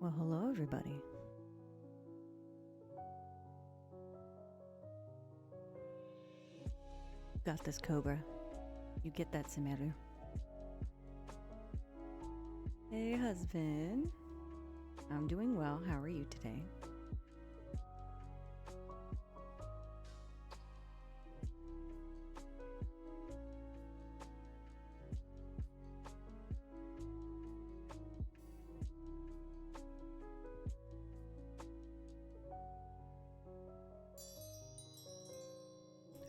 Well, hello, everybody. Got this, Cobra. You get that, Sumeru. Hey, husband. I'm doing well. How are you today?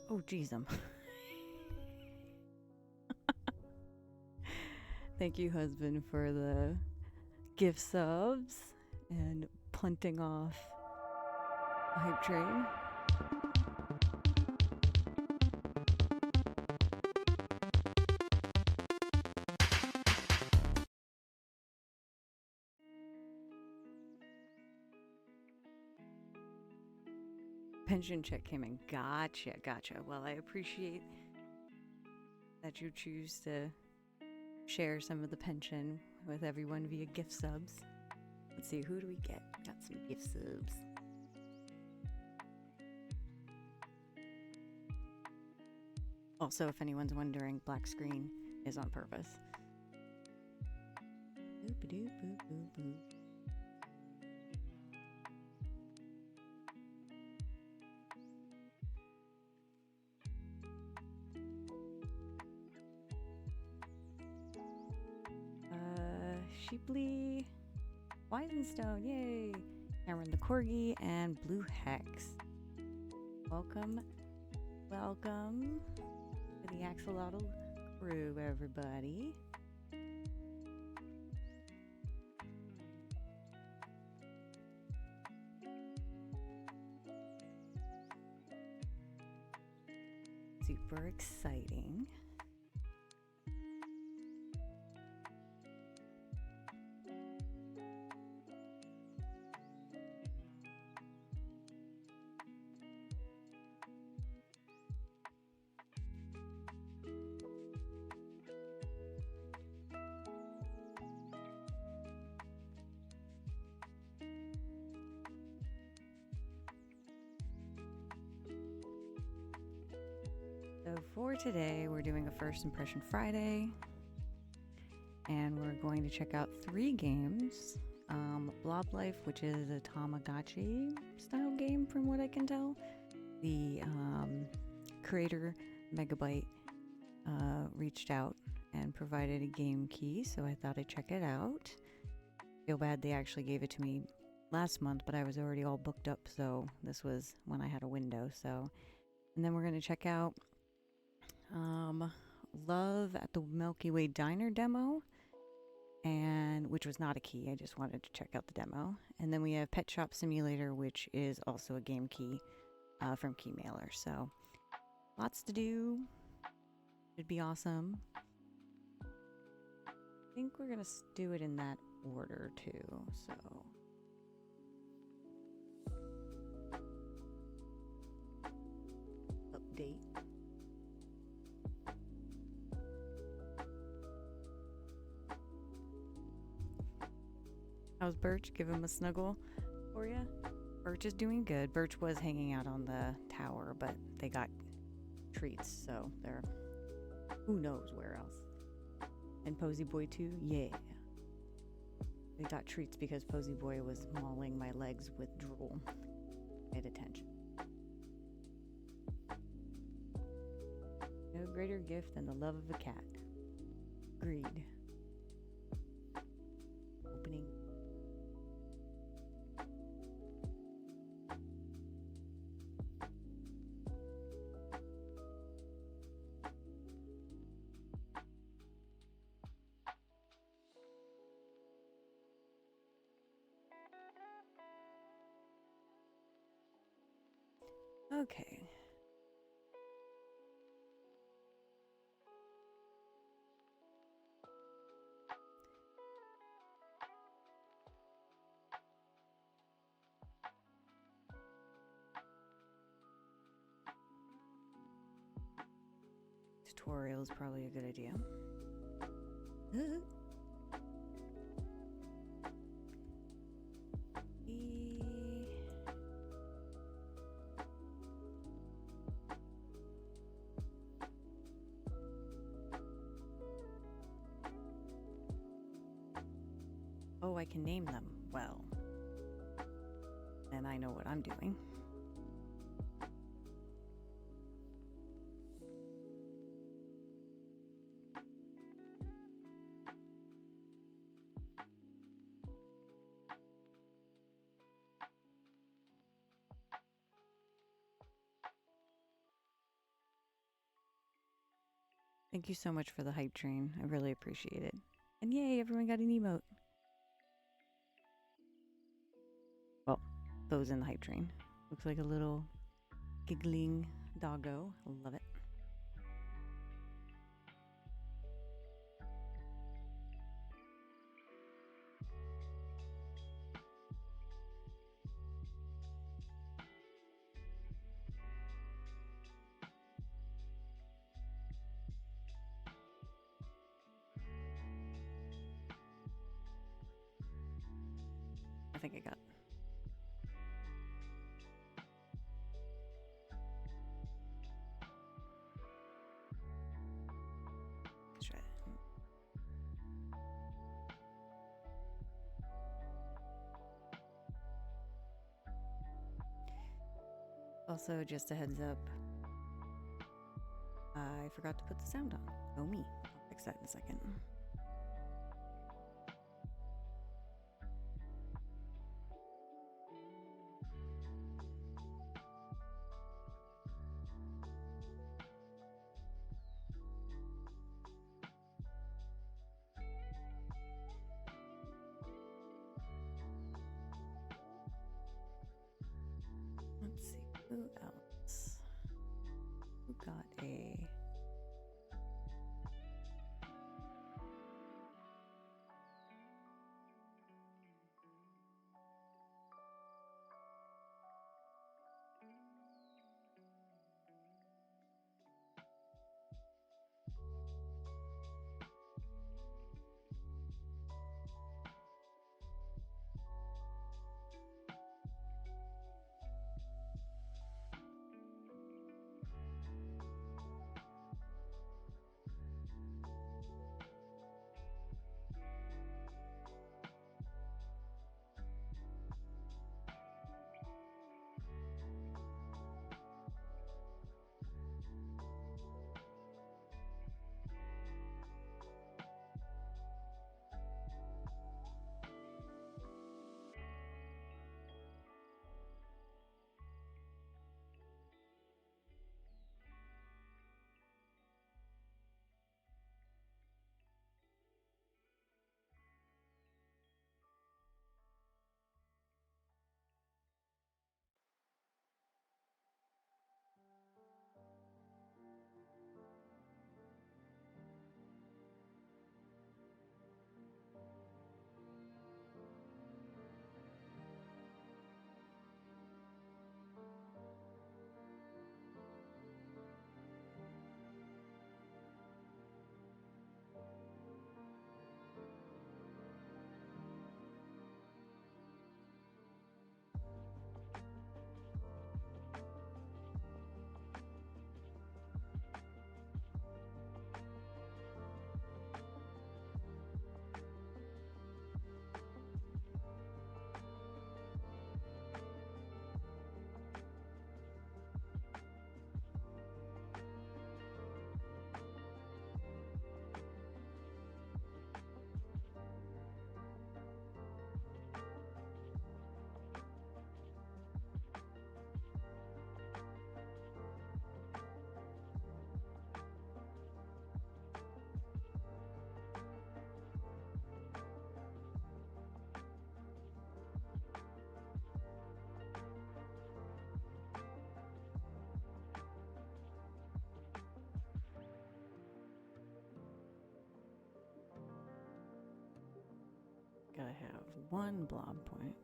Oh, geez, Thank you, husband, for the gift subs and punting off the hype train. Pension check came in. Gotcha. Well, I appreciate that you choose to share some of the pension with everyone via gift subs. Let's see, who do we get? Got some gift subs. Also, if anyone's wondering, black screen is on purpose. Boop-a-doop-boop-boop-boop. Sheeply, Wisenstone, yay! Cameron the Corgi, and Blue Hex. Welcome to the Axolotl crew, everybody. Super exciting. So for today, we're doing a First Impression Friday, and we're going to check out 3 games. Blob Life, which is a Tamagotchi style game from what I can tell. The creator, Megabyte, reached out and provided a game key, so I thought I'd check it out. Feel bad they actually gave it to me last month, but I was already all booked up, so this was when I had a window. And then we're going to check out Love at the Milky Way Diner demo, and which was not a key. I just wanted to check out the demo. And then we have Pet Shop Simulator, which is also a game key from Keymailer. So lots to do. Should be awesome. I think we're gonna do it in that order too. So. Update. How's Birch? Give him a snuggle for you. Birch is doing good. Birch was hanging out on the tower, but they got treats, so they're who knows where else. And Posy Boy too? Yeah. They got treats because Posy Boy was mauling my legs with drool. Paid attention. No greater gift than the love of a cat. Agreed. Opening. Okay. Tutorial is probably a good idea. Oh, I can name them. Well, then I know what I'm doing. Thank you so much for the hype train. I really appreciate it. And yay, everyone got an emote. Well, those in the hype train. Looks like a little giggling doggo. Love it. I think I got. Let's try it. Also, just a heads up, I forgot to put the sound on. Oh me. I'll fix that in a second. Let's see, who else? Who got a... Gotta have one blob point.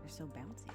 They're so bouncy.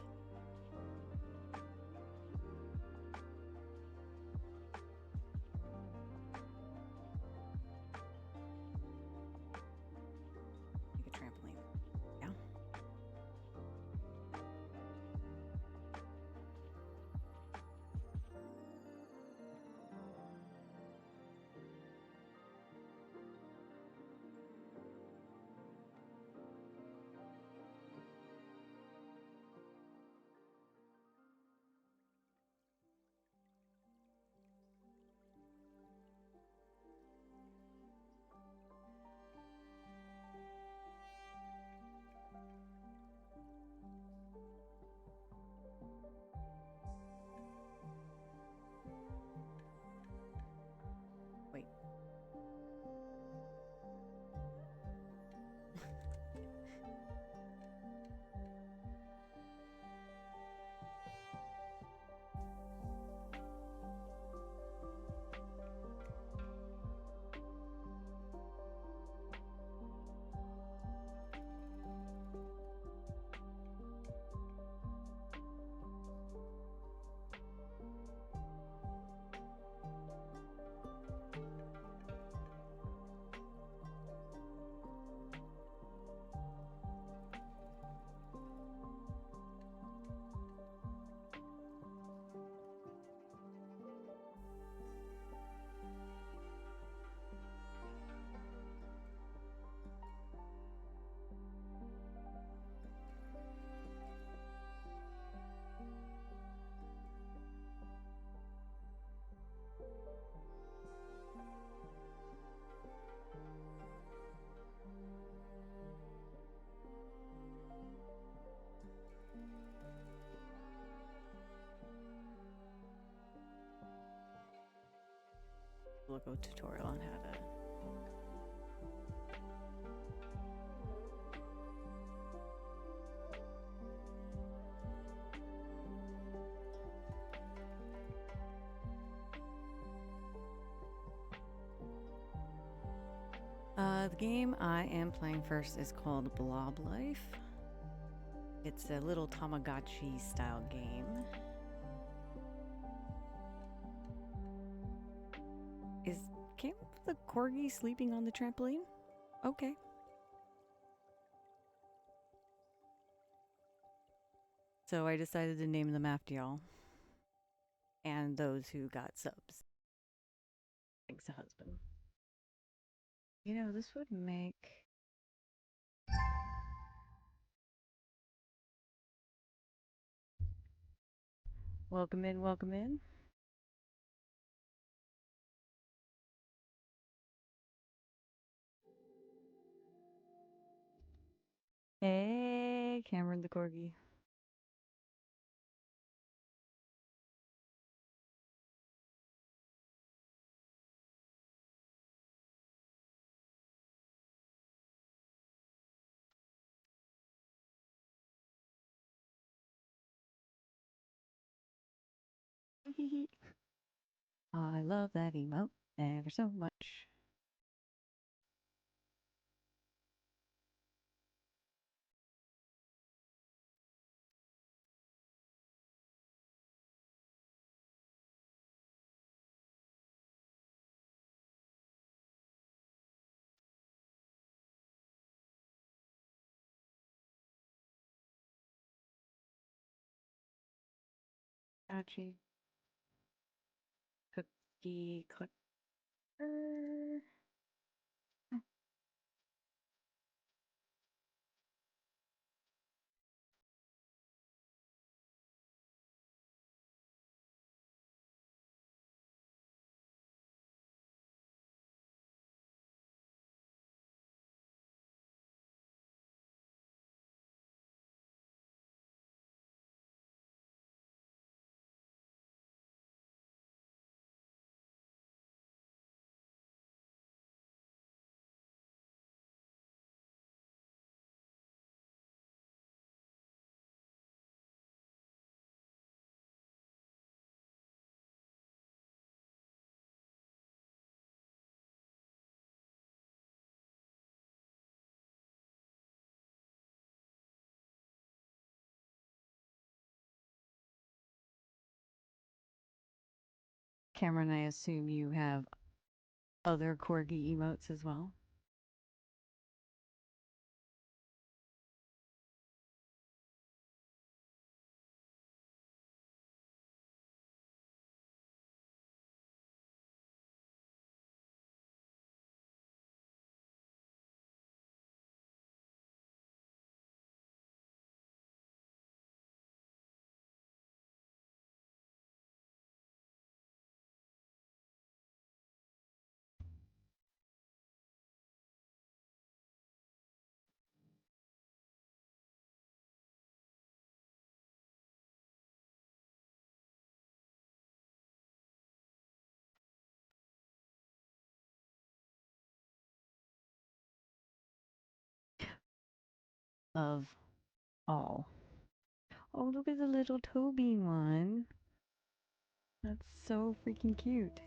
look a tutorial on how to. The game I am playing first is called Blob Life. It's a little Tamagotchi style game. Is the corgi sleeping on the trampoline? Okay. So I decided to name them after y'all. And those who got subs. Thanks, husband. You know, this would make... Welcome in, welcome in. Hey, Cameron the corgi. I love that emote ever so much. Gotcha. Cookie clicker. Cameron, I assume you have other corgi emotes as well. Of all. Oh, look at the little Toby one. That's so freaking cute.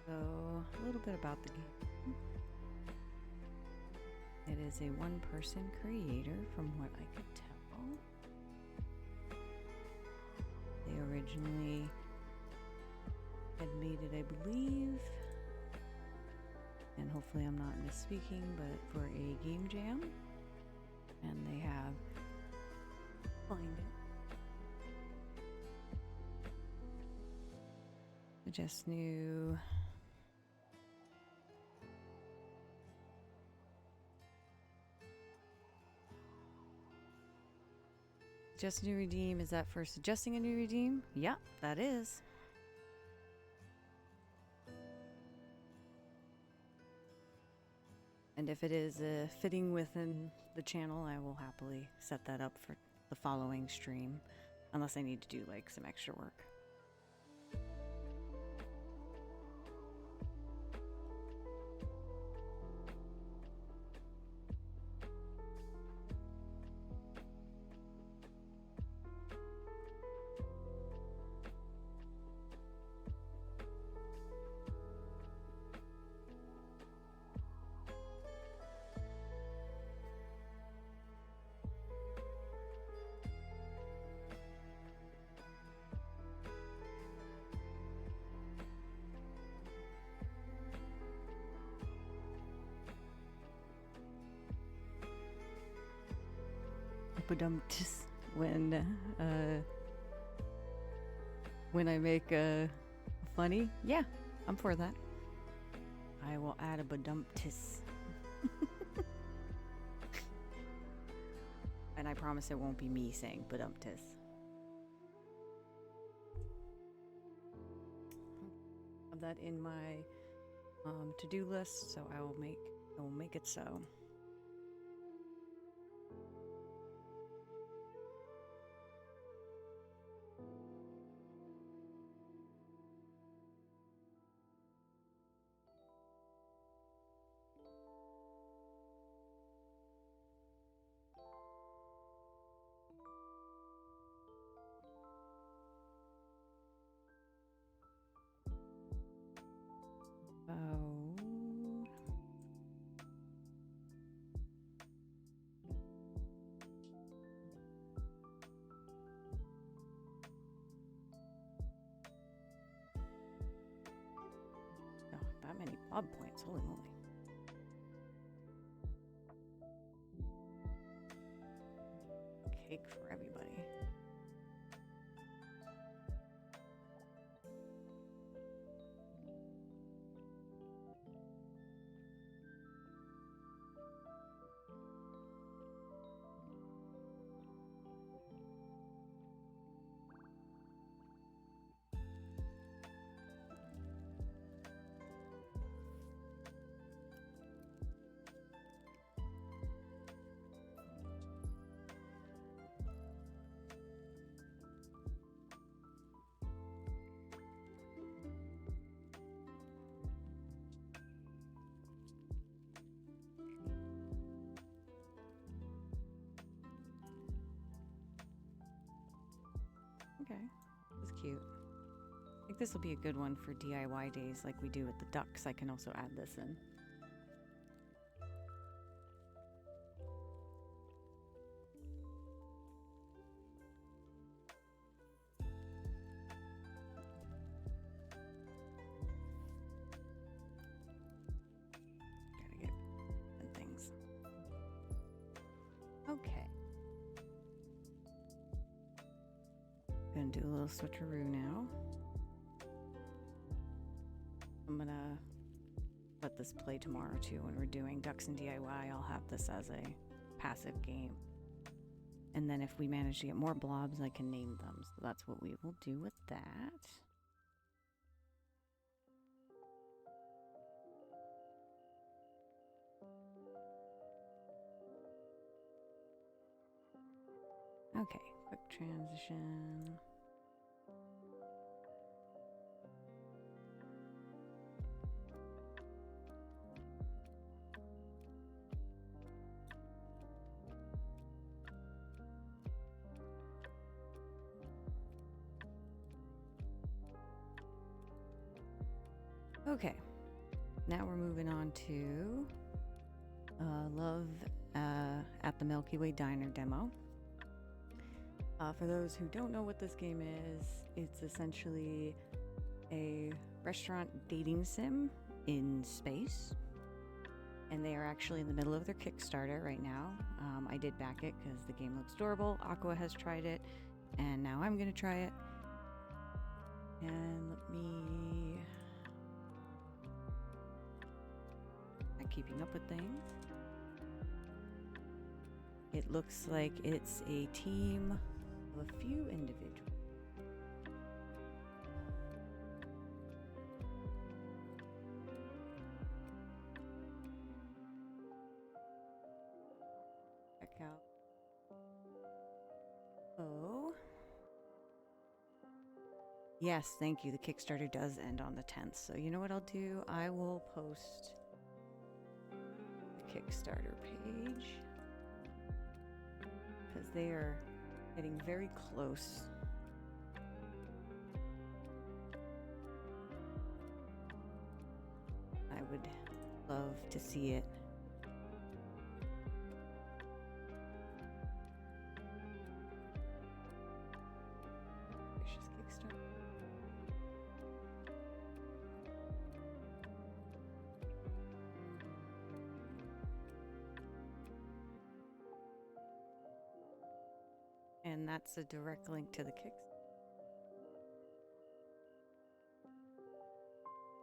So, a little bit about the game. It is a one-person creator, from what I could tell. They originally speaking, but for a game jam. And they have find it. Just new redeem. Is that for suggesting a new redeem? Yeah, that is. And if it is fitting within the channel, I will happily set that up for the following stream, unless I need to do like some extra work. When I make a funny, yeah, I'm for that. I will add a badumptis. And I promise it won't be me saying badumptis. Have that in my to-do list, so I will make it so. That many Blob points, holy moly. Cake for everybody. Okay, this is cute. I think this will be a good one for DIY days like we do with the ducks. I can also add this in. Gotta get things. Okay. Gonna do a little switcheroo now. I'm gonna let this play tomorrow too. When we're doing ducks and DIY, I'll have this as a passive game. And then if we manage to get more blobs, I can name them. So that's what we will do with that. Okay, quick transition. Okay, now we're moving on to Love at the Milky Way Diner demo. For those who don't know what this game is, it's essentially a restaurant dating sim in space. and they are actually in the middle of their Kickstarter right now. I did back it because the game looks adorable. Aqua has tried it, and now I'm going to try it. And let me... Not keeping up with things. It looks like it's a team of a few individuals. Check out. Oh. Yes, thank you. The Kickstarter does end on the 10th. So you know what I'll do? I will post the Kickstarter page because they are getting very close. I would love to see it. Gracious Kickstarter. And that's a direct link to the Kickstarter.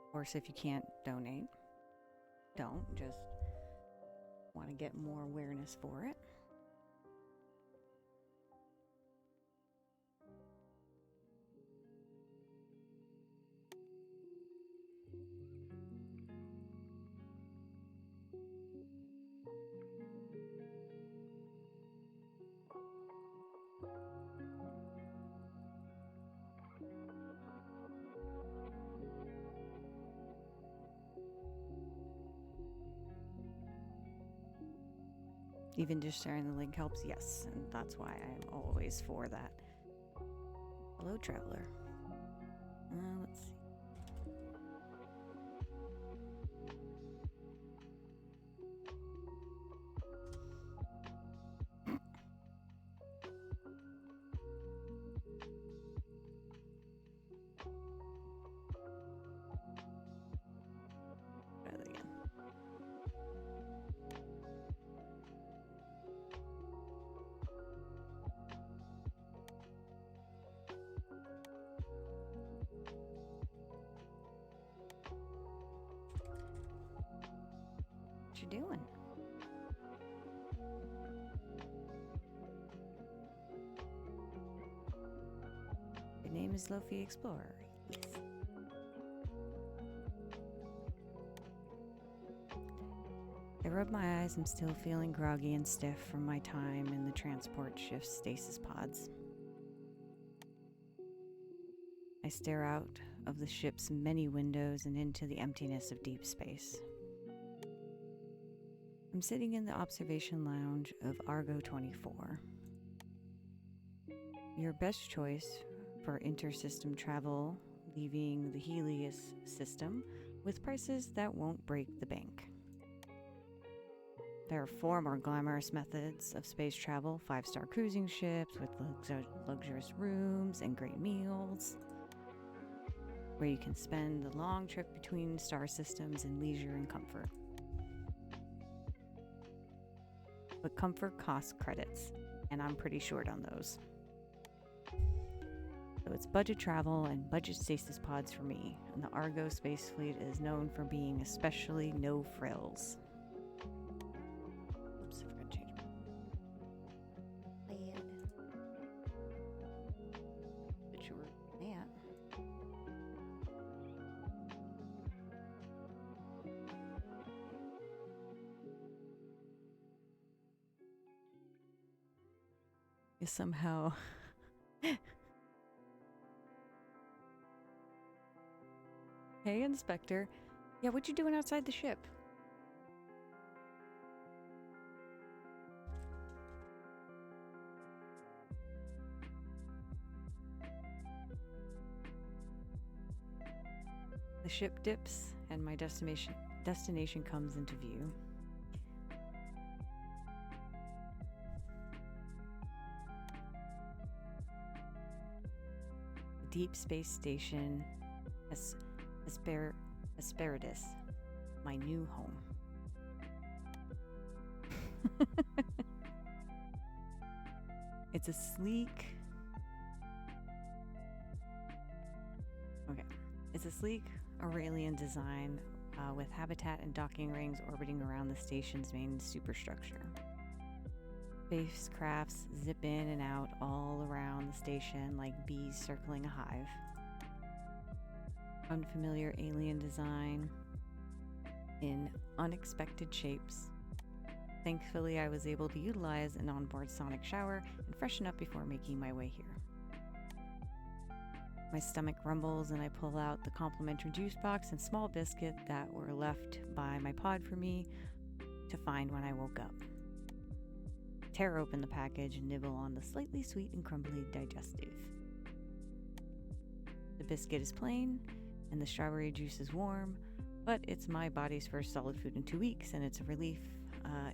Of course, if you can't donate, don't. Just want to get more awareness for it. Even just sharing the link helps, yes, and that's why I'm always for that. Hello, traveler. Let's see. Try that again. What you doing? Your name is Lofi Explorer. Yes. I rub my eyes. I'm still feeling groggy and stiff from my time in the transport shift's stasis pods. I stare out of the ship's many windows and into the emptiness of deep space. I'm sitting in the observation lounge of Argo 24. Your best choice for intersystem travel, leaving the Helios system with prices that won't break the bank. There are 4 more glamorous methods of space travel: 5-star cruising ships with luxurious rooms and great meals, where you can spend the long trip between star systems in leisure and comfort. But comfort costs credits, and I'm pretty short on those. So it's budget travel and budget stasis pods for me, and the Argo space fleet is known for being especially no frills. Oops, I forgot to change my plan. But you were that. Is somehow Hey, Inspector. Yeah, what you doing outside the ship? The ship dips and my destination comes into view. The Deep Space Station Asperitas, my new home. It's a sleek... Okay. It's a sleek Aurelian design with habitat and docking rings orbiting around the station's main superstructure. Spacecrafts zip in and out all around the station like bees circling a hive. Unfamiliar alien design in unexpected shapes. Thankfully, I was able to utilize an onboard sonic shower and freshen up before making my way here. My stomach rumbles and I pull out the complimentary juice box and small biscuit that were left by my pod for me to find when I woke up. Tear open the package and nibble on the slightly sweet and crumbly digestive. The biscuit is plain and the strawberry juice is warm, but it's my body's first solid food in 2 weeks and it's a relief.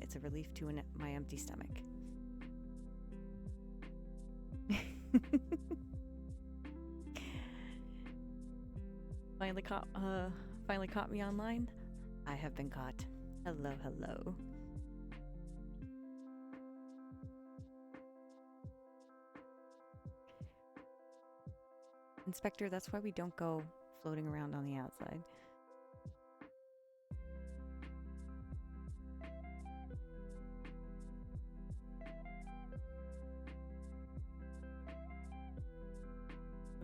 It's a relief to my empty stomach. Finally caught me online. I have been caught. Hello, hello. Inspector, that's why we don't go floating around on the outside.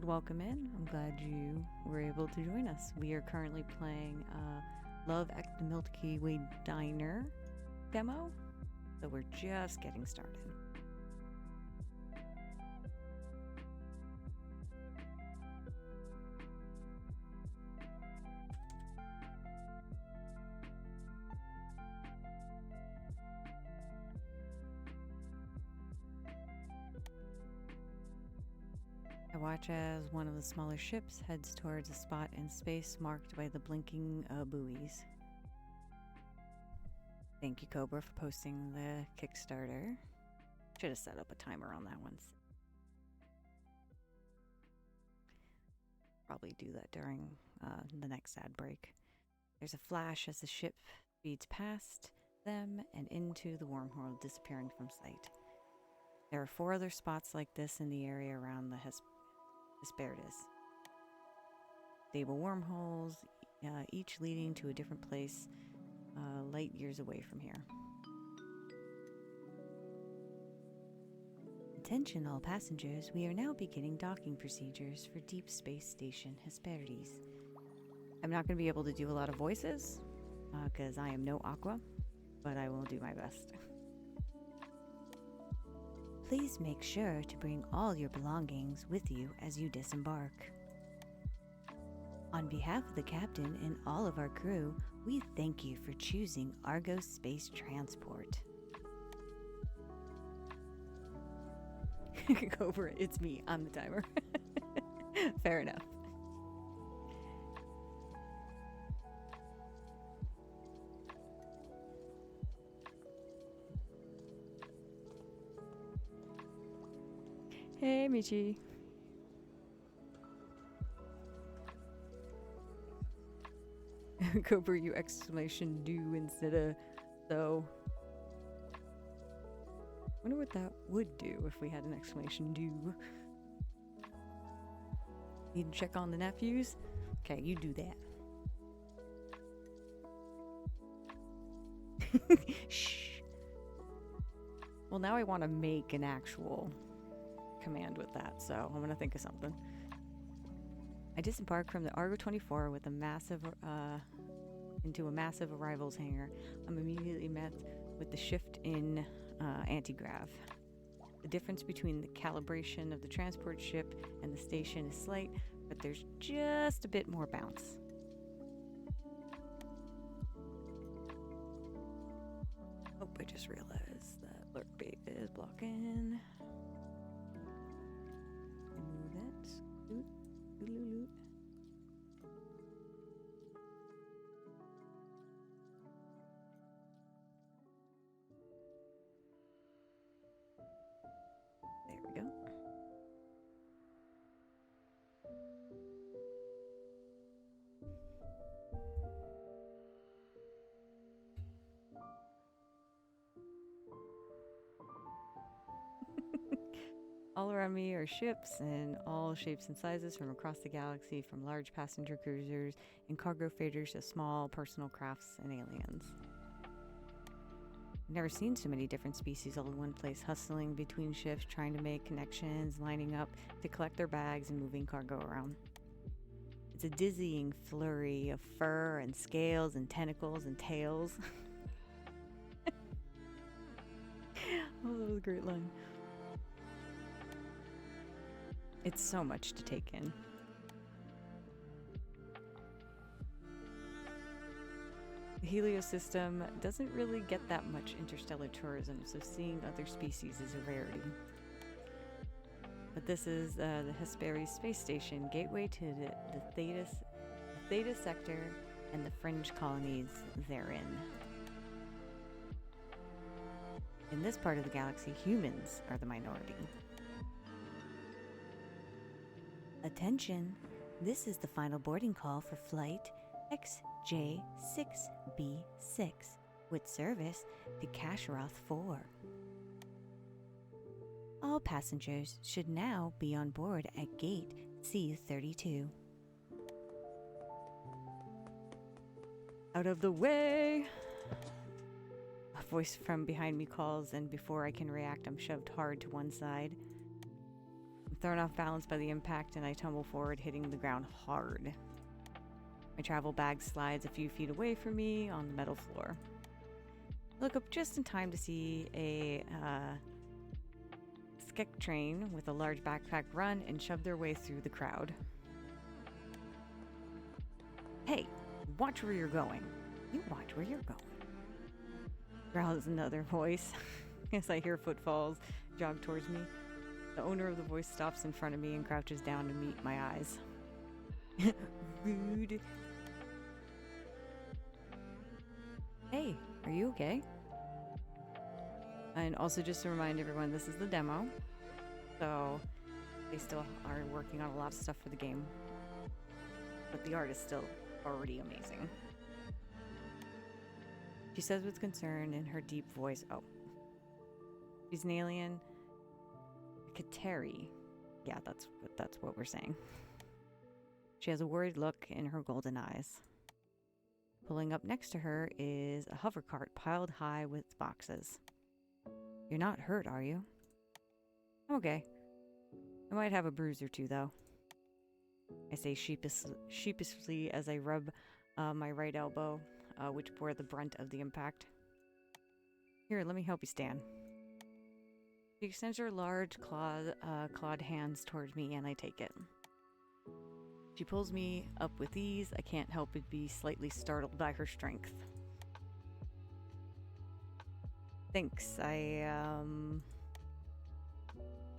Welcome in. I'm glad you were able to join us. We are currently playing loveatthemilkywaydiner demo, so we're just getting started. I watch as one of the smaller ships heads towards a spot in space marked by the blinking buoys. Thank you, Cobra, for posting the Kickstarter. Should have set up a timer on that one. Probably do that during the next ad break. There's a flash as the ship speeds past them and into the wormhole, disappearing from sight. There are 4 other spots like this in the area around the Hesperides. Stable wormholes, each leading to a different place, light years away from here. Attention all passengers, we are now beginning docking procedures for Deep Space Station Hesperides. I'm not going to be able to do a lot of voices, because I am no Aqua, but I will do my best. Please make sure to bring all your belongings with you as you disembark. On behalf of the captain and all of our crew, we thank you for choosing Argos Space Transport. Go for it. It's me. I'm the timer. Fair enough. Hey, Michi. Go for you exclamation do instead of so. Wonder what that would do if we had an exclamation do. Need to check on the nephews? Okay, you do that. Shh. Well, now I want to make an actual command with that, so I'm gonna think of something. I disembarked from the Argo 24 with a massive into a massive arrivals hangar. I'm immediately met with the shift in anti-grav. The difference between the calibration of the transport ship and the station is slight, but there's just a bit more bounce. Oh, I just realized that lurk bait is blocking. Remove that. Loot. Loot, loot, loot. There we go. All around me are ships in all shapes and sizes from across the galaxy, from large passenger cruisers and cargo freighters to small personal crafts and aliens. I've never seen so many different species all in one place, hustling between ships, trying to make connections, lining up to collect their bags and moving cargo around. It's a dizzying flurry of fur and scales and tentacles and tails. Oh, that was a great line. It's so much to take in. The Helios system doesn't really get that much interstellar tourism, so seeing other species is a rarity. But this is the Hesperes space station, gateway to the Theta sector and the fringe colonies therein. In this part of the galaxy, humans are the minority. Attention! This is the final boarding call for flight XJ6B6 with service to Kasheroth 4. All passengers should now be on board at gate C32. Out of the way! A voice from behind me calls, and before I can react, I'm shoved hard to one side. I'm thrown off balance by the impact, and I tumble forward, hitting the ground hard. My travel bag slides a few feet away from me on the metal floor. I look up just in time to see a skek train with a large backpack run and shove their way through the crowd. Hey, watch where you're going. You watch where you're going. Growls another voice as I hear footfalls jog towards me. The owner of the voice stops in front of me and crouches down to meet my eyes. Rude. Hey, are you okay? And also just to remind everyone, this is the demo. So they still are working on a lot of stuff for the game. But the art is still already amazing. She says with concern in her deep voice, oh, she's an alien. Kateri. Yeah, that's what we're saying. She has a worried look in her golden eyes. Pulling up next to her is a hover cart piled high with boxes. You're not hurt, are you? Okay. I might have a bruise or two, though. I say sheepishly as I rub my right elbow, which bore the brunt of the impact. Here, let me help you stand. She extends her large clawed hands towards me, and I take it. She pulls me up with ease. I can't help but be slightly startled by her strength. Thanks. I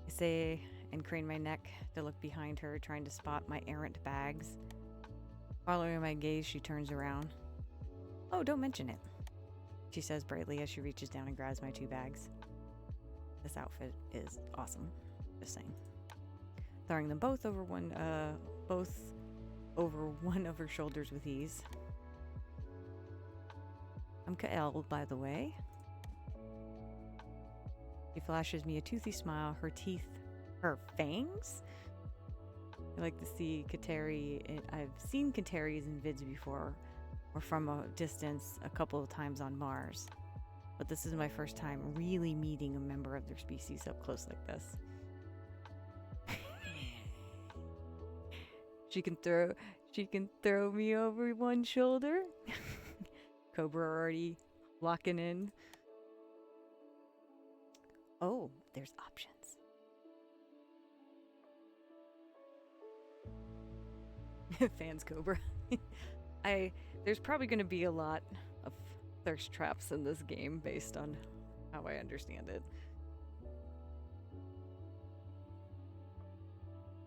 say and crane my neck to look behind her, trying to spot my errant bags. Following my gaze, she turns around. Oh, don't mention it, she says brightly as she reaches down and grabs my 2 bags. This outfit is awesome. Just saying. Throwing them both over one of her shoulders with ease. I'm Kael, by the way. She flashes me a toothy smile, her fangs? I like to see Kateri. I've seen Kateris in vids before, or from a distance a couple of times on Mars. But this is my first time really meeting a member of their species up close like this. She can throw me over one shoulder. Cobra already locking in. Oh, there's options. Fans Cobra. There's probably going to be a lot of thirst traps in this game based on how I understand it.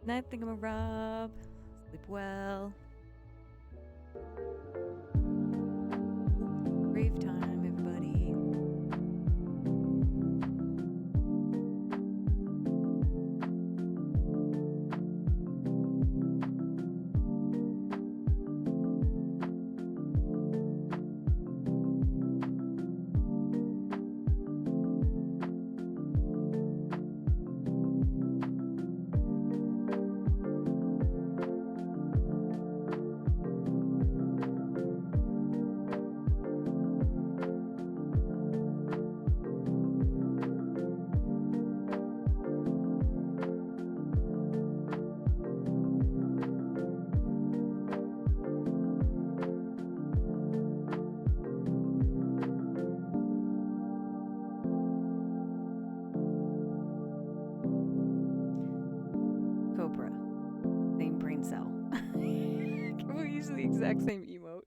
Night Thingamabrob. Sleep well. Brave time, everybody. used the exact same emote.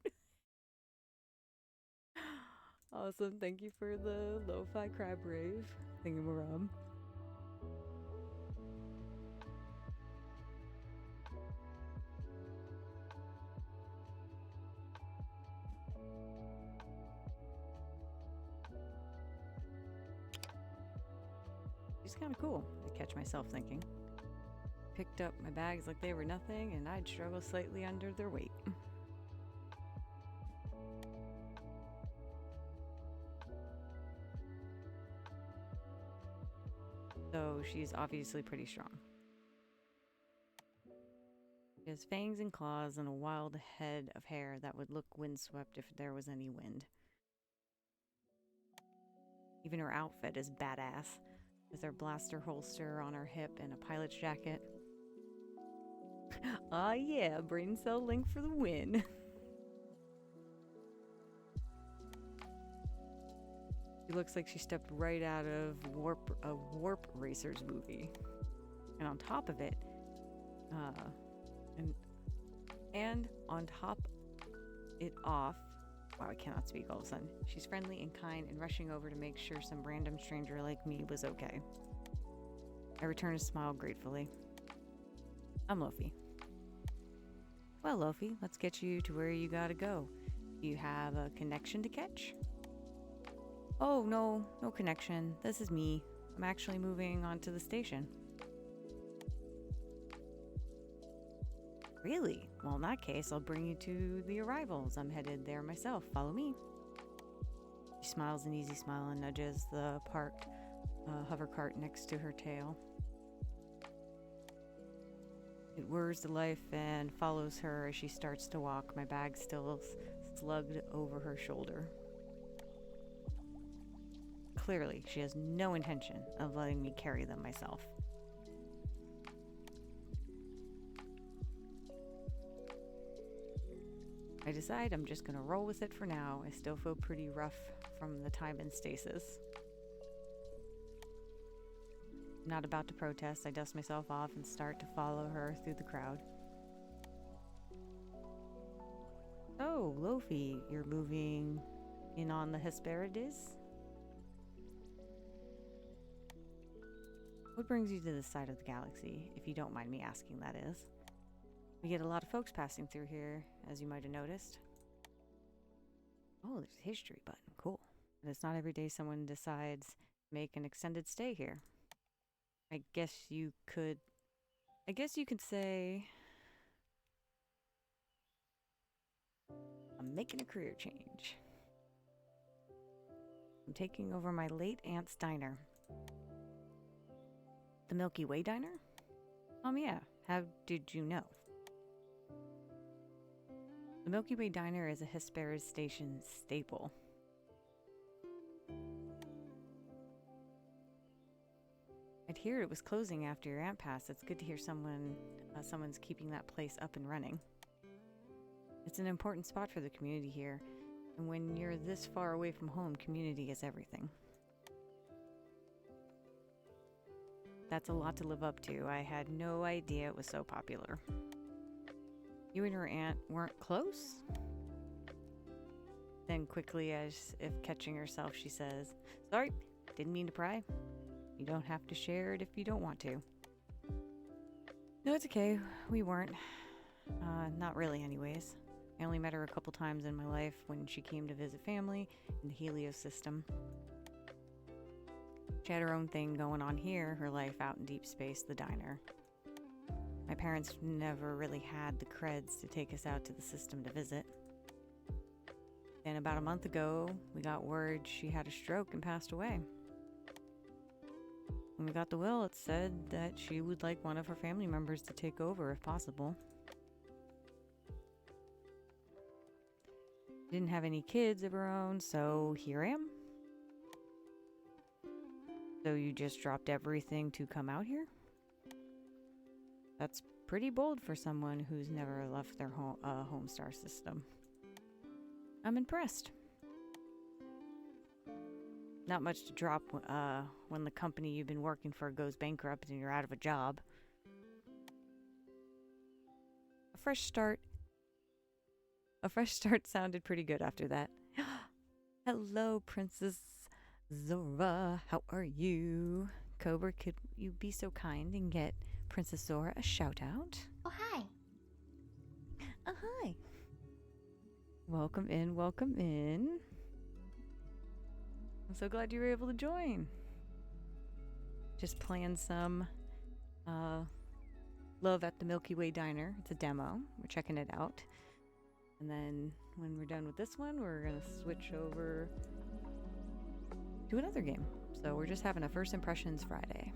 Awesome. Thank you for the lo-fi crab rave thingamarum. She's kind of cool, I catch myself thinking. Picked up my bags like they were nothing, and I'd struggle slightly under their weight. So she's obviously pretty strong. She has fangs and claws and a wild head of hair that would look windswept if there was any wind. Even her outfit is badass, with her blaster holster on her hip and a pilot's jacket. Ah yeah, brain cell link for the win. She looks like she stepped right out of a Warp Racers movie. And on top of it, and on top it off, wow, I cannot speak all of a sudden. She's friendly and kind and rushing over to make sure some random stranger like me was okay. I return a smile gratefully. I'm Lofi. Well, Lofi, let's get you to where you gotta go. Do you have a connection to catch? Oh, no connection. This is me. I'm actually moving on to the station. Really? Well, in that case, I'll bring you to the arrivals. I'm headed there myself. Follow me. She smiles an easy smile and nudges the parked hover cart next to her tail. It whirs to life and follows her as she starts to walk, my bag still slugged over her shoulder. Clearly, she has no intention of letting me carry them myself. I decide I'm just gonna roll with it for now. I still feel pretty rough from the time in stasis. Not about to protest, I dust myself off and start to follow her through the crowd. Oh, Lofi, you're moving in on the Hesperides? What brings you to this side of the galaxy, if you don't mind me asking, that is? We get a lot of folks passing through here, as you might have noticed. Oh, there's a history button. Cool. But it's not every day someone decides to make an extended stay here. I guess you could say I'm making a career change. I'm taking over my late aunt's diner. The Milky Way diner? Yeah. How did you know? The Milky Way diner is a Hesperus station staple. I'd hear it was closing after your aunt passed. It's good to hear someone's keeping that place up and running. It's an important spot for the community here, and when you're this far away from home, community is everything. That's a lot to live up to. I had no idea it was so popular. You and your aunt weren't close? Then quickly, as if catching herself, she says, "Sorry, didn't mean to pry. You don't have to share it if you don't want to." No, it's okay. We weren't. Not really anyways. I only met her a couple times in my life when she came to visit family in the Helios system. She had her own thing going on here, her life out in deep space, the diner. My parents never really had the creds to take us out to the system to visit. Then about a month ago, we got word she had a stroke and passed away. When we got the will, it said that she would like one of her family members to take over if possible. Didn't have any kids of her own, so here I am. So you just dropped everything to come out here? That's pretty bold for someone who's never left their home star system. I'm impressed. Not much to drop when the company you've been working for goes bankrupt and you're out of a job. A fresh start A fresh start sounded pretty good after that. Hello, Princess Zora. How are you? Cobra, could you be so kind and get Princess Zora a shout out? Oh, hi. Hi. Welcome in, welcome in. I'm so glad you were able to join. Just playing some Love at the Milky Way Diner. It's a demo. We're checking it out. And then when we're done with this one, we're going to switch over to another game. So we're just having a First Impressions Friday.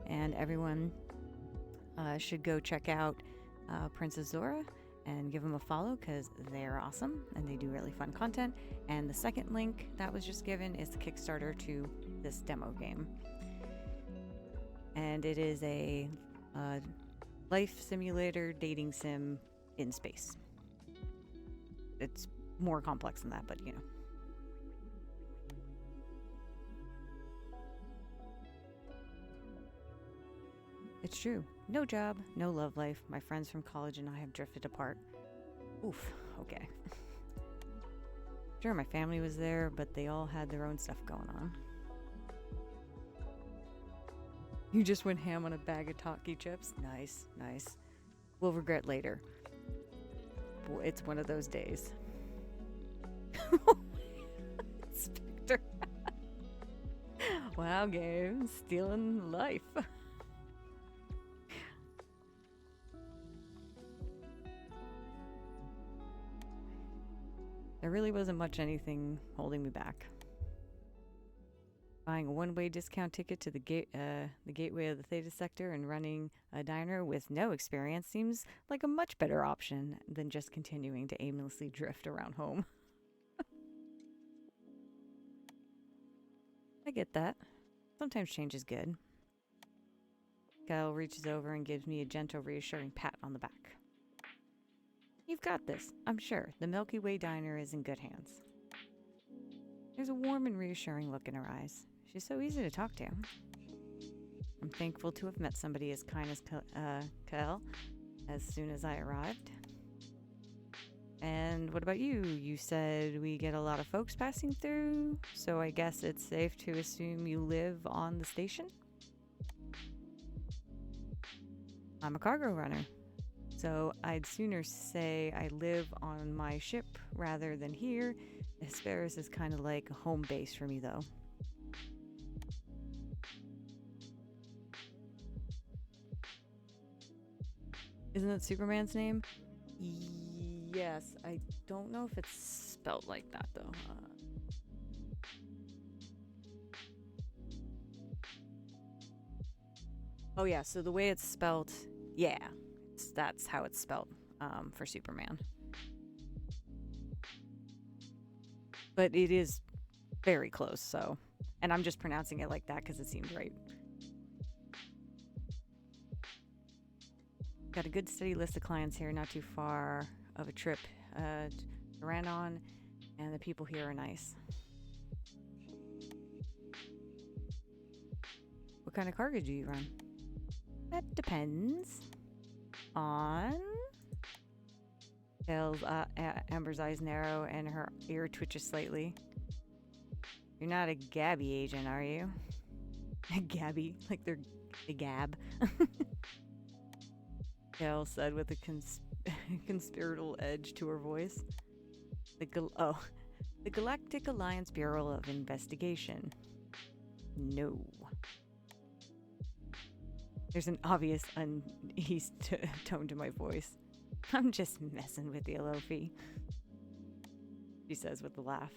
And everyone should go check out Princess Zora and give them a follow because they're awesome and they do really fun content. And the second link that was just given is the Kickstarter to this demo game. And it is a life simulator dating sim in space. It's more complex than that, but you know. It's true. No job, no love life. My friends from college and I have drifted apart. Oof, okay. Sure, my family was there, but they all had their own stuff going on. You just went ham on a bag of Taki chips? Nice, nice. We'll regret later. It's one of those days. Spectre. Wow, game. Stealing life. There really wasn't much anything holding me back. Buying a one-way discount ticket to the gateway of the Theta sector and running a diner with no experience seems like a much better option than just continuing to aimlessly drift around home. I get that. Sometimes change is good. Kyle reaches over and gives me a gentle, reassuring pat on the back. You've got this, I'm sure. The Milky Way Diner is in good hands. There's a warm and reassuring look in her eyes. She's so easy to talk to. I'm thankful to have met somebody as kind as Kyle as soon as I arrived. And what about you? You said we get a lot of folks passing through, so I guess it's safe to assume you live on the station? I'm a cargo runner, so I'd sooner say I live on my ship rather than here. Hesperus is kind of like a home base for me, though. Isn't that Superman's name? Yes, I don't know if it's spelled like that, though. Oh, yeah, so the way it's spelled, yeah, that's how it's spelled for Superman. But it is very close, so. And I'm just pronouncing it like that because it seemed right. Got a good steady list of clients here, not too far of a trip to Ranon, and the people here are nice. What kind of cargo do you run? That depends on... Amber's eyes narrow and her ear twitches slightly. You're not a Gabby agent, are you? A Gabby, like they're a Gab. Gail said with a conspiratorial edge to her voice. The Galactic Alliance Bureau of Investigation. No. There's an obvious unease tone to my voice. I'm just messing with you, Lofi, she says with a laugh.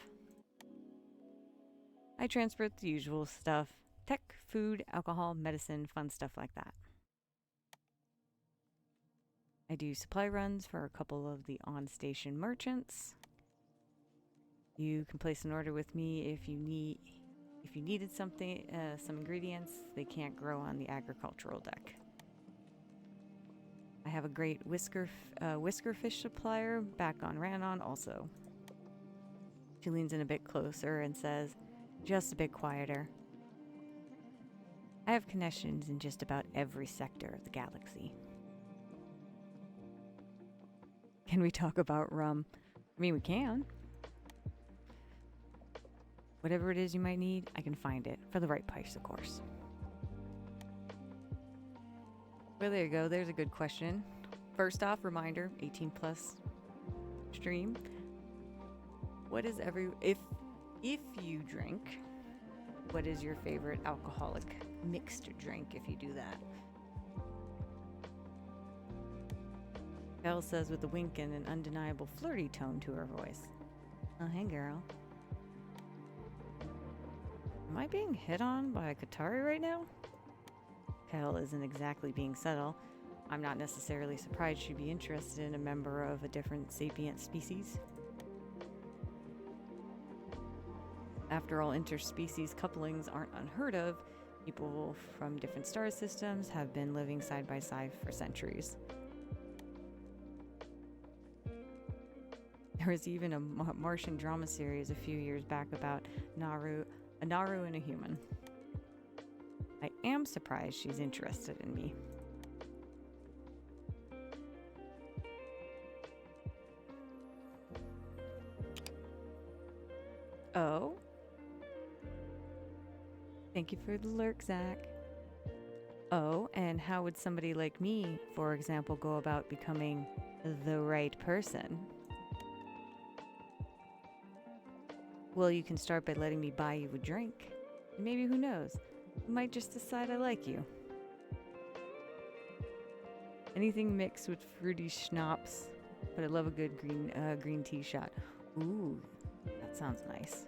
I transport the usual stuff. Tech, food, alcohol, medicine, fun stuff like that. I do supply runs for a couple of the on-station merchants. You can place an order with me if you needed something, some ingredients they can't grow on the agricultural deck. I have a great whisker fish supplier back on Ranon also. She leans in a bit closer and says, just a bit quieter. I have connections in just about every sector of the galaxy. Can we talk about rum? I mean, we can. Whatever it is you might need, I can find it. For the right price, of course. Well, there you go. There's a good question. First off, reminder, 18 plus stream. What is if you drink, what is your favorite alcoholic mixed drink if you do that? Belle says with a wink and an undeniable flirty tone to her voice. Oh, hey girl. Am I being hit on by a Qatari right now? Kel isn't exactly being subtle. I'm not necessarily surprised she'd be interested in a member of a different sapient species. After all, interspecies couplings aren't unheard of. People from different star systems have been living side by side for centuries. There was even a Martian drama series a few years back about a Naru and a human. I am surprised she's interested in me. Oh? Thank you for the lurk, Zach. Oh, and how would somebody like me, for example, go about becoming the right person? Well, you can start by letting me buy you a drink. Maybe, who knows, I might just decide I like you. Anything mixed with fruity schnapps, but I love a good green tea shot. Ooh, that sounds nice.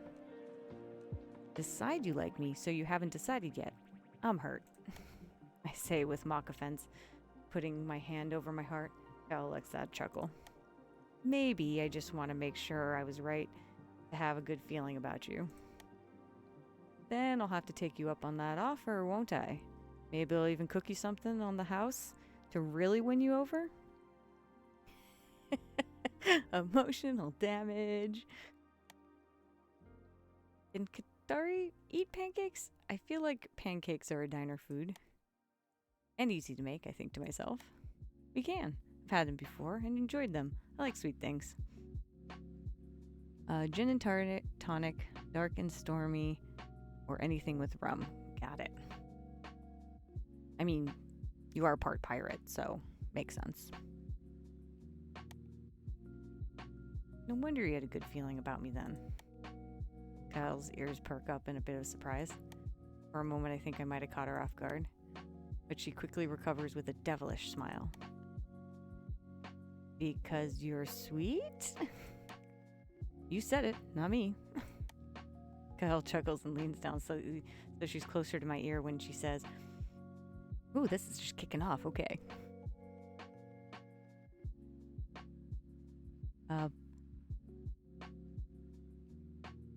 Decide you like me, so you haven't decided yet. I'm hurt. I say with mock offense, putting my hand over my heart. Cal lets that chuckle. Maybe I just want to make sure I was right to have a good feeling about you. Then I'll have to take you up on that offer, won't I? Maybe I'll even cook you something on the house to really win you over? Emotional damage. Can Qatari eat pancakes? I feel like pancakes are a diner food. And easy to make, I think to myself. We can. I've had them before and enjoyed them. I like sweet things. Gin and tonic, dark and stormy, or anything with rum. Got it. I mean, you are part pirate, so makes sense. No wonder you had a good feeling about me then. Kyle's ears perk up in a bit of surprise. For a moment, I think I might have caught her off guard, but she quickly recovers with a devilish smile. Because you're sweet? You said it, not me. Kyle chuckles and leans down slightly so she's closer to my ear when she says, "Ooh, this is just kicking off, okay."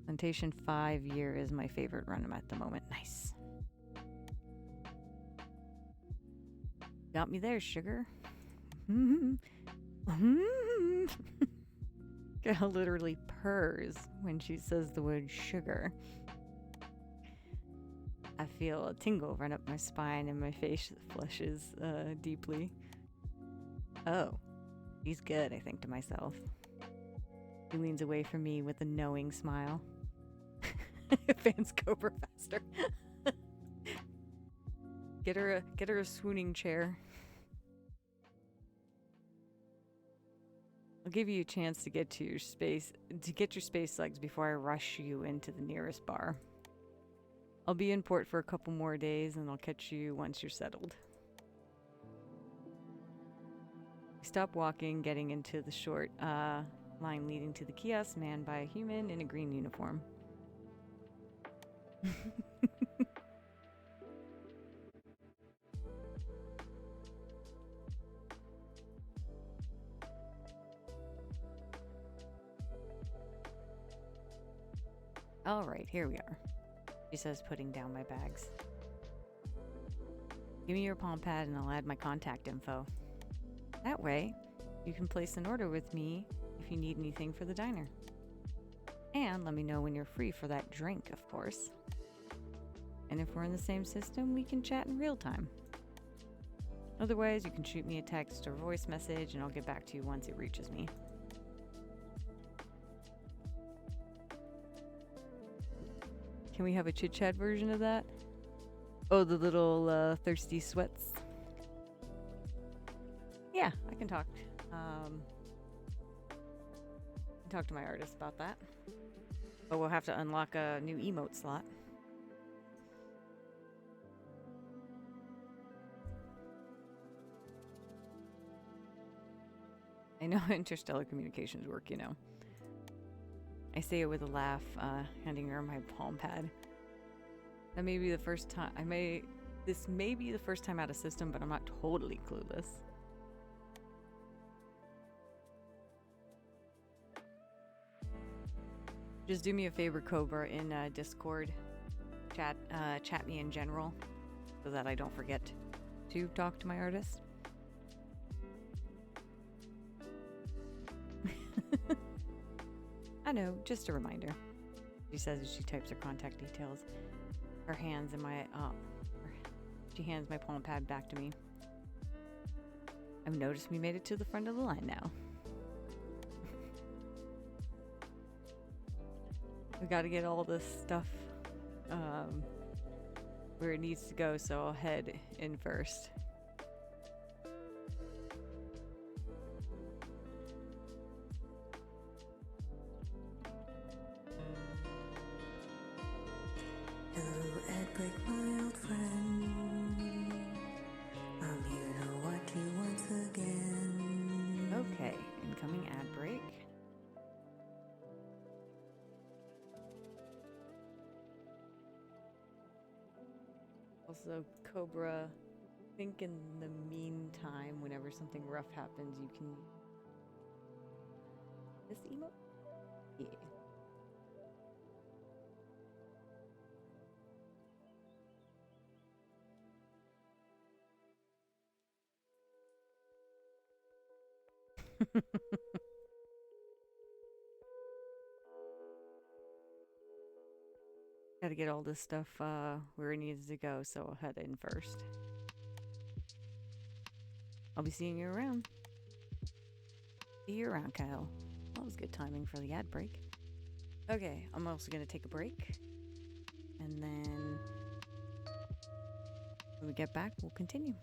Plantation 5-year is my favorite run at the moment. Nice. Got me there, sugar. Girl literally purrs when she says the word sugar. I feel a tingle run up my spine and my face flushes deeply. Oh, he's good, I think to myself. He leans away from me with a knowing smile. Fans Cobra faster. Get her a swooning chair. I'll give you a chance to get your space legs before I rush you into the nearest bar. I'll be in port for a couple more days and I'll catch you once you're settled. We stop walking, getting into the short line leading to the kiosk manned by a human in a green uniform. All right, here we are, she says, putting down my bags. Give me your palm pad and I'll add my contact info. That way, you can place an order with me if you need anything for the diner. And let me know when you're free for that drink, of course. And if we're in the same system, we can chat in real time. Otherwise, you can shoot me a text or voice message and I'll get back to you once it reaches me. Can we have a chit-chat version of that? Oh, the little thirsty sweats. Yeah, I can talk. Talk to my artist about that. But we'll have to unlock a new emote slot. I know interstellar communications work, you know. I say it with a laugh, handing her my palm pad. That may be the first time this may be the first time out of system, but I'm not totally clueless. Just do me a favor, Cobra, in Discord. Chat me in general, so that I don't forget to talk to my artist. I know, just a reminder. She says as she types her contact details. Her hands in my she hands my palm pad back to me. I've noticed we made it to the front of the line now. We got to get all this stuff where it needs to go, so I'll head in first. Hello, Ed Brick, my old friend. I'm here to watch you once again. Okay, incoming ad break. Also, Cobra, I think in the meantime, whenever something rough happens, you can... This emote? Yeah. Gotta get all this stuff where it needs to go, so I'll head in first. I'll be seeing you around. See you around, Kyle. That was good timing for the ad break. Okay, I'm also gonna take a break. And then when we get back, we'll continue.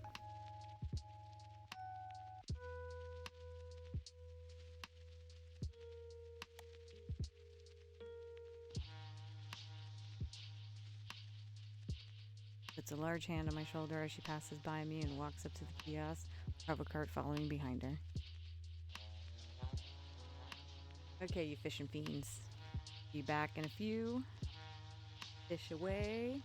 Puts a large hand on my shoulder as she passes by me and walks up to the kiosk, cover cart following behind her. Okay, you fishing fiends. Be back in a few. Fish away.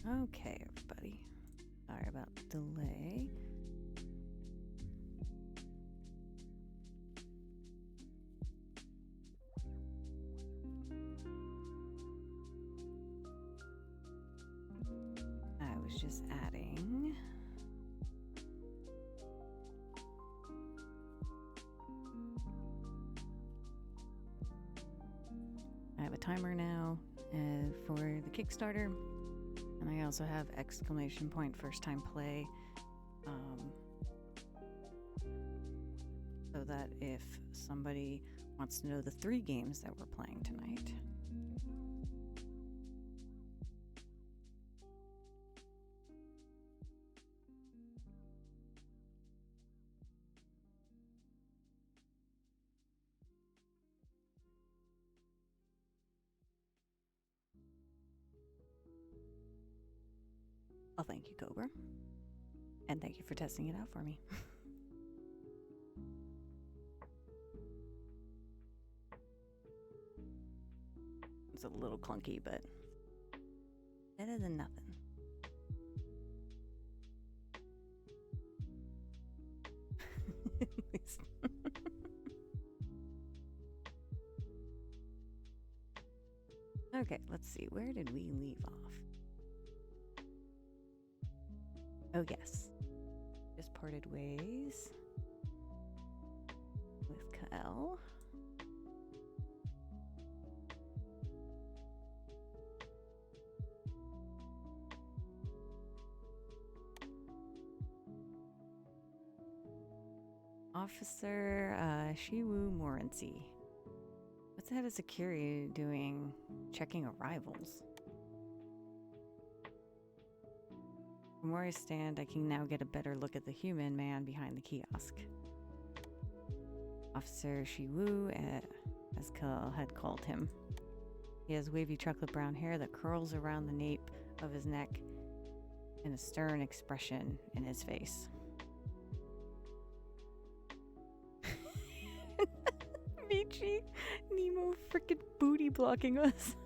Okay, everybody. Sorry about the delay. I was just adding. I have a timer now for the Kickstarter. And I also have exclamation point first time play, so that if somebody wants to know the 3 games that we're playing tonight. Well, thank you, Cobra. And thank you for testing it out for me. It's a little clunky, but better than nothing. At least. Okay, let's see. Where did we leave off? Oh, yes. Just parted ways with Kael. Officer Shiwu Morency. What's the head of security doing checking arrivals? From where I stand, I can now get a better look at the human man behind the kiosk. Officer Shiwu, as Kael had called him. He has wavy chocolate brown hair that curls around the nape of his neck and a stern expression in his face. Michi, Nemo frickin' booty blocking us.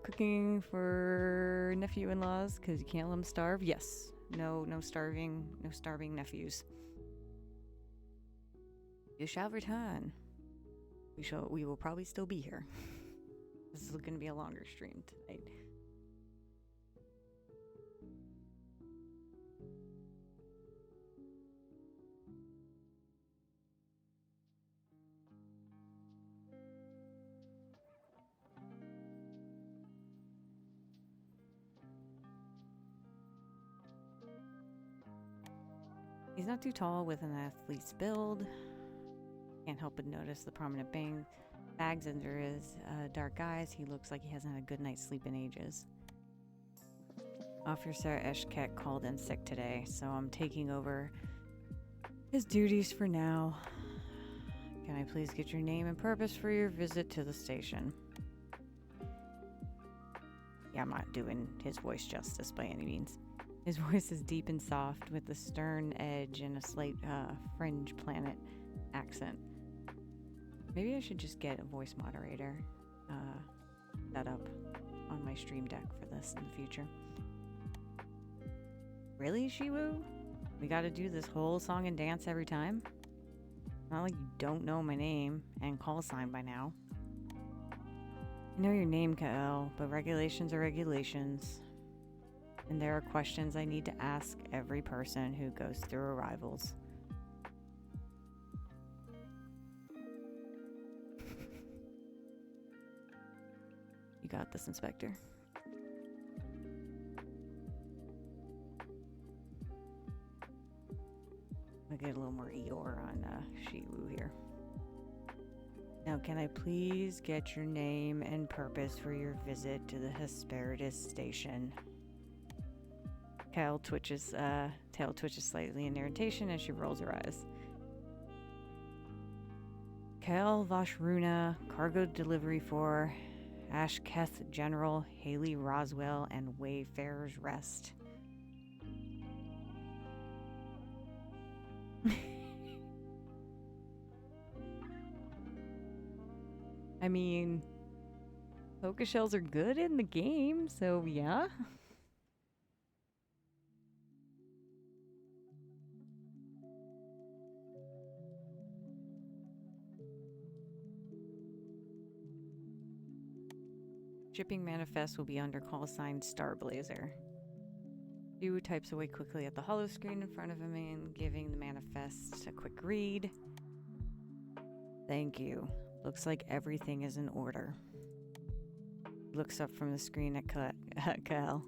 Cooking for nephew-in-laws because you can't let them starve. Yes, no starving nephews. You shall return. We will probably still be here. This is going to be a longer stream tonight. He's not too tall with an athlete's build. Can't help but notice the prominent bags under his dark eyes. He looks like he hasn't had a good night's sleep in ages. Officer Eshket called in sick today, so I'm taking over his duties for now. Can I please get your name and purpose for your visit to the station? Yeah, I'm not doing his voice justice by any means. His voice is deep and soft with a stern edge and a slight fringe planet accent. Maybe I should just get a voice moderator set up on my stream deck for this in the future. Really, Shiwu? We gotta do this whole song and dance every time? Not like you don't know my name and call sign by now. I know your name, Kael, but regulations are regulations. And there are questions I need to ask every person who goes through arrivals. You got this, Inspector. I'll get a little more Eeyore on Shiwu here. Now, can I please get your name and purpose for your visit to the Hesperus station? Kael tail twitches slightly in irritation as she rolls her eyes. Kael Vashruna, cargo delivery for Ashketh General, Haley Roswell, and Wayfarer's Rest. I mean, Poké shells are good in the game, so yeah. Shipping manifest will be under call sign Starblazer. Yu types away quickly at the hollow screen in front of him and giving the manifest a quick read. Thank you. Looks like everything is in order. Looks up from the screen at Kael.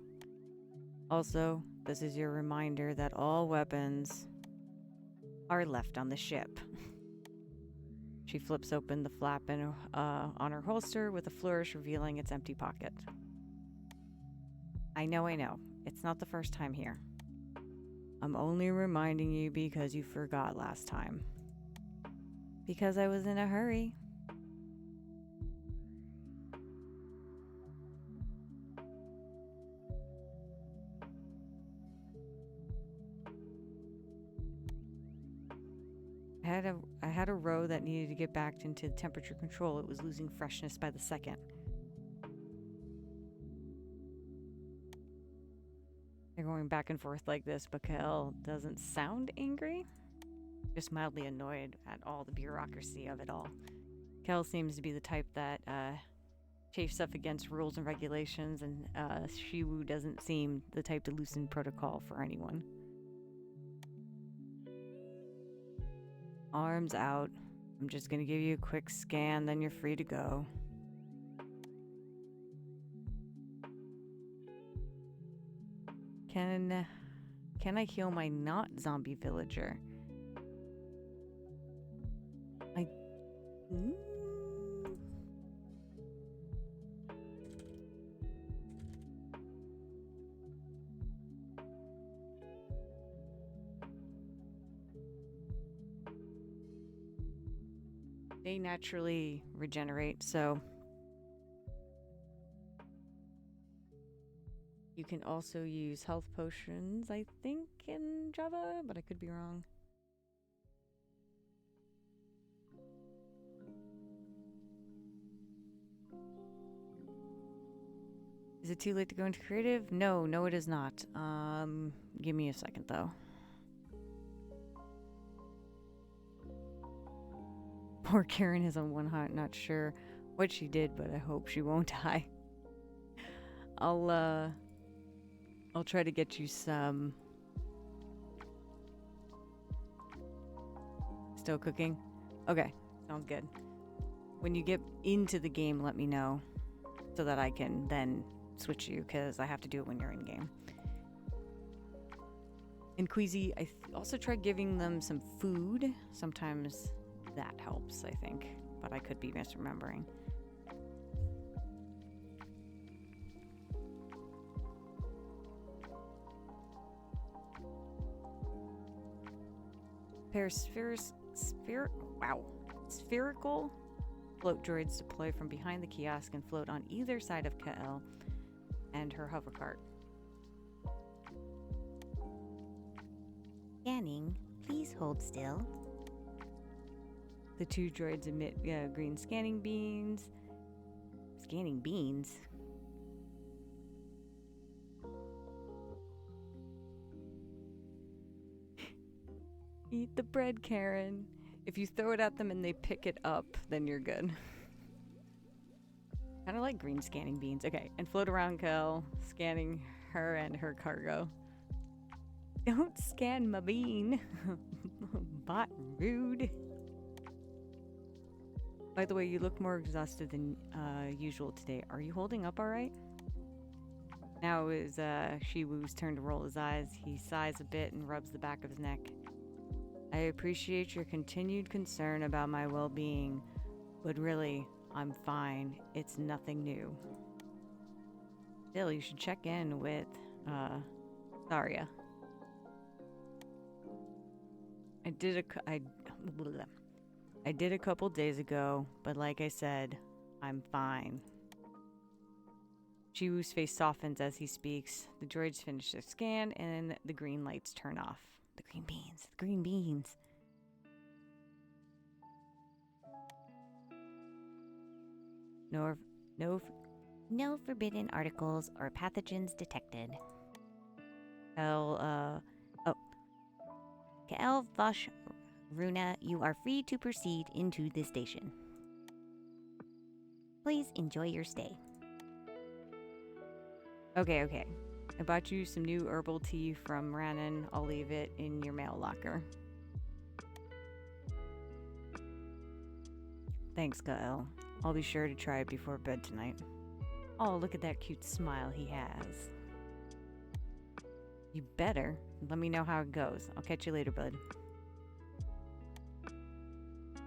Also, this is your reminder that all weapons are left on the ship. She flips open the flap on her holster with a flourish, revealing its empty pocket. I know. It's not the first time here. I'm only reminding you because you forgot last time. Because I was in a hurry. I had a row that needed to get back into temperature control. It was losing freshness by the second. They're going back and forth like this, but Kael doesn't sound angry. Just mildly annoyed at all the bureaucracy of it all. Kael seems to be the type that chafes up against rules and regulations, and Shiwu doesn't seem the type to loosen protocol for anyone. Arms out. I'm just gonna give you a quick scan, then you're free to go. Can I heal my not zombie villager? They naturally regenerate, so you can also use health potions, I think, in Java, but I could be wrong. Is it too late to go into creative? No, it is not. Give me a second, though. Poor Karen is on one heart, not sure what she did, but I hope she won't die. I'll try to get you some. Still cooking? Okay, sounds good. When you get into the game, let me know so that I can then switch you, because I have to do it when you're in game. And Queasy, I also tried giving them some food. Sometimes that helps, I think, but I could be misremembering. Spherical float droids deploy from behind the kiosk and float on either side of Kael and her hover cart. Scanning. Please hold still. The two droids emit green scanning beams. Scanning beans? Eat the bread, Karen. If you throw it at them and they pick it up, then you're good. Kind of like green scanning beans. Okay, and float around Kael, scanning her and her cargo. Don't scan my bean. Bot rude. By the way, you look more exhausted than usual today. Are you holding up all right? Now is Shiwu's turn to roll his eyes. He sighs a bit and rubs the back of his neck. I appreciate your continued concern about my well-being, but really, I'm fine. It's nothing new. Still, you should check in with Saria. I did a couple days ago, but like I said, I'm fine. Chiwu's face softens as he speaks. The droids finish their scan, and the green lights turn off. The green beans. The green beans. No, no, No forbidden articles or pathogens detected. oh, Kael Vosh Runa, you are free to proceed into the station. Please enjoy your stay. okay. I bought you some new herbal tea from Rannon. I'll leave it in your mail locker. Thanks, Gael. I'll be sure to try it before bed tonight. Oh, look at that cute smile he has. You better. Let me know how it goes. I'll catch you later, bud.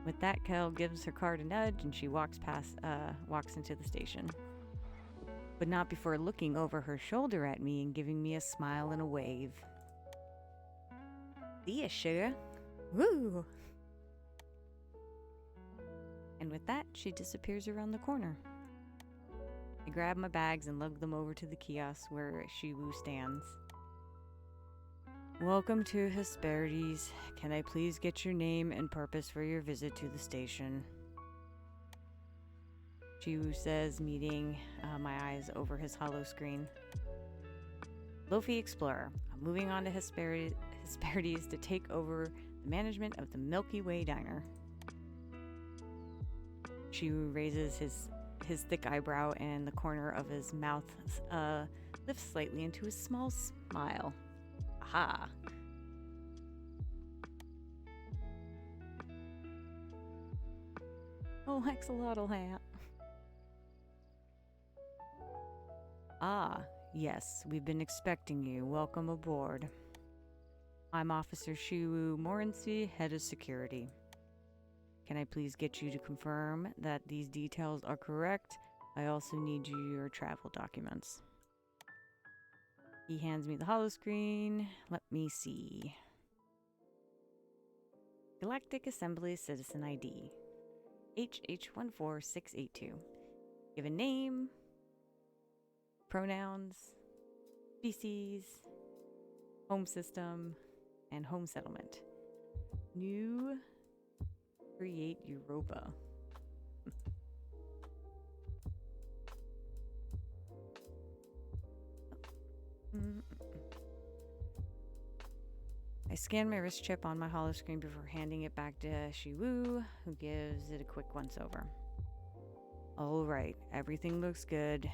With that, Kel gives her card a nudge and she walks into the station. But not before looking over her shoulder at me and giving me a smile and a wave. See ya, sugar. Woo! And with that, she disappears around the corner. I grab my bags and lug them over to the kiosk where Shiwu stands. Welcome to Hesperides. Can I please get your name and purpose for your visit to the station? Shiwu says, meeting my eyes over his hollow screen. Lofi Explorer. I'm moving on to Hesperides to take over the management of the Milky Way diner. Shiwu raises his thick eyebrow and the corner of his mouth lifts slightly into a small smile. Aha! Oh, axolotl hat. Ah, yes, we've been expecting you. Welcome aboard. I'm Officer Shiwu Morency, Head of Security. Can I please get you to confirm that these details are correct? I also need your travel documents. He hands me the holoscreen. Let me see. Galactic Assembly Citizen ID. HH14682. Give a name, pronouns, species, home system, and home settlement. New create Europa. I scan my wrist chip on my holoscreen before handing it back to Shiwu, who gives it a quick once-over. All right, everything looks good.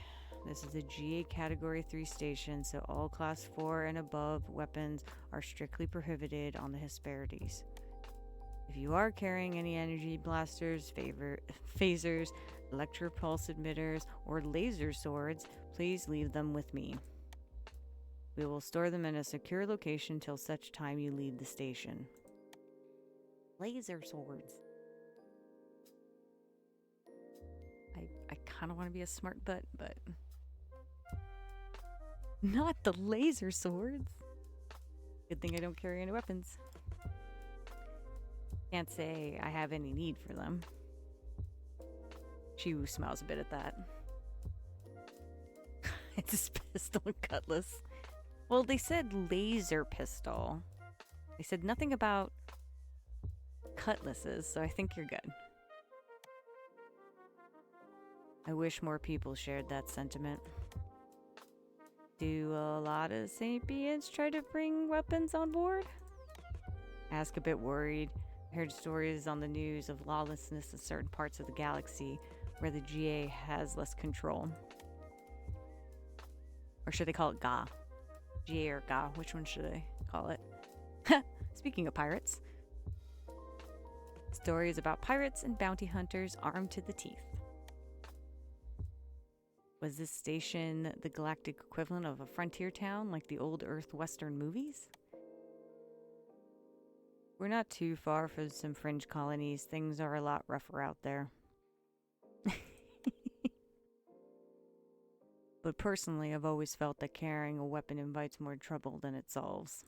This is a GA Category 3 station, so all Class 4 and above weapons are strictly prohibited on the Hesperides. If you are carrying any energy blasters, phasers, electropulse emitters, or laser swords, please leave them with me. We will store them in a secure location till such time you leave the station. Laser swords. I kind of want to be a smart butt, but... Not the laser swords! Good thing I don't carry any weapons. Can't say I have any need for them. Shiwu smiles a bit at that. It's a pistol and cutlass. Well, they said laser pistol. They said nothing about cutlasses, so I think you're good. I wish more people shared that sentiment. Do a lot of Sapiens try to bring weapons on board? I ask a bit worried. I heard stories on the news of lawlessness in certain parts of the galaxy where the GA has less control. Or should they call it GA? GA or GA? Which one should I call it? Speaking of pirates. Stories about pirates and bounty hunters armed to the teeth. Was this station the galactic equivalent of a frontier town like the old Earth Western movies? We're not too far from some fringe colonies. Things are a lot rougher out there. But personally, I've always felt that carrying a weapon invites more trouble than it solves.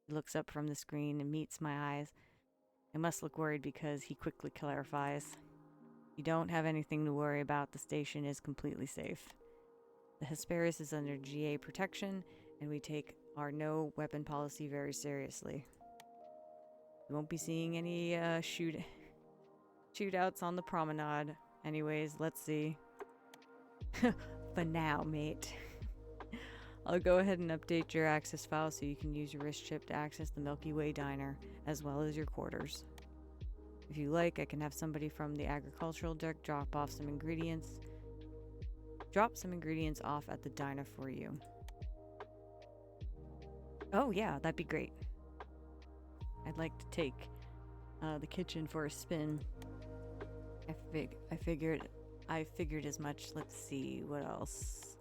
He looks up from the screen and meets my eyes. I must look worried because he quickly clarifies. You don't have anything to worry about. The station is completely safe. The Hesperides is under GA protection, and we take our no weapon policy very seriously. You won't be seeing any shootouts on the promenade Anyways, let's see. For now, mate. I'll go ahead and update your access file so you can use your wrist chip to access the Milky Way diner, as well as your quarters. If you like, I can have somebody from the agricultural deck drop some ingredients off at the diner for you. Oh yeah, that'd be great. I'd like to take the kitchen for a spin. I figured as much. Let's see, what else?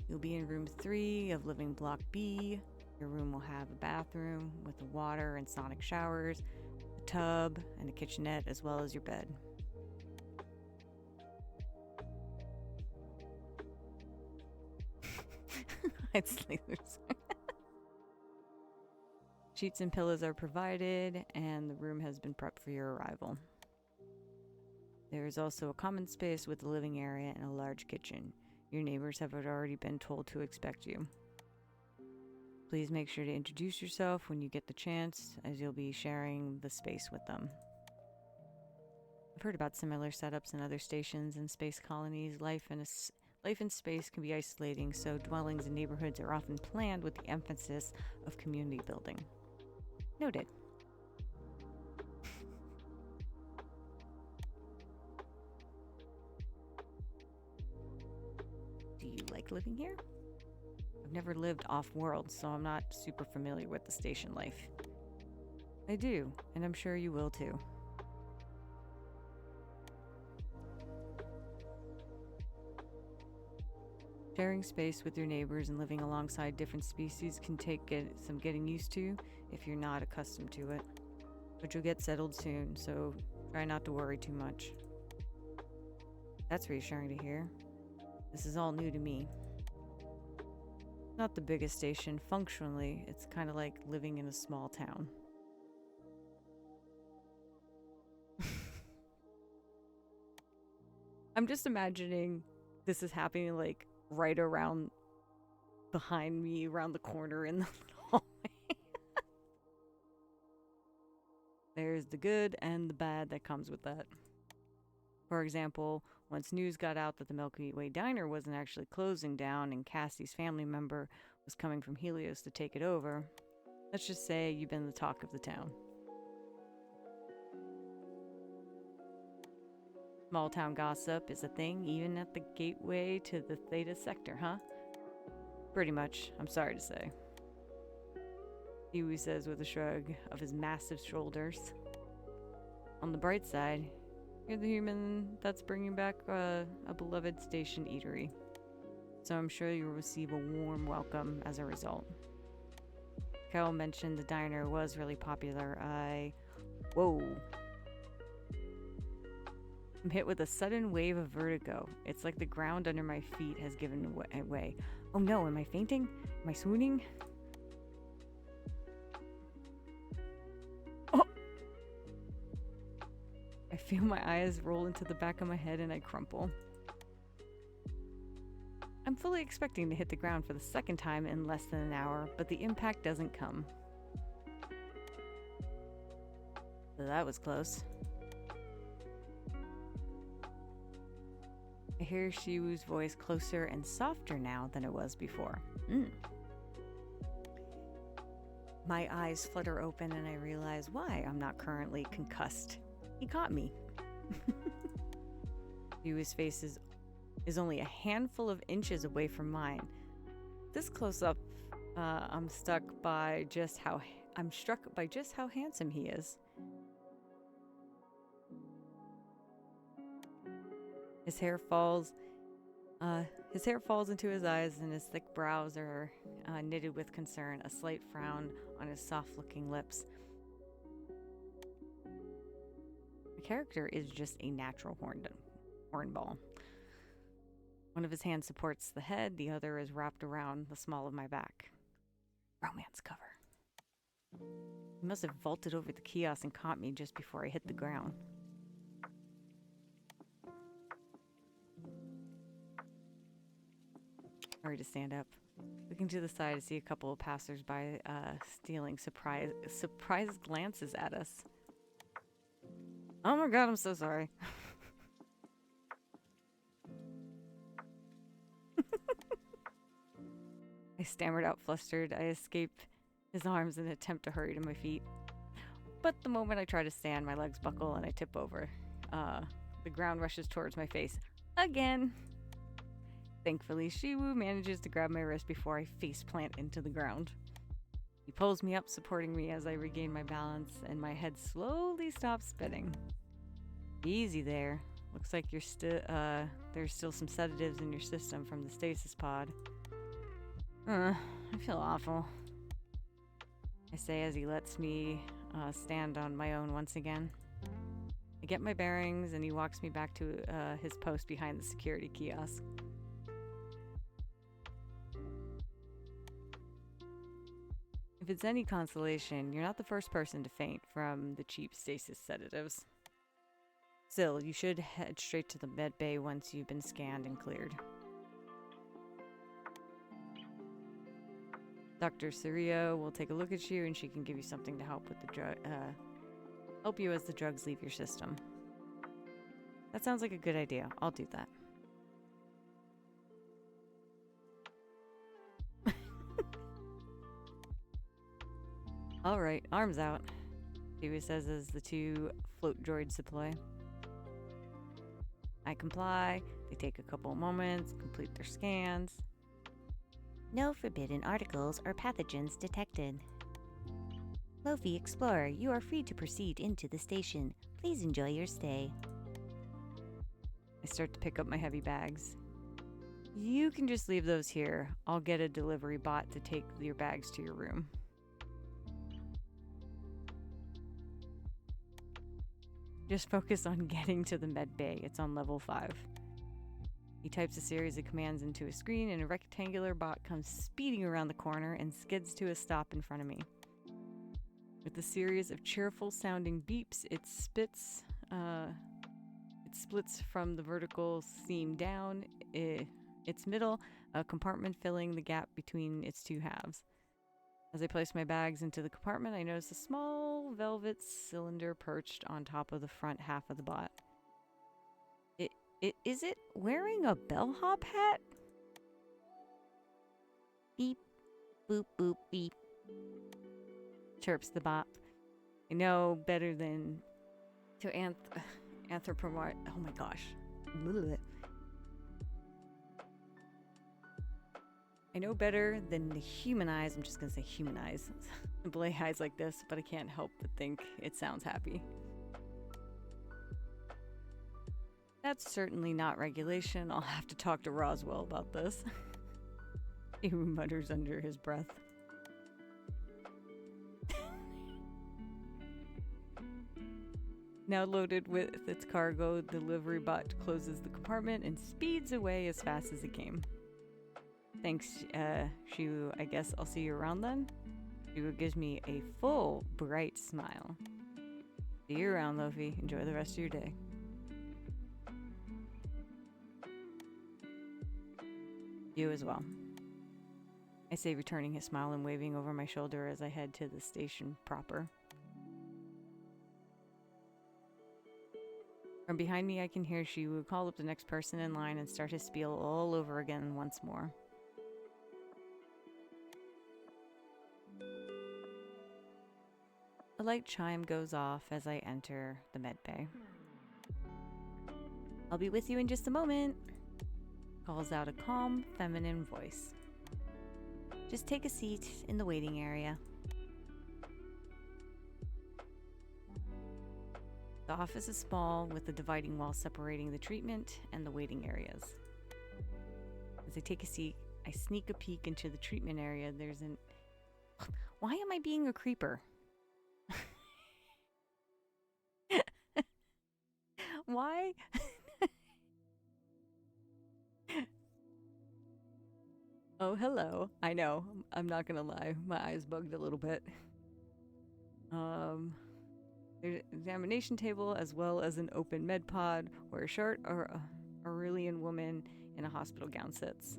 You'll be in room 3 of living block B. Your room will have a bathroom with water and sonic showers, a tub, and a kitchenette, as well as your bed. I'd sleep. Sheets and pillows are provided, and the room has been prepped for your arrival. There is also a common space with a living area and a large kitchen. Your neighbors have already been told to expect you. Please make sure to introduce yourself when you get the chance, as you'll be sharing the space with them. I've heard about similar setups in other stations and space colonies. Life in space can be isolating, so dwellings and neighborhoods are often planned with the emphasis of community building. Noted. Do you like living here? I've never lived off-world, so I'm not super familiar with the station life. I do, and I'm sure you will too. Sharing space with your neighbors and living alongside different species can take some getting used to if you're not accustomed to it. But you'll get settled soon, so try not to worry too much. That's reassuring to hear. This is all new to me. Not the biggest station. Functionally, it's kind of like living in a small town. I'm just imagining this is happening like right around behind me, around the corner in the hallway. There's the good and the bad that comes with that. For example, once news got out that the Milky Way diner wasn't actually closing down and Cassie's family member was coming from Helios to take it over, let's just say you've been the talk of the town. Small town gossip is a thing even at the gateway to the Theta sector, huh? Pretty much, I'm sorry to say. Huey says with a shrug of his massive shoulders. On the bright side, you're the human that's bringing back a beloved station eatery. So I'm sure you'll receive a warm welcome as a result. Carol mentioned the diner was really popular. Whoa. I'm hit with a sudden wave of vertigo. It's like the ground under my feet has given way. Oh no, am I fainting? Am I swooning? Oh! I feel my eyes roll into the back of my head and I crumple. I'm fully expecting to hit the ground for the second time in less than an hour, but the impact doesn't come. So that was close. I hear Shiwu's voice closer and softer now than it was before. My eyes flutter open and I realize why I'm not currently concussed. He caught me. Shiwu's face is only a handful of inches away from mine. This close up, I'm struck by just how handsome he is. His hair falls into his eyes, and his thick brows are knitted with concern, a slight frown on his soft-looking lips. The character is just a natural hornball. One of his hands supports the head, the other is wrapped around the small of my back. Romance cover. He must have vaulted over the kiosk and caught me just before I hit the ground. Hurry to stand up. Looking to the side, I see a couple of passers-by stealing surprised glances at us. Oh my god, I'm so sorry. stammered out flustered. I escape his arms and attempt to hurry to my feet. But the moment I try to stand, my legs buckle and I tip over. The ground rushes towards my face. Again! Thankfully, Shiwu manages to grab my wrist before I face plant into the ground. He pulls me up, supporting me as I regain my balance, and my head slowly stops spinning. Easy there. Looks like there's still some sedatives in your system from the stasis pod. I feel awful, I say as he lets me stand on my own once again. I get my bearings and he walks me back to his post behind the security kiosk. If it's any consolation, you're not the first person to faint from the cheap stasis sedatives. Still, you should head straight to the med bay once you've been scanned and cleared. Dr. Cirio will take a look at you and she can give you something to help with the help you as the drugs leave your system. That sounds like a good idea. I'll do that. All right, arms out, Shiwu says as the two float droids deploy. I comply. They take a couple of moments, complete their scans. No forbidden articles or pathogens detected. Lofi Explorer, you are free to proceed into the station. Please enjoy your stay. I start to pick up my heavy bags. You can just leave those here. I'll get a delivery bot to take your bags to your room. Just focus on getting to the med bay. It's on level 5. He types a series of commands into a screen and a rectangular bot comes speeding around the corner and skids to a stop in front of me. With a series of cheerful sounding beeps, it splits from the vertical seam down its middle, a compartment filling the gap between its two halves. As I place my bags into the compartment, I notice a small velvet cylinder perched on top of the front half of the bot. Is it wearing a bellhop hat? Beep, boop, boop, beep. Chirps the bot. I know better than to anthropomorph. Oh my gosh. Blech. I know better than to humanize. I'm just gonna say humanize. Blay eyes like this, but I can't help but think it sounds happy. That's certainly not regulation. I'll have to talk to Roswell about this. He mutters under his breath. Now loaded with its cargo, the delivery bot closes the compartment and speeds away as fast as it came. Thanks, Shiwu. I guess I'll see you around then? Shiwu gives me a full, bright smile. See you around, Lofi. Enjoy the rest of your day. You as well. I say, returning his smile and waving over my shoulder as I head to the station proper. From behind me, I can hear Shiwu call up the next person in line and start his spiel all over again once more. A light chime goes off as I enter the med bay. I'll be with you in just a moment, calls out a calm, feminine voice. Just take a seat in the waiting area. The office is small, with a dividing wall separating the treatment and the waiting areas. As I take a seat, I sneak a peek into the treatment area. There's an... Why am I being a creeper? Why? Oh, hello. I know. I'm not gonna lie. My eyes bugged a little bit. There's an examination table as well as an open med pod where a short Aurelian woman in a hospital gown sits.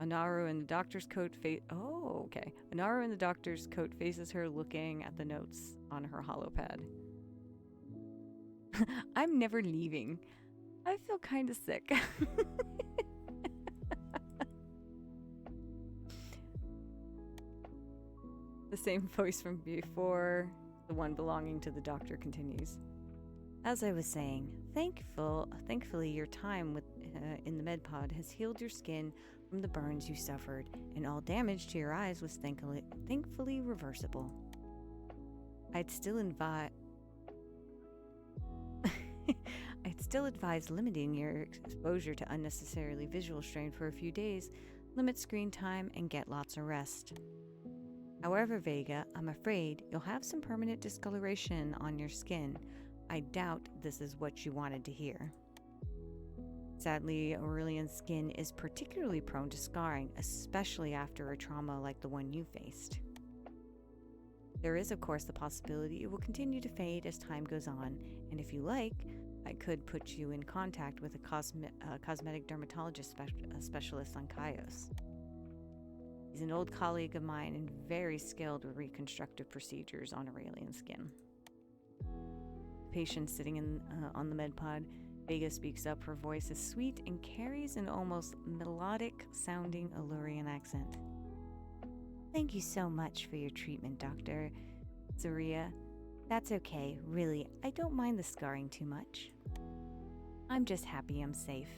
Anaru in the doctor's coat Anaru in the doctor's coat faces her, looking at the notes on her holopad. I'm never leaving. I feel kind of sick. The same voice from before, the one belonging to the doctor, continues. As I was saying, thankfully your time in the med pod has healed your skin from the burns you suffered, and all damage to your eyes was thankfully reversible. I'd still advise limiting your exposure to unnecessarily visual strain for a few days, limit screen time, and get lots of rest. However, Vega, I'm afraid you'll have some permanent discoloration on your skin. I doubt this is what you wanted to hear. Sadly, Aurelian's skin is particularly prone to scarring, especially after a trauma like the one you faced. There is, of course, the possibility it will continue to fade as time goes on, and if you like, I could put you in contact with a cosmetic dermatologist specialist on Chios. He's an old colleague of mine and very skilled with reconstructive procedures on Aurelian skin. Patient sitting on the med pod, Vega speaks up. Her voice is sweet and carries an almost melodic-sounding Illyrian accent. Thank you so much for your treatment, Dr. Zaria. That's okay, really. I don't mind the scarring too much. I'm just happy I'm safe.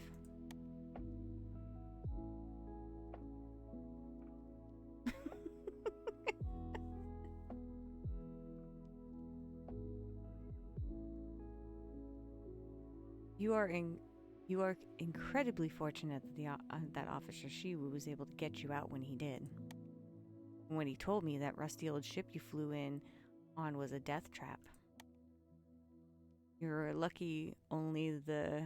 You are incredibly fortunate that that Officer Shiwu was able to get you out when he did. When he told me that rusty old ship you flew in on was a death trap. You're lucky only the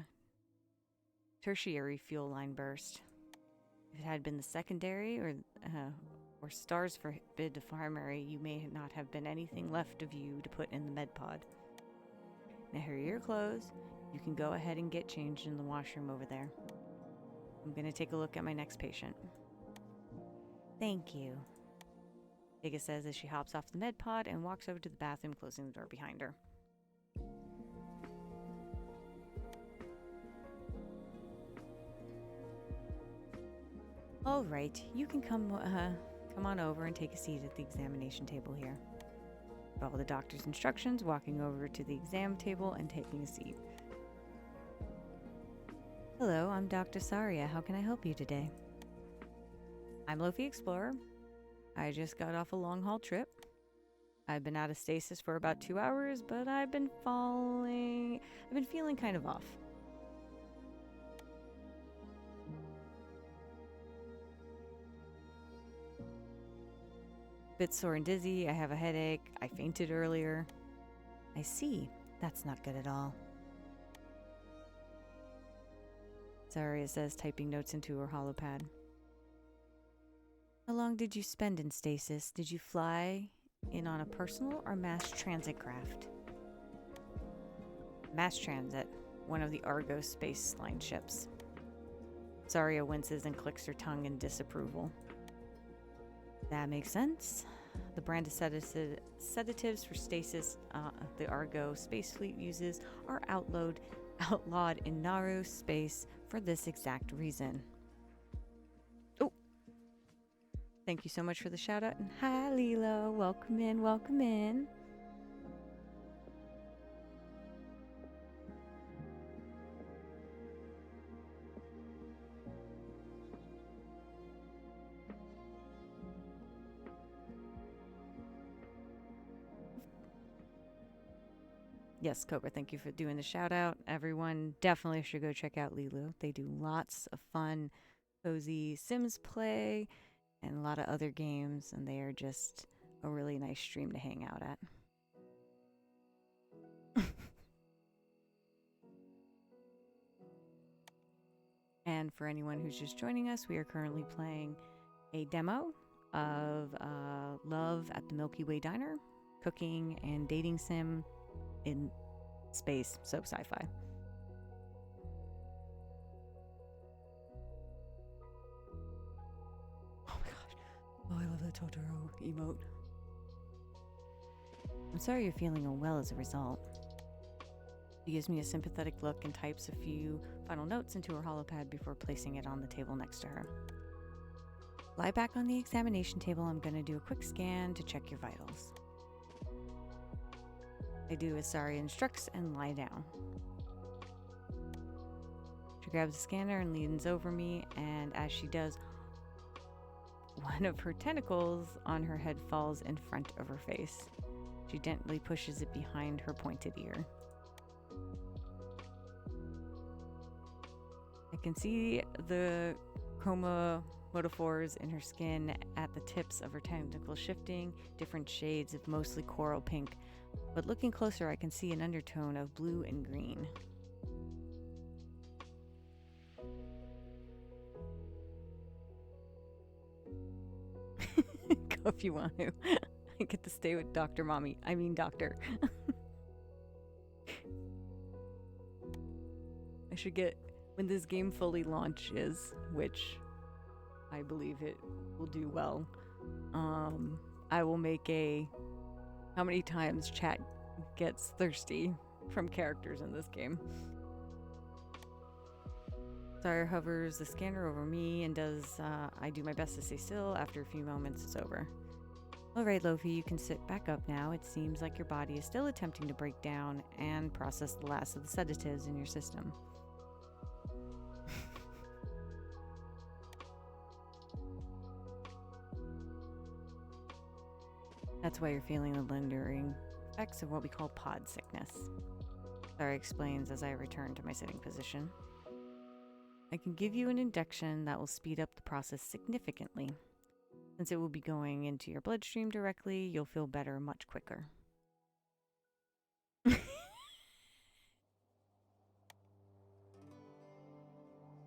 tertiary fuel line burst. If it had been the secondary or stars forbid the primary, you may not have been anything left of you to put in the med pod. Now here are your clothes. You can go ahead and get changed in the washroom over there. I'm going to take a look at my next patient. Thank you. Vega says as she hops off the med pod and walks over to the bathroom, closing the door behind her. All right, you can come on over and take a seat at the examination table here. Follow the doctor's instructions, walking over to the exam table and taking a seat. Hello, I'm Dr. Saria. How can I help you today? I'm Lofi Explorer. I just got off a long-haul trip. I've been out of stasis for about 2 hours, but I've been feeling kind of off. Bit sore and dizzy. I have a headache. I fainted earlier. I see. That's not good at all. Saria says, typing notes into her holopad. How long did you spend in stasis? Did you fly in on a personal or mass transit craft? Mass transit, one of the Argo space line ships. Saria winces and clicks her tongue in disapproval. That makes sense. The brand of sedatives for stasis the Argo space fleet uses are outlawed in Naru space for this exact reason. Oh, thank you so much for the shout out. And hi, Lilo. Welcome in, welcome in. Yes, Cobra, thank you for doing the shout out. Everyone definitely should go check out Lilo. They do lots of fun, cozy Sims play and a lot of other games, and they are just a really nice stream to hang out at. And for anyone who's just joining us, we are currently playing a demo of Love at the Milky Way Diner, cooking and dating sim in space, so sci-fi. Oh my gosh. Oh, I love the Totoro emote. I'm sorry you're feeling unwell as a result. She gives me a sympathetic look and types a few final notes into her holopad before placing it on the table next to her. Lie back on the examination table. I'm going to do a quick scan to check your vitals. I do as Sari instructs and lie down. She grabs the scanner and leans over me, and as she does, one of her tentacles on her head falls in front of her face. She gently pushes it behind her pointed ear. I can see the chromatophores in her skin at the tips of her tentacles shifting, different shades of mostly coral pink, but looking closer I can see an undertone of blue and green. Go if you want to. I get to stay with Dr. Mommy. I mean Doctor. I should get, when this game fully launches, which I believe it will do well, I will make a how many times chat gets thirsty from characters in this game. Sari hovers the scanner over me and I do my best to stay still. After a few moments, it's over. Alright, Lofi, you can sit back up now. It seems like your body is still attempting to break down and process the last of the sedatives in your system. That's why you're feeling the lingering effects of what we call pod sickness. Sari explains as I return to my sitting position. I can give you an injection that will speed up the process significantly. Since it will be going into your bloodstream directly, you'll feel better much quicker.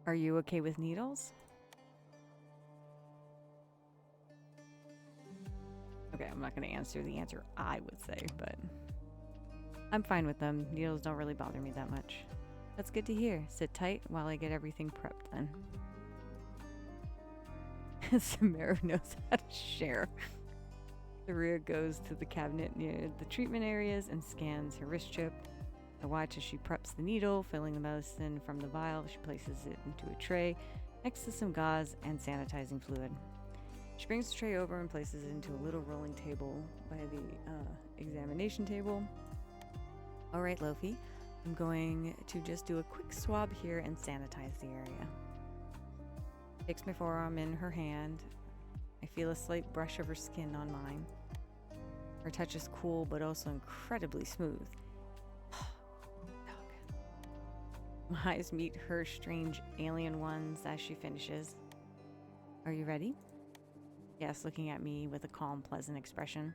Are you okay with needles? Okay, I'm not going to answer the answer I would say, but I'm fine with them. Needles don't really bother me that much. That's good to hear. Sit tight while I get everything prepped then. Samara knows how to share. Saria goes to the cabinet near the treatment areas and scans her wrist chip. I watch as she preps the needle, filling the medicine from the vial. She places it into a tray next to some gauze and sanitizing fluid. She brings the tray over and places it into a little rolling table by the examination table. All right, Lofi, I'm going to just do a quick swab here and sanitize the area. Takes my forearm in her hand. I feel a slight brush of her skin on mine. Her touch is cool but also incredibly smooth. My eyes meet her strange alien ones as she finishes. Are you ready? Yes, looking at me with a calm, pleasant expression.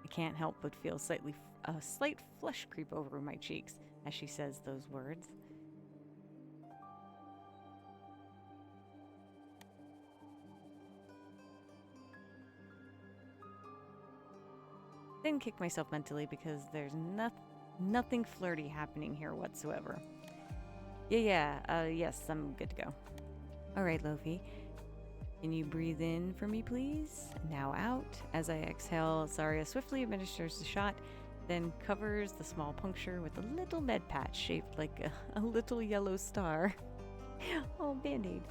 I can't help but feel a slight flush creep over my cheeks as she says those words. Didn't kick myself mentally because there's nothing flirty happening here whatsoever. Yes, I'm good to go. Alright, Lofi. Can you breathe in for me, please? Now out. As I exhale, Saria swiftly administers the shot, then covers the small puncture with a little med patch shaped like a little yellow star. Oh, Band-Aid.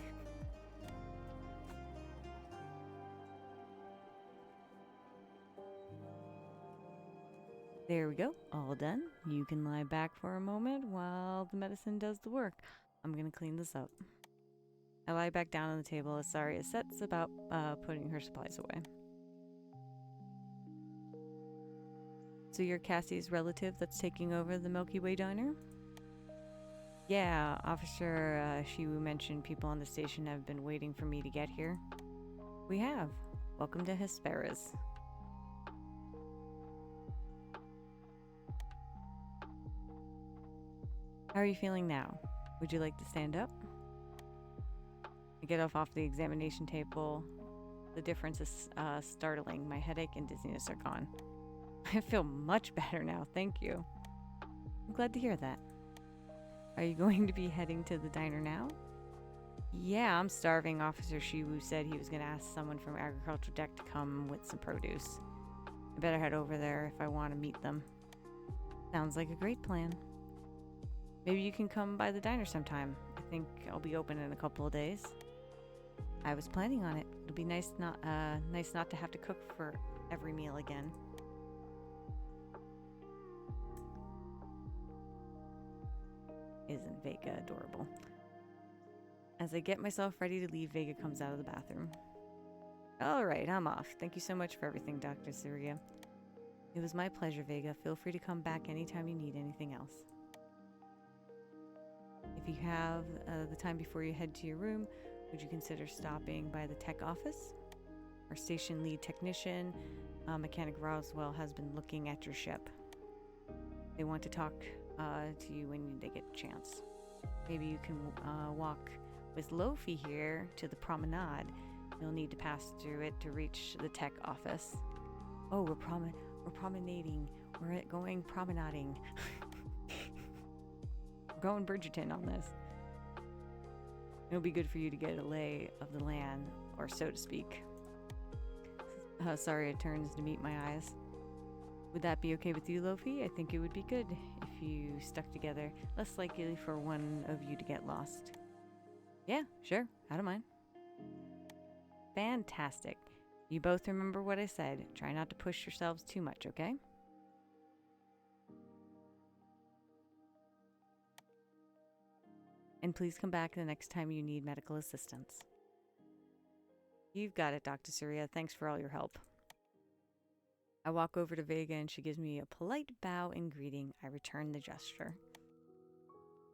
There we go, all done. You can lie back for a moment while the medicine does the work. I'm gonna clean this up. I lie back down on the table as Saria sets about putting her supplies away. So you're Cassie's relative that's taking over the Milky Way diner? Yeah, Officer Shiwu mentioned people on the station have been waiting for me to get here. We have. Welcome to Hesperas. How are you feeling now? Would you like to stand up? I get off the examination table. The difference is startling. My headache and dizziness are gone. I feel much better now, thank you. I'm glad to hear that. Are you going to be heading to the diner now? Yeah, I'm starving. Officer Shiwu said he was going to ask someone from Agricultural Deck to come with some produce. I better head over there if I want to meet them. Sounds like a great plan. Maybe you can come by the diner sometime. I think I'll be open in a couple of days. I was planning on it. It'll be nice not to have to cook for every meal again. Isn't Vega adorable? As I get myself ready to leave, Vega comes out of the bathroom. All right, I'm off. Thank you so much for everything, Dr. Surya. It was my pleasure, Vega. Feel free to come back anytime you need anything else. If you have the time before you head to your room, would you consider stopping by the tech office? Our station lead technician, Mechanic Roswell, has been looking at your ship. They want to talk to you when they get a chance. Maybe you can walk with Lofi here to the promenade. You'll need to pass through it to reach the tech office. Oh, we're promenading. We're going promenading. We're going Bridgerton on this. It'll be good for you to get a lay of the land, or so to speak. Sorry, it turns to meet my eyes. Would that be okay with you, Lofi? I think it would be good if you stuck together. Less likely for one of you to get lost. Yeah, sure. I don't mind. Fantastic. You both remember what I said. Try not to push yourselves too much, okay? And please come back the next time you need medical assistance. You've got it, Dr. Surya. Thanks for all your help. I walk over to Vega and she gives me a polite bow in greeting. I return the gesture.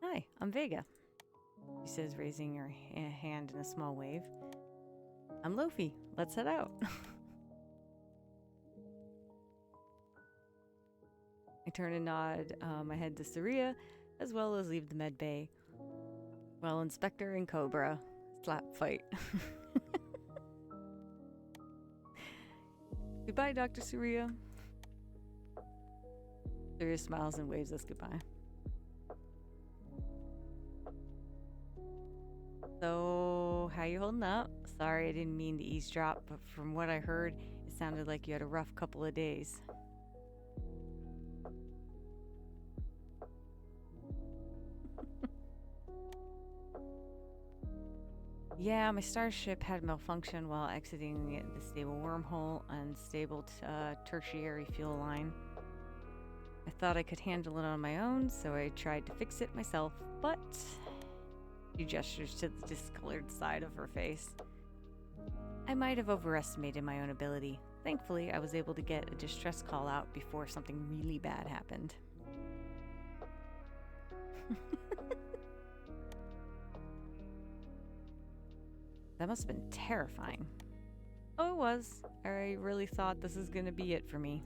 Hi, I'm Vega, she says, raising her hand in a small wave. I'm Lofi. Let's head out. I turn and nod my head to Surya, as well as leave the med bay. Well, Inspector and Cobra slap fight. Goodbye, Dr. Surya. Surya smiles and waves us goodbye. So, how you holding up? Sorry, I didn't mean to eavesdrop, but from what I heard, it sounded like you had a rough couple of days. Yeah, my starship had malfunction while exiting the stable wormhole and stable tertiary fuel line. I thought I could handle it on my own, so I tried to fix it myself, but... She gestures to the discolored side of her face. I might have overestimated my own ability. Thankfully, I was able to get a distress call out before something really bad happened. That must have been terrifying. Oh, it was. I really thought this was going to be it for me.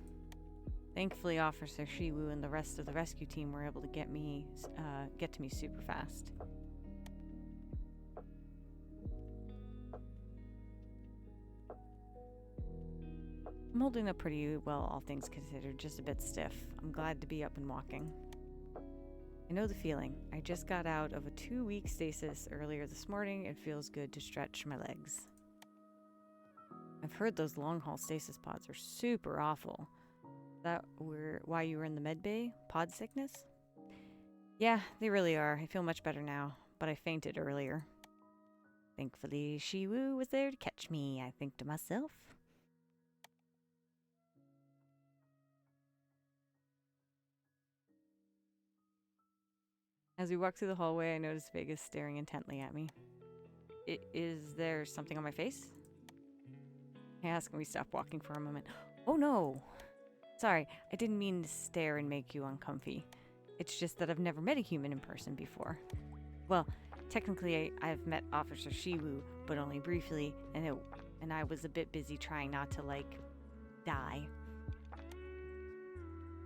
Thankfully, Officer Shiwu and the rest of the rescue team were able to get to me super fast. I'm holding up pretty well, all things considered, just a bit stiff. I'm glad to be up and walking. I know the feeling. I just got out of a 2-week stasis earlier this morning. It feels good to stretch my legs. I've heard those long-haul stasis pods are super awful. Why you were in the med bay? Pod sickness? Yeah, they really are. I feel much better now, but I fainted earlier. Thankfully, Shiwu was there to catch me, I think to myself. As we walk through the hallway, I notice Vegas staring intently at me. Is there something on my face? I ask and we stop walking for a moment. Oh no! Sorry, I didn't mean to stare and make you uncomfy. It's just that I've never met a human in person before. Well, technically I've met Officer Shiwu, but only briefly, and I was a bit busy trying not to, die.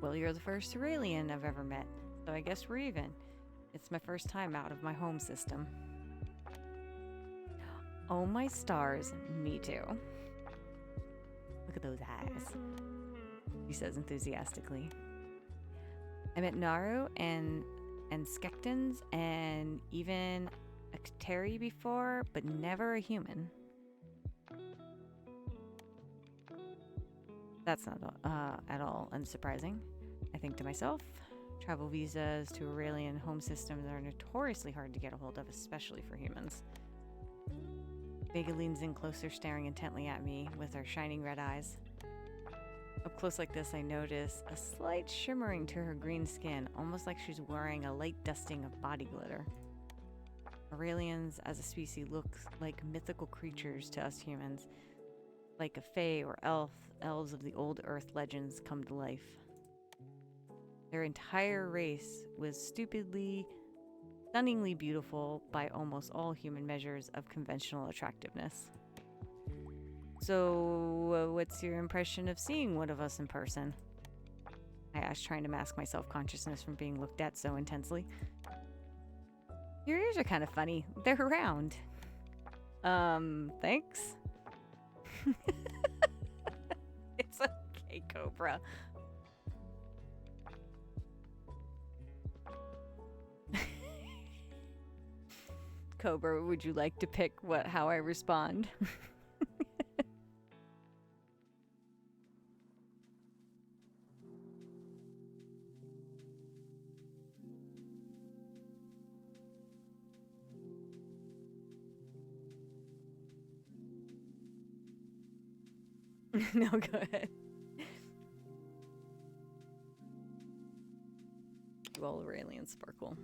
Well, you're the first Aurelian I've ever met, so I guess we're even. It's my first time out of my home system. Oh my stars, me too. Look at those eyes, he says enthusiastically. I met Naru and Skeketons and even a Kateri before, but never a human. That's not at all unsurprising, I think to myself. Travel visas to Aurelian home systems are notoriously hard to get a hold of, especially for humans. Vega leans in closer, staring intently at me with her shining red eyes. Up close like this, I notice a slight shimmering to her green skin, almost like she's wearing a light dusting of body glitter. Aurelians as a species look like mythical creatures to us humans, like a fae or elves of the old earth legends come to life. Their entire race was stunningly beautiful by almost all human measures of conventional attractiveness. So, what's your impression of seeing one of us in person? I asked, trying to mask my self-consciousness from being looked at so intensely. Your ears are kind of funny. They're round. Thanks? It's okay, Cobra. Cobra, would you like to pick how I respond? No, go ahead. Well, Aurelian sparkle.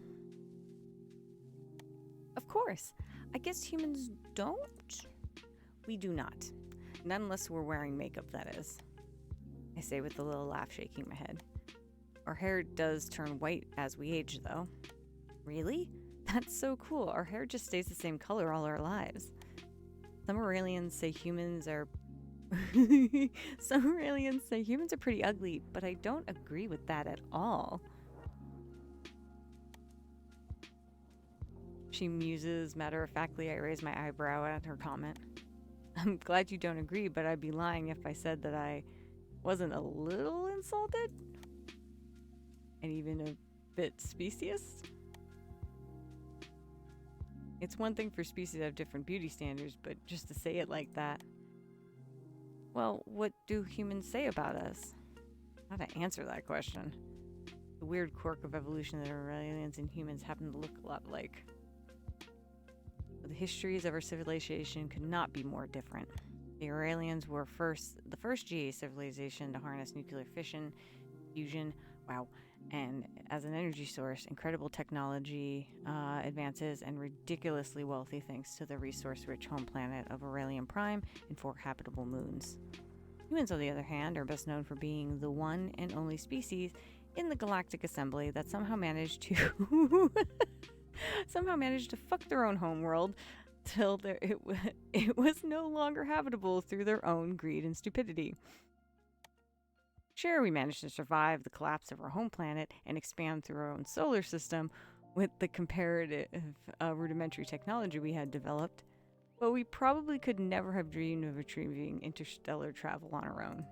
Of course. I guess humans don't? We do not. Not unless we're wearing makeup, that is. I say with a little laugh, shaking my head. Our hair does turn white as we age, though. Really? That's so cool. Our hair just stays the same color all our lives. Some Aurelians say humans are pretty ugly, but I don't agree with that at all. She muses matter-of-factly. I raise my eyebrow at her comment. I'm glad you don't agree, but I'd be lying if I said that I wasn't a little insulted? And even a bit specious? It's one thing for species to have different beauty standards, but just to say it like that. Well, what do humans say about us? How to answer that question? The weird quirk of evolution that Aurelians and humans happen to look a lot alike. But the histories of our civilization could not be more different. The Aurelians were the first GA civilization to harness nuclear fission, fusion, and as an energy source, incredible technology advances, and ridiculously wealthy thanks to the resource-rich home planet of Aurelian Prime and 4 habitable moons. Humans, on the other hand, are best known for being the one and only species in the galactic assembly that somehow managed to fuck their own homeworld till it was no longer habitable through their own greed and stupidity. Sure, we managed to survive the collapse of our home planet and expand through our own solar system with the comparative rudimentary technology we had developed, but we probably could never have dreamed of achieving interstellar travel on our own.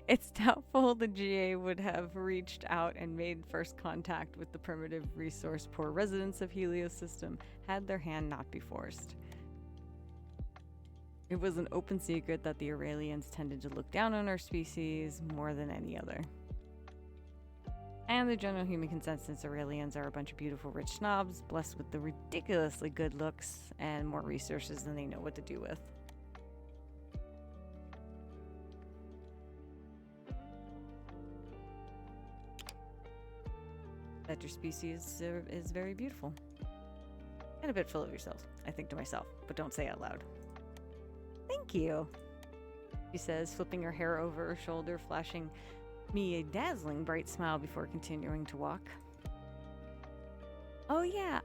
It's doubtful the GA would have reached out and made first contact with the primitive resource-poor residents of Helios system had their hand not be forced. It was an open secret that the Aurelians tended to look down on our species more than any other. And the general human consensus Aurelians are a bunch of beautiful rich snobs, blessed with the ridiculously good looks and more resources than they know what to do with. That your species is very beautiful. And a bit full of yourselves, I think to myself, but don't say out loud. Thank you, she says, flipping her hair over her shoulder, flashing me a dazzling bright smile before continuing to walk. Oh yeah,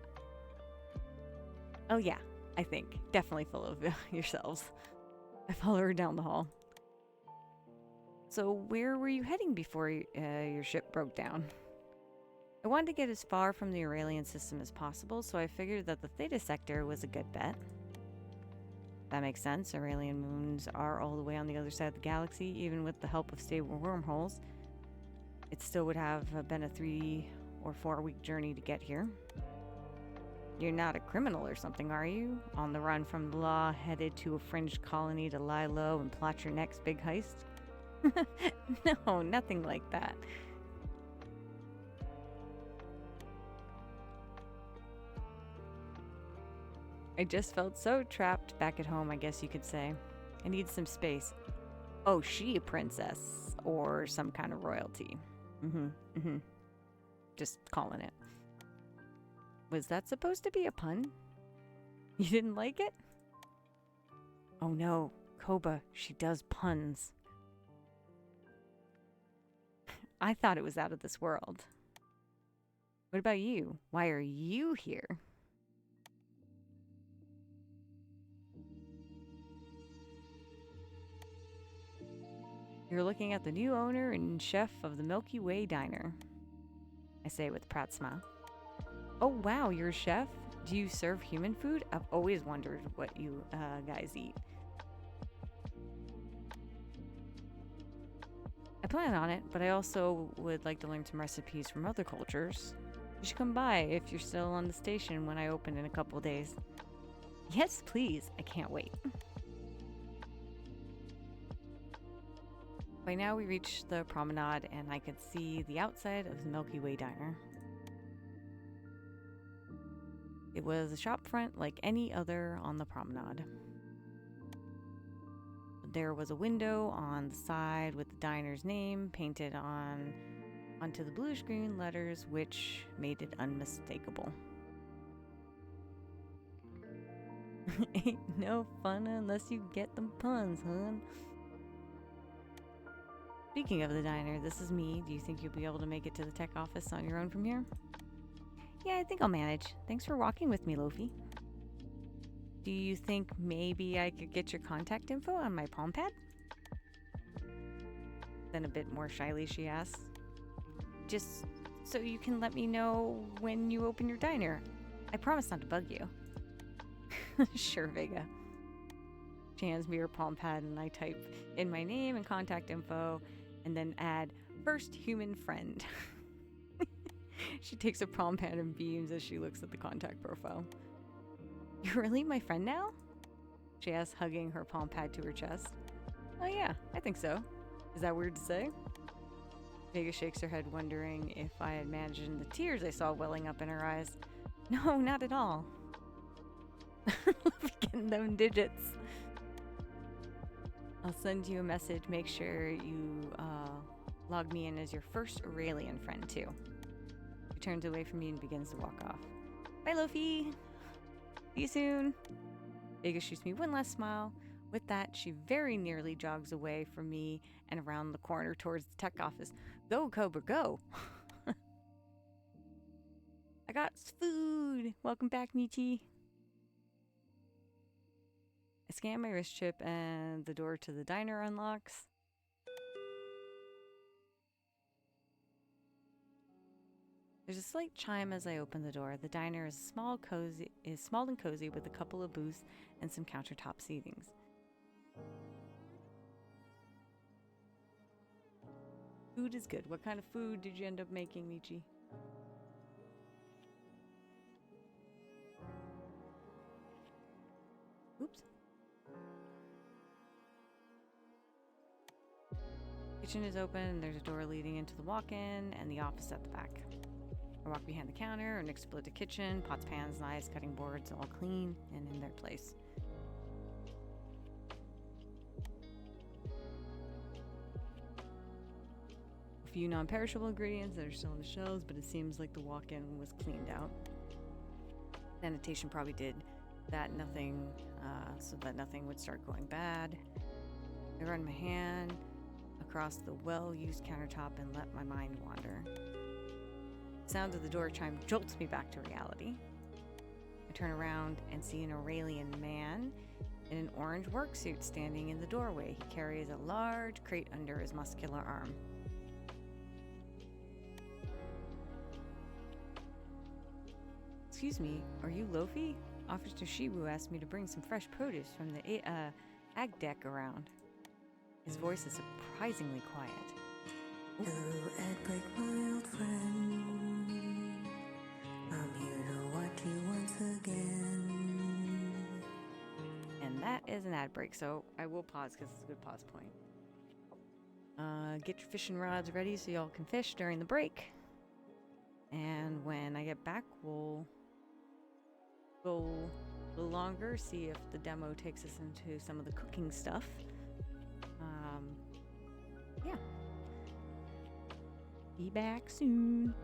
I think. Definitely full of yourselves. I follow her down the hall. So where were you heading before your ship broke down? I wanted to get as far from the Aurelian system as possible, so I figured that the Theta sector was a good bet. That makes sense. Aurelian moons are all the way on the other side of the galaxy, even with the help of stable wormholes. It still would have been a 3 or 4 week journey to get here. You're not a criminal or something, are you? On the run from the law, headed to a fringe colony to lie low and plot your next big heist? No, nothing like that. I just felt so trapped back at home, I guess you could say. I need some space. Oh, she a princess or some kind of royalty. Just calling it. Was that supposed to be a pun? You didn't like it? Oh no, Koba, she does puns. I thought it was out of this world. What about you? Why are you here? You're looking at the new owner and chef of the Milky Way Diner. I say with a proud smile. Oh wow, you're a chef? Do you serve human food? I've always wondered what you guys eat. I plan on it, but I also would like to learn some recipes from other cultures. You should come by if you're still on the station when I open in a couple days. Yes, please. I can't wait. By now we reached the promenade and I could see the outside of the Milky Way Diner. It was a shop front like any other on the promenade. There was a window on the side with the diner's name painted onto the blue screen letters, which made it unmistakable. Ain't no fun unless you get them puns, hun. Speaking of the diner, this is me. Do you think you'll be able to make it to the tech office on your own from here? Yeah, I think I'll manage. Thanks for walking with me, Lofi. Do you think maybe I could get your contact info on my palm pad? Then a bit more shyly she asks. Just so you can let me know when you open your diner. I promise not to bug you. Sure, Vega. She hands me her palm pad and I type in my name and contact info and then add first human friend. She takes a palm pad and beams as she looks at the contact profile. You're really my friend now? She asks, hugging her palm pad to her chest. Oh yeah, I think so. Is that weird to say? Vega shakes her head, wondering if I had imagined the tears I saw welling up in her eyes. No, not at all. Getting them digits. I'll send you a message. Make sure you log me in as your first Aurelian friend, too. She turns away from me and begins to walk off. Bye, Lofi. See you soon. Vega shoots me one last smile. With that, she very nearly jogs away from me and around the corner towards the tech office. Go, Cobra, go. I got food. Welcome back, Michi. I scan my wrist chip and the door to the diner unlocks. There's a slight chime as I open the door. The diner is small and cozy with a couple of booths and some countertop seatings. Food is good. What kind of food did you end up making, Michi? Oops. Kitchen is open and there's a door leading into the walk-in and the office at the back. I walk behind the counter, an exploded kitchen, pots, pans, knives, cutting boards, all clean and in their place. A few non-perishable ingredients that are still on the shelves, but it seems like the walk-in was cleaned out. Sanitation probably did that, so that nothing would start going bad. I run my hand across the well-used countertop and let my mind wander. The sound of the door chime jolts me back to reality. I turn around and see an Aurelian man in an orange work suit standing in the doorway. He carries a large crate under his muscular arm. Excuse me, are you Lofi? Officer Shibu asked me to bring some fresh produce from the ag deck around. His voice is surprisingly quiet. Hello, Edbrick, my old friend. I'm here to watch you once again. And that is an ad break, so I will pause because it's a good pause point. Get your fishing rods ready so y'all can fish during the break. And when I get back, we'll go a little longer, see if the demo takes us into some of the cooking stuff. Yeah. Be back soon.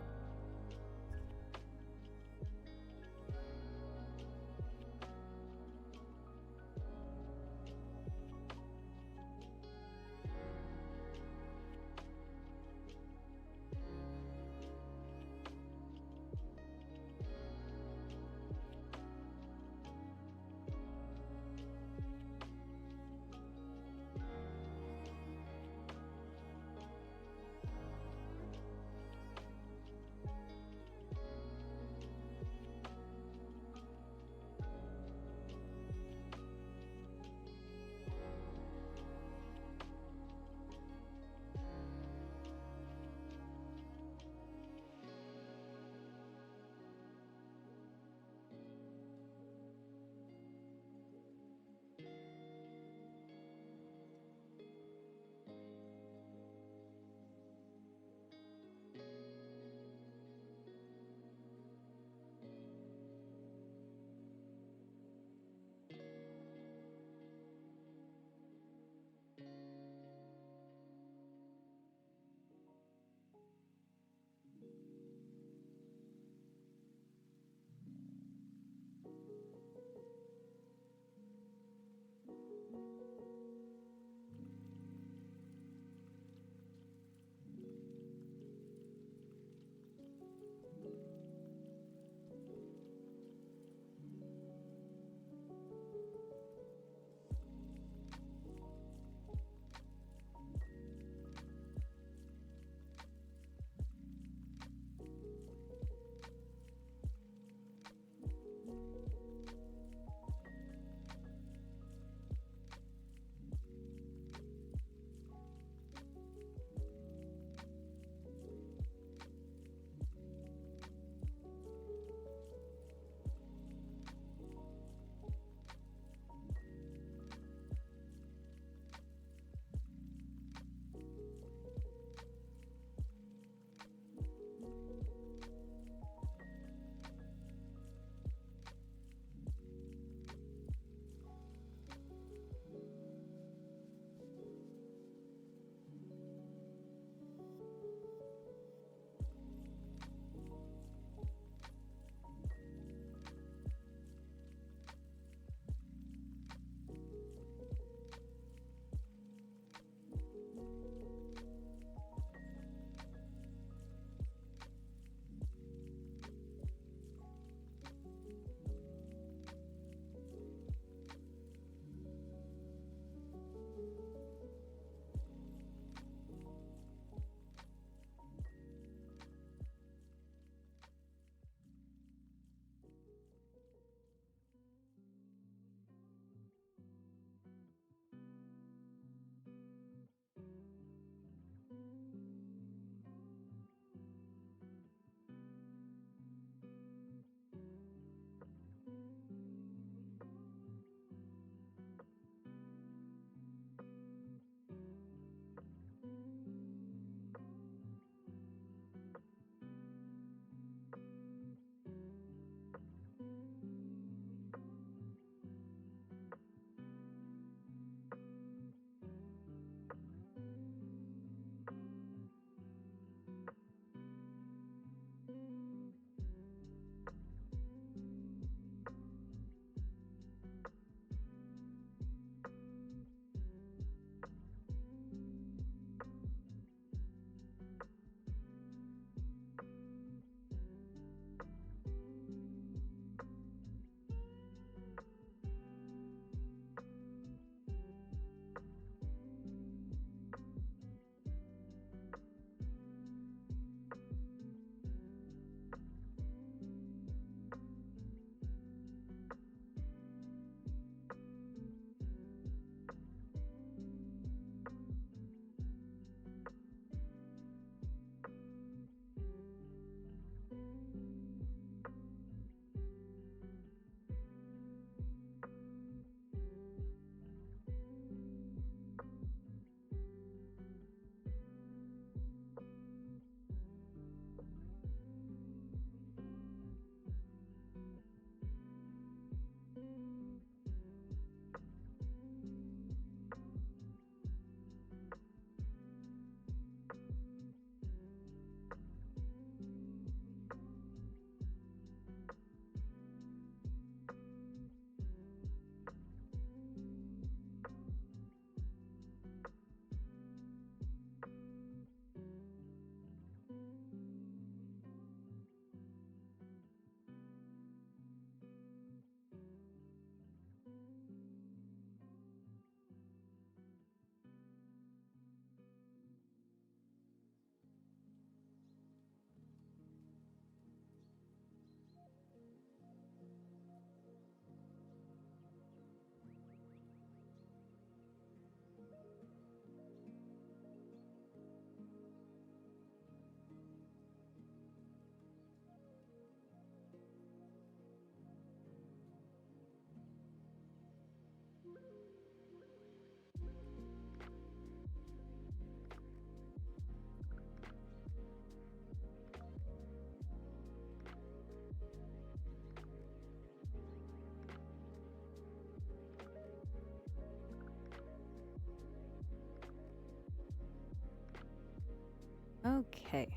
Okay.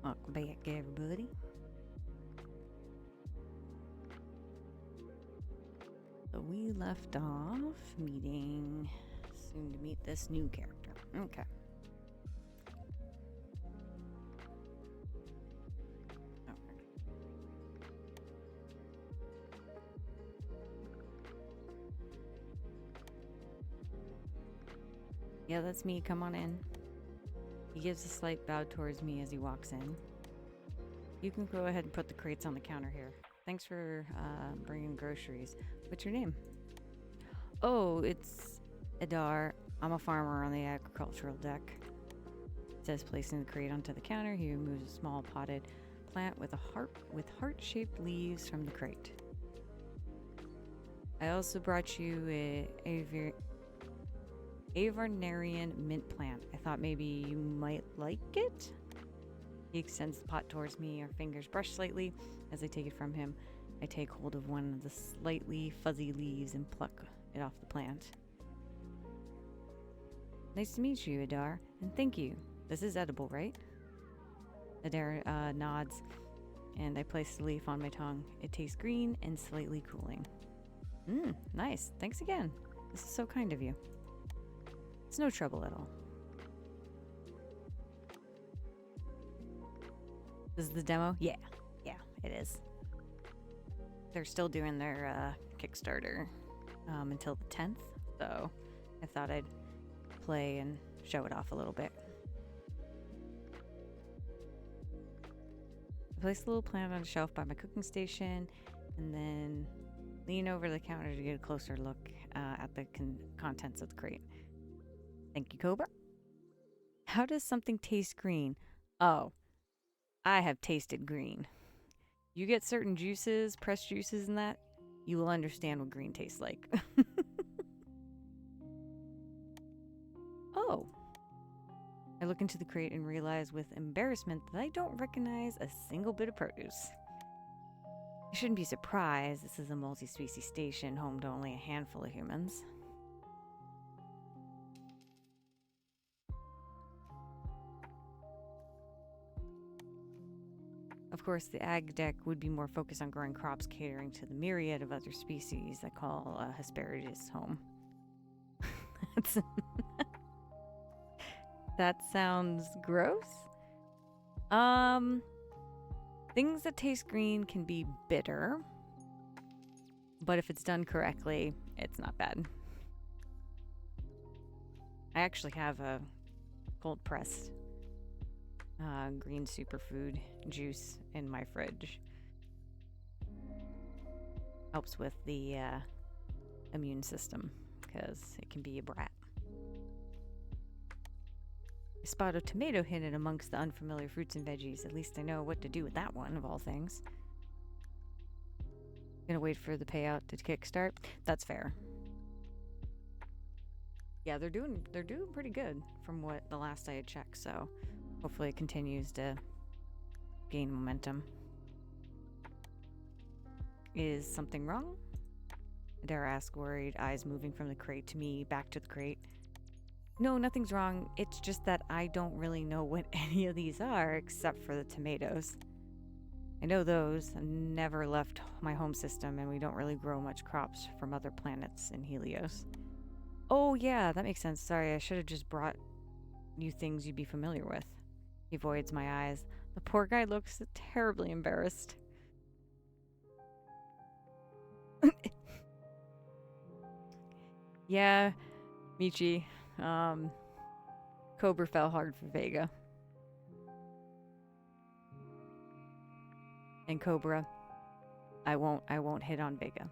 Welcome back, everybody. So we left off meeting, soon to meet this new character. Okay. Yeah, that's me. Come on in. He gives a slight bow towards me as he walks in. You can go ahead and put the crates on the counter here. Thanks for bringing groceries. What's your name? Oh, it's Adar. I'm a farmer on the agricultural deck. It says placing the crate onto the counter. He removes a small potted plant with heart-shaped leaves from the crate. I also brought you a Avarnarian mint plant. I thought maybe you might like it. He extends the pot towards me. Our fingers brush slightly. As I take it from him, I take hold of one of the slightly fuzzy leaves and pluck it off the plant. Nice to meet you, Adar, and thank you. This is edible, right? Adar nods, and I place the leaf on my tongue. It tastes green and slightly cooling. Nice. Thanks again. This is so kind of you. It's no trouble at all. This is the demo? Yeah, it is. They're still doing their Kickstarter until the 10th, so I thought I'd play and show it off a little bit. I place the little plant on a shelf by my cooking station and then lean over the counter to get a closer look at the contents of the crate. Thank you, Cobra. How does something taste green? Oh, I have tasted green. You get certain juices, pressed juices and that, you will understand what green tastes like. Oh. I look into the crate and realize with embarrassment that I don't recognize a single bit of produce. You shouldn't be surprised. This is a multi-species station home to only a handful of humans. Of course, the ag deck would be more focused on growing crops catering to the myriad of other species I call Hesperides home. That sounds gross. Things that taste green can be bitter, but if it's done correctly, it's not bad. I actually have a cold pressed green superfood juice in my fridge. Helps with the immune system because it can be a brat. A spot of tomato hidden amongst the unfamiliar fruits and veggies. At least I know what to do with that one, of all things. Gonna wait for the payout to kickstart. That's fair. Yeah, they're doing pretty good from what the last I had checked, so hopefully it continues to gain momentum. Is something wrong? Dara asked, worried, eyes moving from the crate to me, back to the crate. No, nothing's wrong. It's just that I don't really know what any of these are except for the tomatoes. I know those. I've never left my home system, and we don't really grow much crops from other planets in Helios. Oh, yeah, that makes sense. Sorry, I should have just brought you things you'd be familiar with. He avoids my eyes. The poor guy looks terribly embarrassed. Yeah, Michi. Cobra fell hard for Vega. And Cobra, I won't hit on Vega.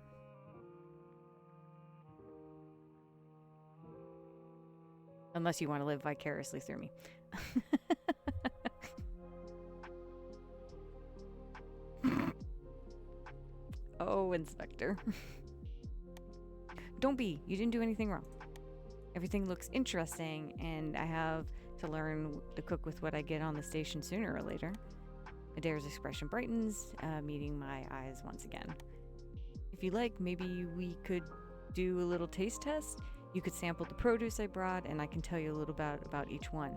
Unless you want to live vicariously through me. Oh, Inspector. Don't be. You didn't do anything wrong. Everything looks interesting, and I have to learn to cook with what I get on the station sooner or later. Adair's expression brightens, meeting my eyes once again. If you like, maybe we could do a little taste test. You could sample the produce I brought, and I can tell you a little about each one.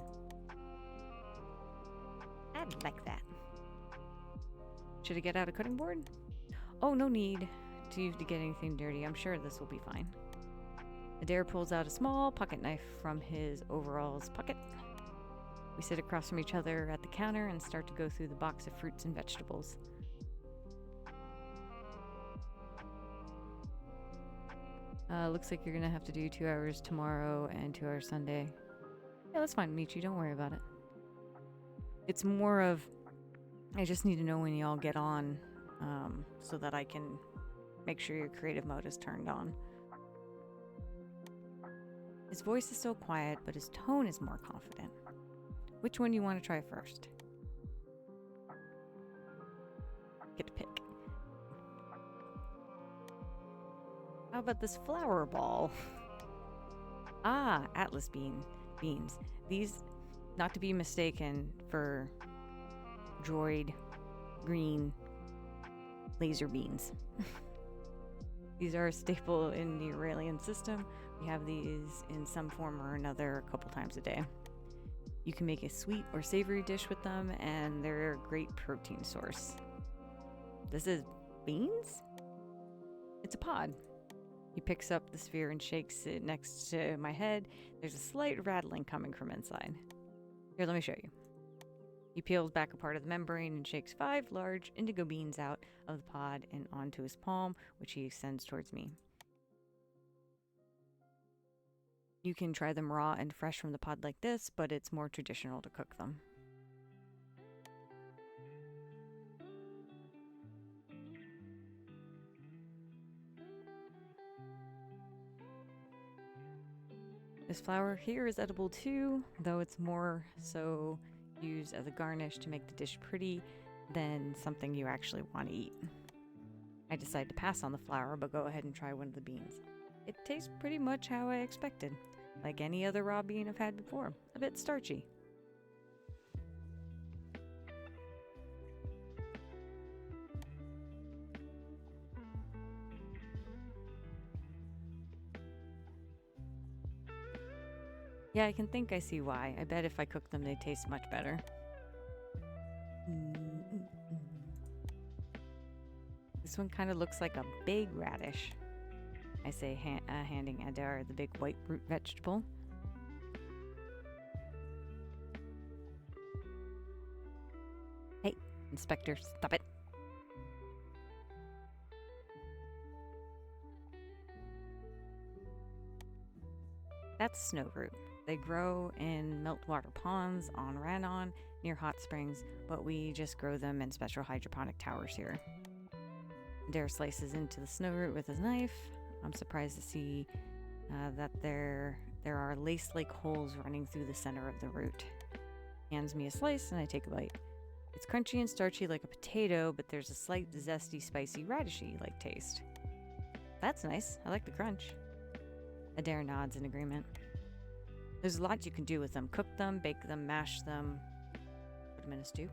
I like that. Should I get out a cutting board? Oh, no need to get anything dirty. I'm sure this will be fine. Adair pulls out a small pocket knife from his overalls pocket. We sit across from each other at the counter and start to go through the box of fruits and vegetables. Looks like you're gonna have to do 2 hours tomorrow and 2 hours Sunday. Yeah, that's fine, Michi. Don't worry about it. It's more of, I just need to know when y'all get on, so that I can make sure your creative mode is turned on. His voice is still quiet, but his tone is more confident. Which one do you want to try first? Get to pick. How about this flower ball? Ah, Atlas beans. These, not to be mistaken for droid green laser beans. These are a staple in the Aurelian system. We have these in some form or another a couple times a day. You can make a sweet or savory dish with them, and they're a great protein source. This is beans? It's a pod. He picks up the sphere and shakes it next to my head. There's a slight rattling coming from inside. Here, let me show you. He peels back a part of the membrane and shakes 5 large indigo beans out of the pod and onto his palm, which he extends towards me. You can try them raw and fresh from the pod like this, but it's more traditional to cook them. This flower here is edible too, though it's more so used as a garnish to make the dish pretty than something you actually want to eat. I decide to pass on the flower, but go ahead and try one of the beans. It tastes pretty much how I expected, like any other raw bean I've had before, a bit starchy. Yeah, I can think I see why. I bet if I cook them, they taste much better. This one kind of looks like a big radish. I say, handing Adair the big white root vegetable. Hey, Inspector, stop it. That's snow root. They grow in meltwater ponds on Ranon near hot springs, but we just grow them in special hydroponic towers here. Adair slices into the snow root with his knife. I'm surprised to see that there are lace-like holes running through the center of the root. Hands me a slice and I take a bite. It's crunchy and starchy like a potato, but there's a slight zesty, spicy, radishy-like taste. That's nice. I like the crunch. Adair nods in agreement. There's a lot you can do with them. Cook them, bake them, mash them, put them in a stew,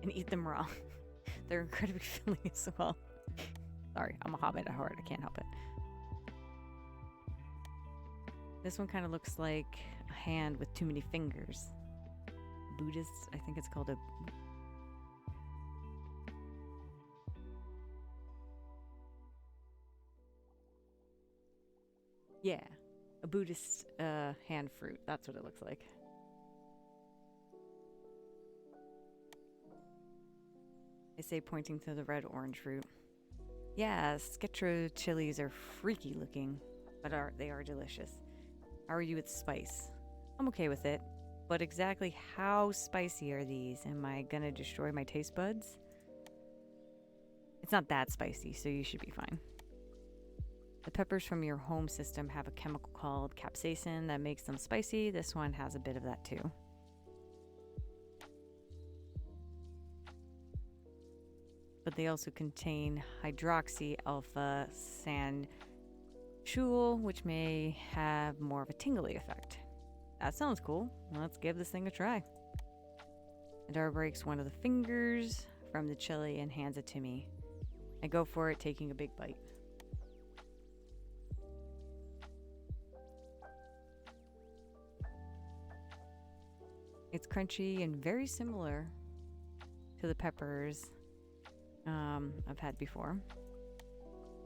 and eat them raw. They're incredibly filling as well. Sorry, I'm a hobbit at heart. I can't help it. This one kind of looks like a hand with too many fingers. Buddhist, I think it's called a... Yeah, a Buddhist hand fruit. That's what it looks like. I say, pointing to the red-orange fruit. Yeah, Sketro chilies are freaky looking, but they are delicious. How are you with spice? I'm okay with it, but exactly how spicy are these? Am I gonna destroy my taste buds? It's not that spicy, so you should be fine. The peppers from your home system have a chemical called capsaicin that makes them spicy. This one has a bit of that too. But they also contain hydroxy alpha sandchul, which may have more of a tingly effect. That sounds cool. Let's give this thing a try. Adara breaks one of the fingers from the chili and hands it to me. I go for it, taking a big bite. It's crunchy and very similar to the peppers I've had before.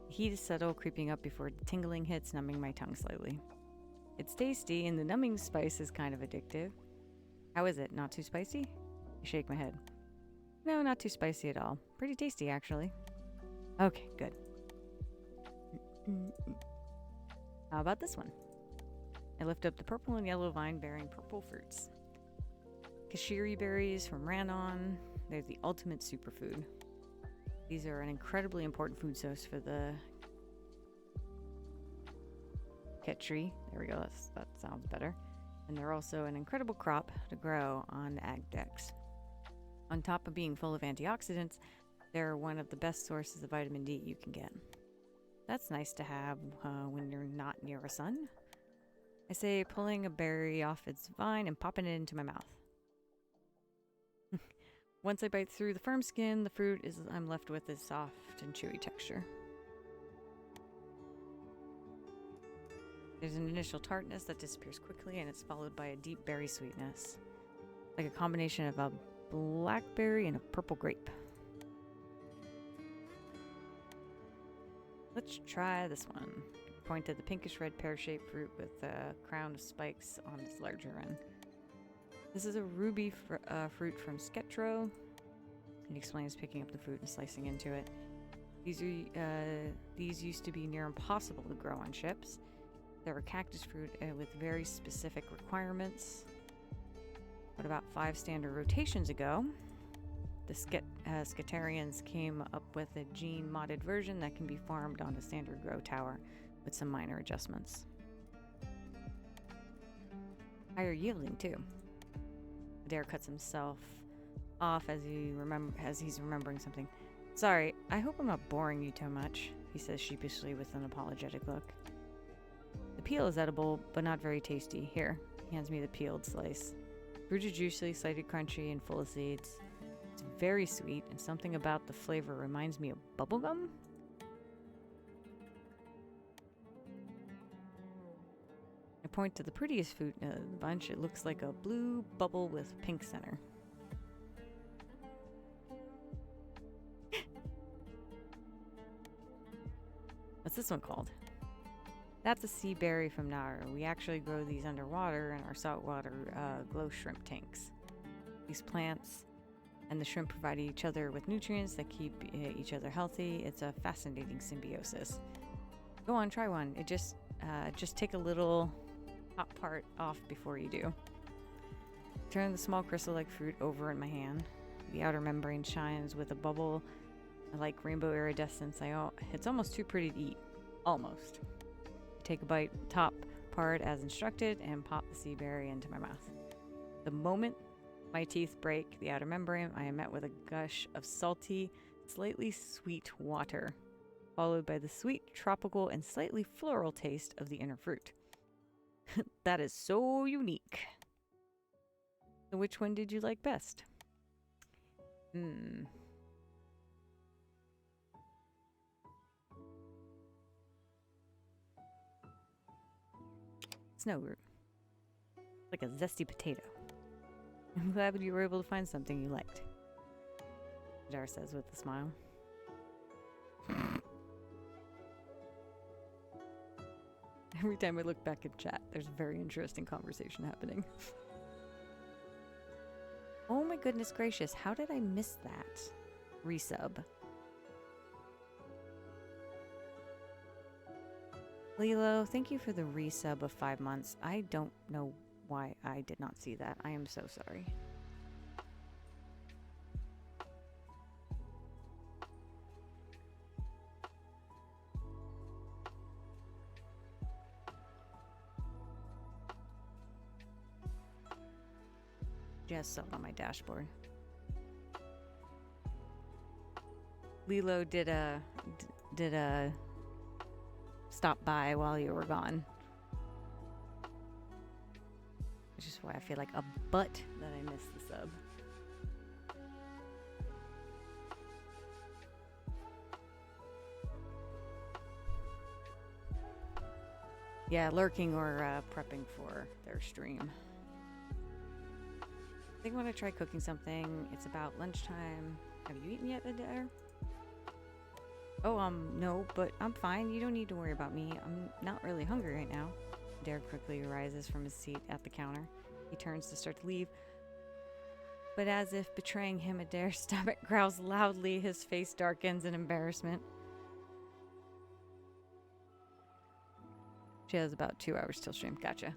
The heat is subtle, creeping up before the tingling hits, numbing my tongue slightly. It's tasty, and the numbing spice is kind of addictive. How is it? Not too spicy? I shake my head. No, not too spicy at all. Pretty tasty, actually. Okay, good. How about this one? I lift up the purple and yellow vine bearing purple fruits. Kashiri berries from Ranon. They're the ultimate superfood. These are an incredibly important food source for the Ketri. There we go, that sounds better. And they're also an incredible crop to grow on the ag decks. On top of being full of antioxidants, they're one of the best sources of vitamin D you can get. That's nice to have when you're not near a sun. I say, pulling a berry off its vine and popping it into my mouth. Once I bite through the firm skin, the fruit I'm left with is soft and chewy texture. There's an initial tartness that disappears quickly, and it's followed by a deep berry sweetness, like a combination of a blackberry and a purple grape. Let's try this one. Point to the pinkish red pear-shaped fruit with a crown of spikes on its larger end. This is a ruby fruit from Sketro. He explains, picking up the fruit and slicing into it. These used to be near impossible to grow on ships. They're a cactus fruit with very specific requirements. But about 5 standard rotations ago, the Sketarians came up with a gene-modded version that can be farmed on a standard grow tower with some minor adjustments. Higher yielding, too. Adair cuts himself off as he's remembering something. Sorry, I hope I'm not boring you too much, he says sheepishly with an apologetic look. The peel is edible, but not very tasty. Here, he hands me the peeled slice. Fruit is juicy, slightly crunchy, and full of seeds. It's very sweet, and something about the flavor reminds me of bubblegum? I point to the prettiest fruit in the bunch. It looks like a blue bubble with pink center. What's this one called? That's a sea berry from Nauru. We actually grow these underwater in our saltwater glow shrimp tanks. These plants and the shrimp provide each other with nutrients that keep each other healthy. It's a fascinating symbiosis. Go on, try one. It just take a little top part off before you do. Turn the small crystal-like fruit over in my hand. The outer membrane shines with a bubble like rainbow iridescence. It's almost too pretty to eat. Almost. Take a bite, top part as instructed, and pop the sea berry into my mouth. The moment my teeth break the outer membrane, I am met with a gush of salty, slightly sweet water, followed by the sweet, tropical, and slightly floral taste of the inner fruit. That is so unique. So which one did you like best? Snow root. Like a zesty potato. I'm glad you were able to find something you liked, Jar says with a smile. Every time I look back at chat, there's a very interesting conversation happening. Oh my goodness gracious, how did I miss that? Resub. Lilo, thank you for the resub of 5 months. I don't know why I did not see that. I am so sorry. Just up on my dashboard. Lilo did a stop by while you were gone, which is why I feel like a butt that I missed the sub. Yeah, lurking or prepping for their stream. think I want to try cooking something. It's about lunchtime. Have you eaten yet, Adair? Oh, no, but I'm fine. You don't need to worry about me. I'm not really hungry right now. Adair quickly rises from his seat at the counter. He turns to start to leave. But as if betraying him, Adair's stomach growls loudly. His face darkens in embarrassment. She has about 2 hours till stream. Gotcha.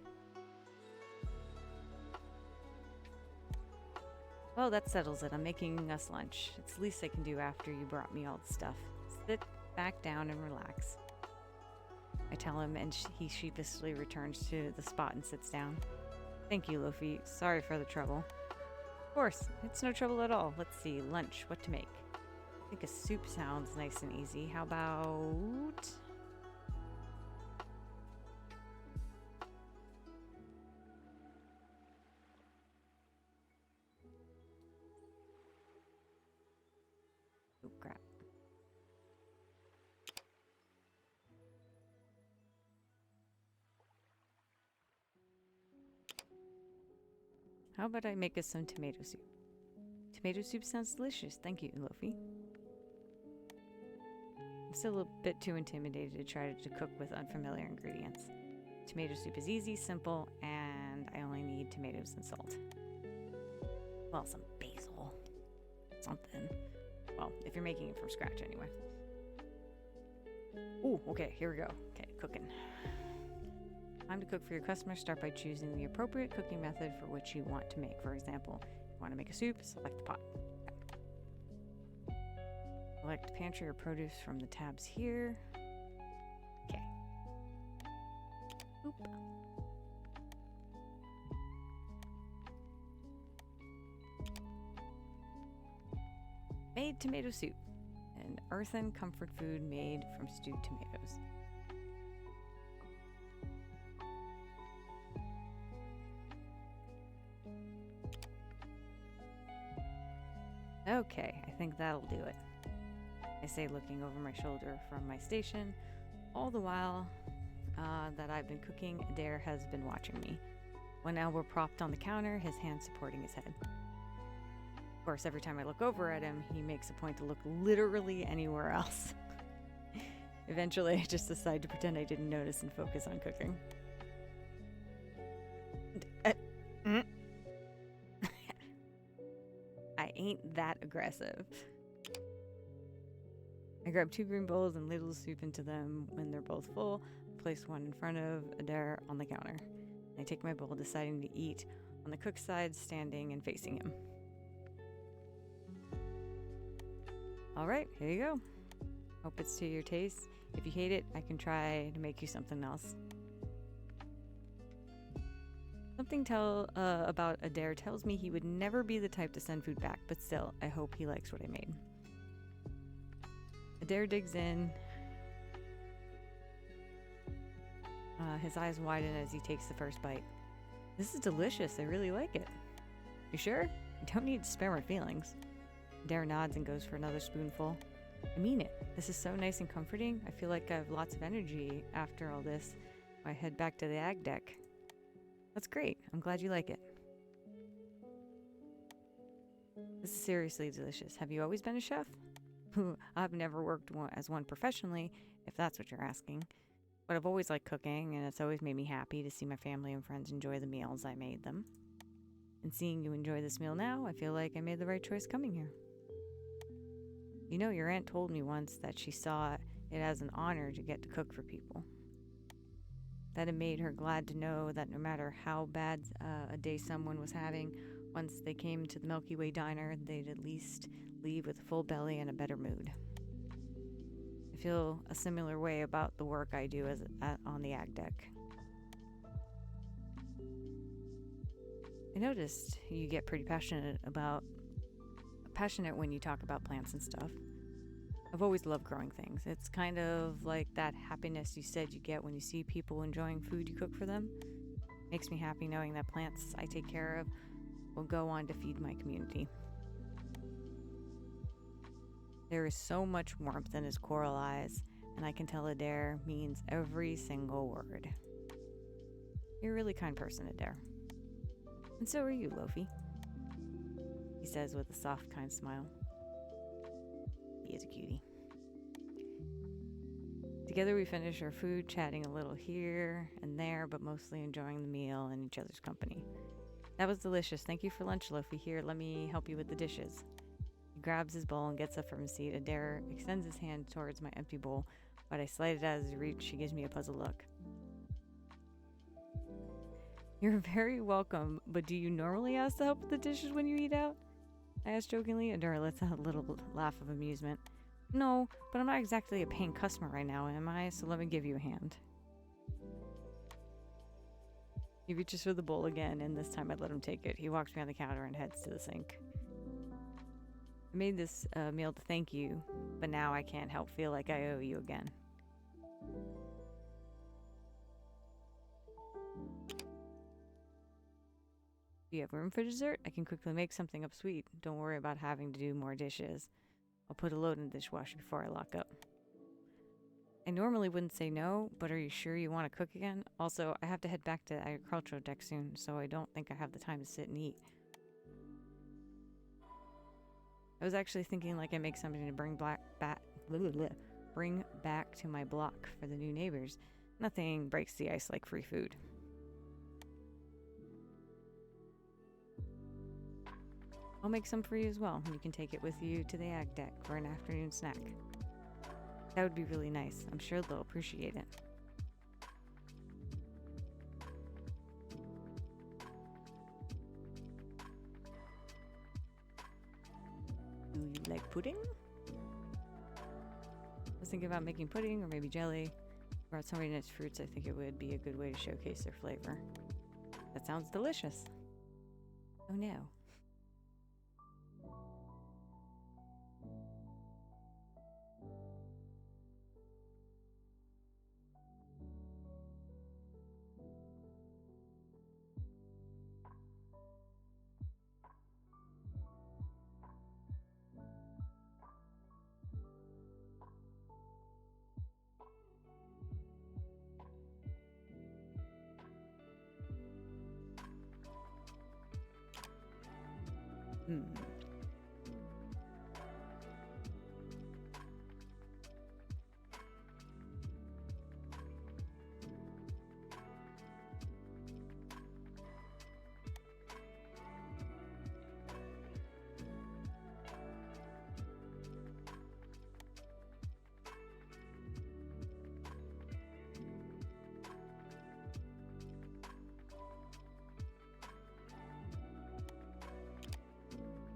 Well, that settles it. I'm making us lunch. It's the least I can do after you brought me all the stuff. Sit back down and relax. I tell him, and he sheepishly returns to the spot and sits down. Thank you, Lofi. Sorry for the trouble. Of course, it's no trouble at all. Let's see, lunch, what to make. I think a soup sounds nice and easy. How about... Oh, crap. How about I make us some tomato soup? Tomato soup sounds delicious. Thank you, Lofi. I'm still a bit too intimidated to try to cook with unfamiliar ingredients. Tomato soup is easy, simple, and I only need tomatoes and salt. Well, some basil. Something. Well, if you're making it from scratch anyway. Ooh, okay, here we go. Okay, cooking. Time to cook for your customers. Start by choosing the appropriate cooking method for which you want to make. For example, if you want to make a soup, select the pot. Select pantry or produce from the tabs here. Okay. Oop. Made tomato soup, an earthen comfort food made from stewed tomatoes. Okay, I think that'll do it. I say, looking over my shoulder from my station. All the while that I've been cooking, Adair has been watching me. One elbow propped on the counter, his hand supporting his head. Of course, every time I look over at him, he makes a point to look literally anywhere else. Eventually, I just decide to pretend I didn't notice and focus on cooking. I ain't that aggressive. I grab 2 green bowls and ladle the soup into them. When they're both full, place one in front of Adair on the counter. I take my bowl, deciding to eat on the cook's side, standing and facing him. Alright, here you go. Hope it's to your taste. If you hate it, I can try to make you something else. Something about Adair tells me he would never be the type to send food back, but still, I hope he likes what I made. Adair digs in. His eyes widen as he takes the first bite. This is delicious. I really like it. You sure? You don't need to spare my feelings. Adair nods and goes for another spoonful. I mean it. This is so nice and comforting. I feel like I have lots of energy after all this. I head back to the ag deck. That's great. I'm glad you like it. This is seriously delicious. Have you always been a chef? I've never worked as one professionally, if that's what you're asking. But I've always liked cooking, and it's always made me happy to see my family and friends enjoy the meals I made them. And seeing you enjoy this meal now, I feel like I made the right choice coming here. You know, your aunt told me once that she saw it as an honor to get to cook for people. That it made her glad to know that no matter how bad a day someone was having, once they came to the Milky Way diner, they'd at least leave with a full belly and a better mood. I feel a similar way about the work I do on the ag deck. I noticed you get pretty passionate when you talk about plants and stuff. I've always loved growing things. It's kind of like that happiness you said you get when you see people enjoying food you cook for them. Makes me happy knowing that plants I take care of will go on to feed my community. There is so much warmth in his coral eyes, and I can tell Adair means every single word. You're a really kind person, Adair. And so are you, Lofi. he says with a soft, kind smile. He is a cutie. Together we finish our food, chatting a little here and there, but mostly enjoying the meal and each other's company. That was delicious. Thank you for lunch, Lofi. Here, let me help you with the dishes. He grabs his bowl and gets up from his seat. Adair extends his hand towards my empty bowl, but I slide it out of his reach. She gives me a puzzled look. You're very welcome, but do you normally ask to help with the dishes when you eat out? I asked jokingly. Adair lets out a little laugh of amusement. No, but I'm not exactly a paying customer right now, am I? So let me give you a hand. He reaches for the bowl again, and this time I let him take it. He walks behind the counter and heads to the sink. I made this meal to thank you, but now I can't help feel like I owe you again. Do you have room for dessert? I can quickly make something up sweet. Don't worry about having to do more dishes. I'll put a load in the dishwasher before I lock up. I normally wouldn't say no, but are you sure you want to cook again? Also, I have to head back to the agricultural deck soon, so I don't think I have the time to sit and eat. I was actually thinking like I make something to bring back to my block for the new neighbors. Nothing breaks the ice like free food. I'll make some for you as well, and you can take it with you to the ag deck for an afternoon snack. That would be really nice. I'm sure they'll appreciate it. Do you like pudding? I was thinking about making pudding or maybe jelly. Brought so many nice fruits, I think it would be a good way to showcase their flavor. That sounds delicious. Oh no.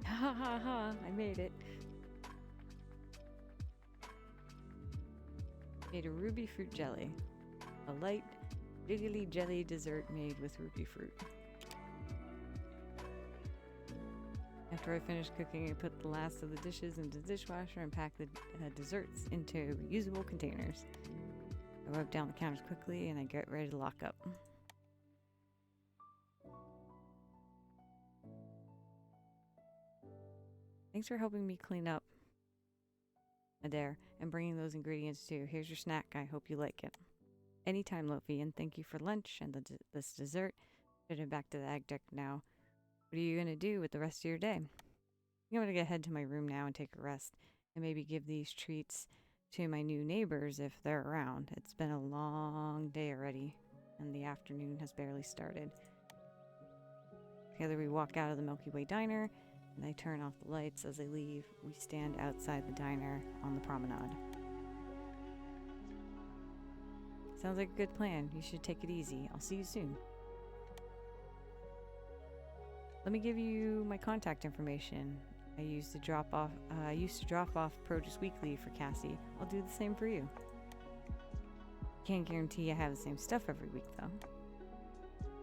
Ha ha ha, I made it. Made a ruby fruit jelly. A light, jiggly jelly dessert made with ruby fruit. After I finished cooking, I put the last of the dishes into the dishwasher and packed the desserts into reusable containers. I wipe down the counters quickly and I get ready to lock up. Thanks for helping me clean up, Adair, and bringing those ingredients too. Here's your snack. I hope you like it. Anytime, Lofi, and thank you for lunch and this dessert. Headed back to the ag deck now. What are you going to do with the rest of your day? I'm going to head to my room now and take a rest, and maybe give these treats to my new neighbors if they're around. It's been a long day already, and the afternoon has barely started. Together we walk out of the Milky Way diner, and I turn off the lights. As I leave, we stand outside the diner on the promenade. Sounds like a good plan. You should take it easy. I'll see you soon. Let me give you my contact information. I used to drop off produce weekly for Cassie. I'll do the same for you. Can't guarantee I have the same stuff every week though.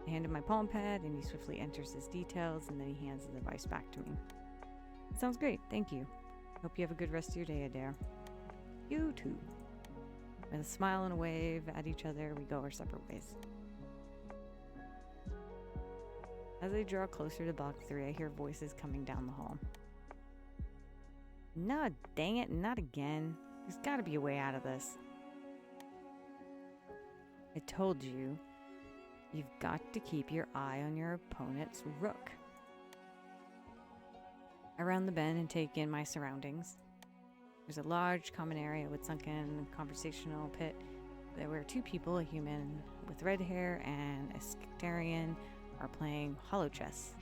I hand him my palm pad and he swiftly enters his details, and then he hands the device back to me. Sounds great, thank you. Hope you have a good rest of your day, Adair. You too. With a smile and a wave at each other, we go our separate ways. As I draw closer to Block 3, I hear voices coming down the hall. No, dang it, not again. There's gotta be a way out of this. I told you, you've got to keep your eye on your opponent's rook. I round the bend and take in my surroundings. There's a large common area with sunken conversational pit where two people, a human with red hair and a Skitarian, are playing hollow chess.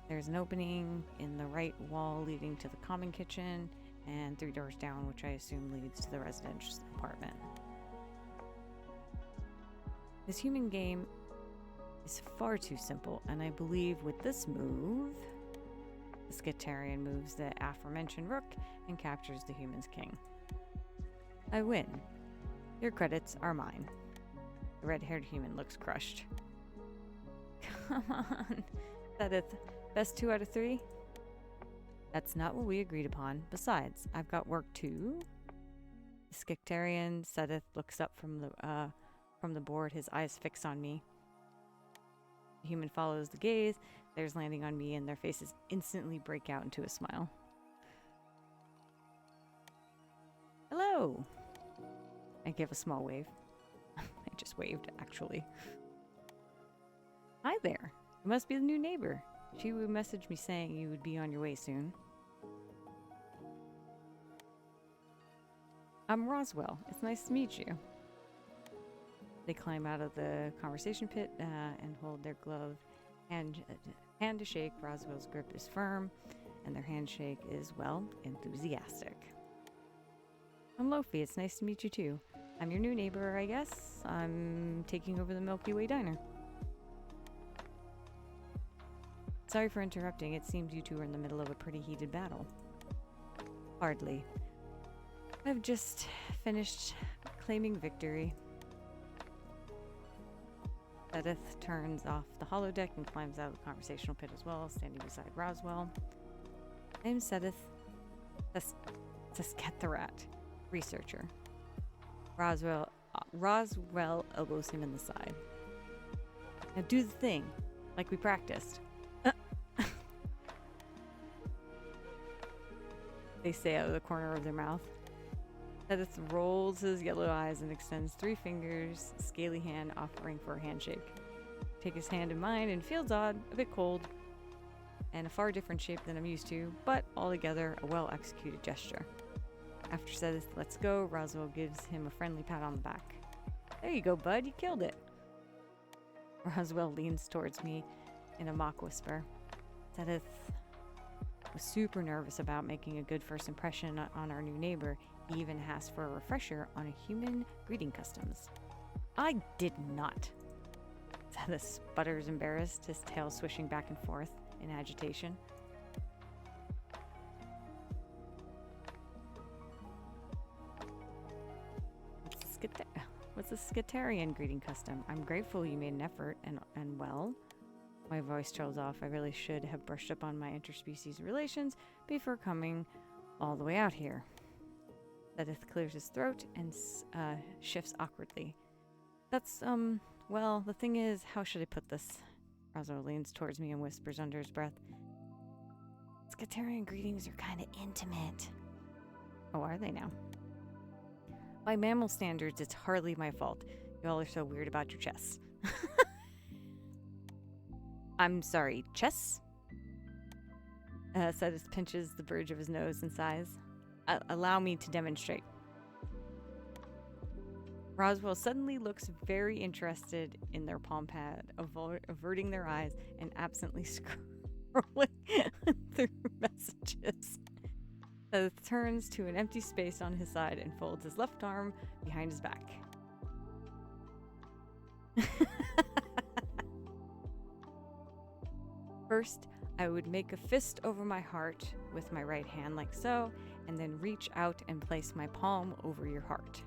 There's an opening in the right wall leading to the common kitchen, and 3 doors down, which I assume leads to the residential apartment. This human game is far too simple, and I believe with this move, the Skitarian moves the aforementioned rook and captures the human's king. I win. Your credits are mine. The red-haired human looks crushed. Come on, Sedith. Best 2 out of 3? That's not what we agreed upon. Besides, I've got work too. The Skitarian Sedith looks up from the board, his eyes fixed on me. The human follows the gaze, theirs landing on me, and their faces instantly break out into a smile. Hello! I give a small wave. I just waved, actually. Hi there. You must be the new neighbor. She would message me saying you would be on your way soon. I'm Roswell. It's nice to meet you. They climb out of the conversation pit and hold their glove hand to shake. Roswell's grip is firm, and their handshake is, well, enthusiastic. I'm Lofi. It's nice to meet you too. I'm your new neighbor, I guess. I'm taking over the Milky Way diner. Sorry for interrupting. It seems you two are in the middle of a pretty heated battle. Hardly. I've just finished claiming victory. Edith turns off the holodeck and climbs out of the conversational pit as well, standing beside Roswell. I'm Sedith Saskatharat, researcher. Roswell elbows him in the side. Now do the thing, like we practiced. They say out of the corner of their mouth. Edith rolls his yellow eyes and extends 3 fingers, scaly hand offering for a handshake. Take his hand in mine and feels odd, a bit cold, and a far different shape than I'm used to, but altogether a well-executed gesture. After Sedith lets go, Roswell gives him a friendly pat on the back. There you go, bud, you killed it. Roswell leans towards me in a mock whisper. Sedith was super nervous about making a good first impression on our new neighbor. He even asked for a refresher on a human greeting customs. I did not. Sedith sputters embarrassed, his tail swishing back and forth in agitation. What's a Skitarian greeting custom? I'm grateful you made an effort, and well, my voice trails off. I really should have brushed up on my interspecies relations before coming all the way out here. Edith clears his throat and shifts awkwardly. That's, well, the thing is, how should I put this? Roswell leans towards me and whispers under his breath. Skitarian greetings are kind of intimate. Oh, are they now? By mammal standards, it's hardly my fault. You all are so weird about your chess. I'm sorry, chess? Sedith pinches the bridge of his nose and sighs. Allow me to demonstrate. Roswell suddenly looks very interested in their palm pad, averting their eyes and absently scrolling through messages. Sedith turns to an empty space on his side and folds his left arm behind his back. First, I would make a fist over my heart with my right hand like so, and then reach out and place my palm over your heart.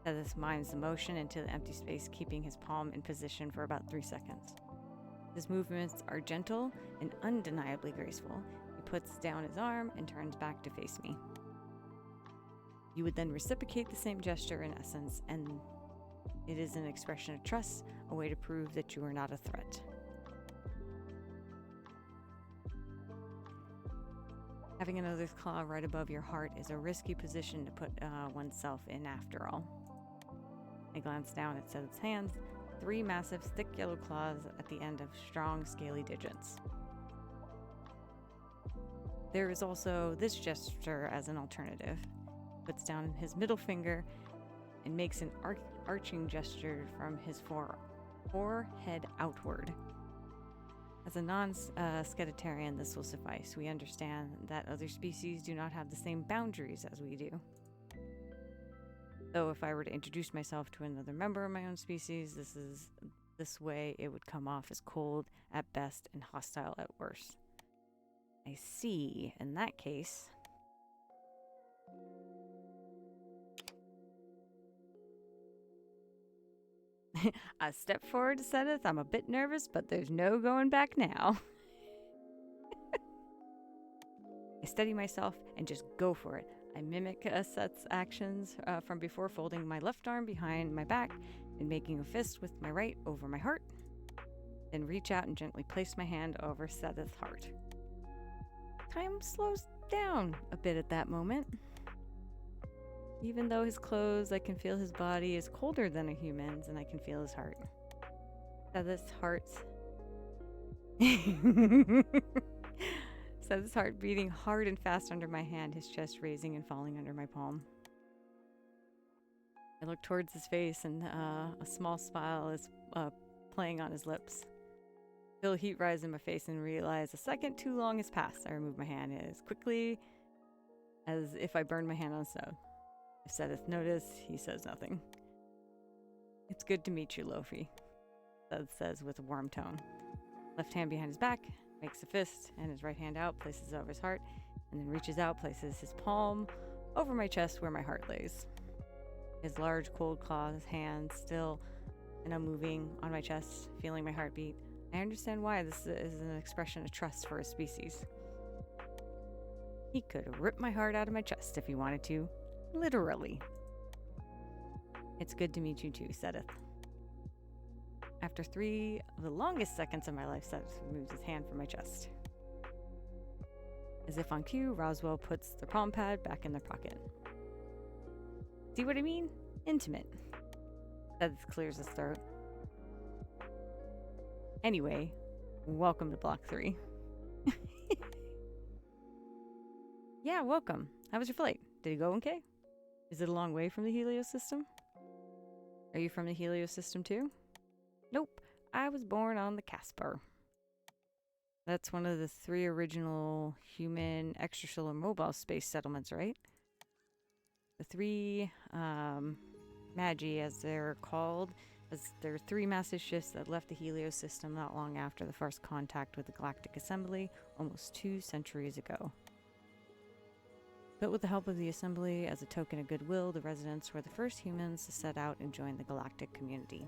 Sedith mimes the motion into the empty space, keeping his palm in position for about 3 seconds. His movements are gentle and undeniably graceful. He puts down his arm and turns back to face me. You would then reciprocate the same gesture in essence, and it is an expression of trust, a way to prove that you are not a threat. Having another's claw right above your heart is a risky position to put oneself in after all. I glance down at Sedith's hands, 3 massive, thick yellow claws at the end of strong, scaly digits. there is also this gesture as an alternative. Puts down his middle finger and makes an arching gesture from his forehead outward. As a non-Skeletorian, this will suffice. We understand that other species do not have the same boundaries as we do. Though if I were to introduce myself to another member of my own species, this way it would come off as cold at best and hostile at worst. I see. In that case... I step forward to Seth. I'm a bit nervous, but there's no going back now. I steady myself and just go for it. I mimic Seth's actions from before, folding my left arm behind my back and making a fist with my right over my heart. Then reach out and gently place my hand over Seth's heart. Time slows down a bit at that moment. Even though his clothes, I can feel his body is colder than a human's, and I can feel his heart. Seth's heart... Seth's heart beating hard and fast under my hand, his chest raising and falling under my palm. I look towards his face, and a small smile is playing on his lips. Feel heat rise in my face and realize a second too long has passed. I remove my hand as quickly as if I burned my hand on snow. If Seth notice, he says nothing. It's good to meet you, Lofi, Seth says with a warm tone. Left hand behind his back, makes a fist, and his right hand out, places it over his heart, and then reaches out, places his palm over my chest where my heart lays. His large, cold claws, hands still and unmoving on my chest, feeling my heartbeat. I understand why this is an expression of trust for his species. He could have ripped my heart out of my chest if he wanted to. Literally. It's good to meet you too, Seth. After 3 of the longest seconds of my life, Seth removes his hand from my chest. As if on cue, Roswell puts the palm pad back in their pocket. See what I mean? Intimate. Seth clears his throat. Anyway, welcome to Block 3. Yeah, welcome. How was your flight? Did it go okay? Is it a long way from the Helios system? Are you from the Helios system too? Nope. I was born on the Casper. That's one of the 3 original human extrasolar mobile space settlements, right? The 3 Magi, as they're called, as there are 3 massive ships that left the Helios system not long after the first contact with the Galactic Assembly almost 2 centuries ago. But with the help of the Assembly, as a token of goodwill, the residents were the first humans to set out and join the galactic community.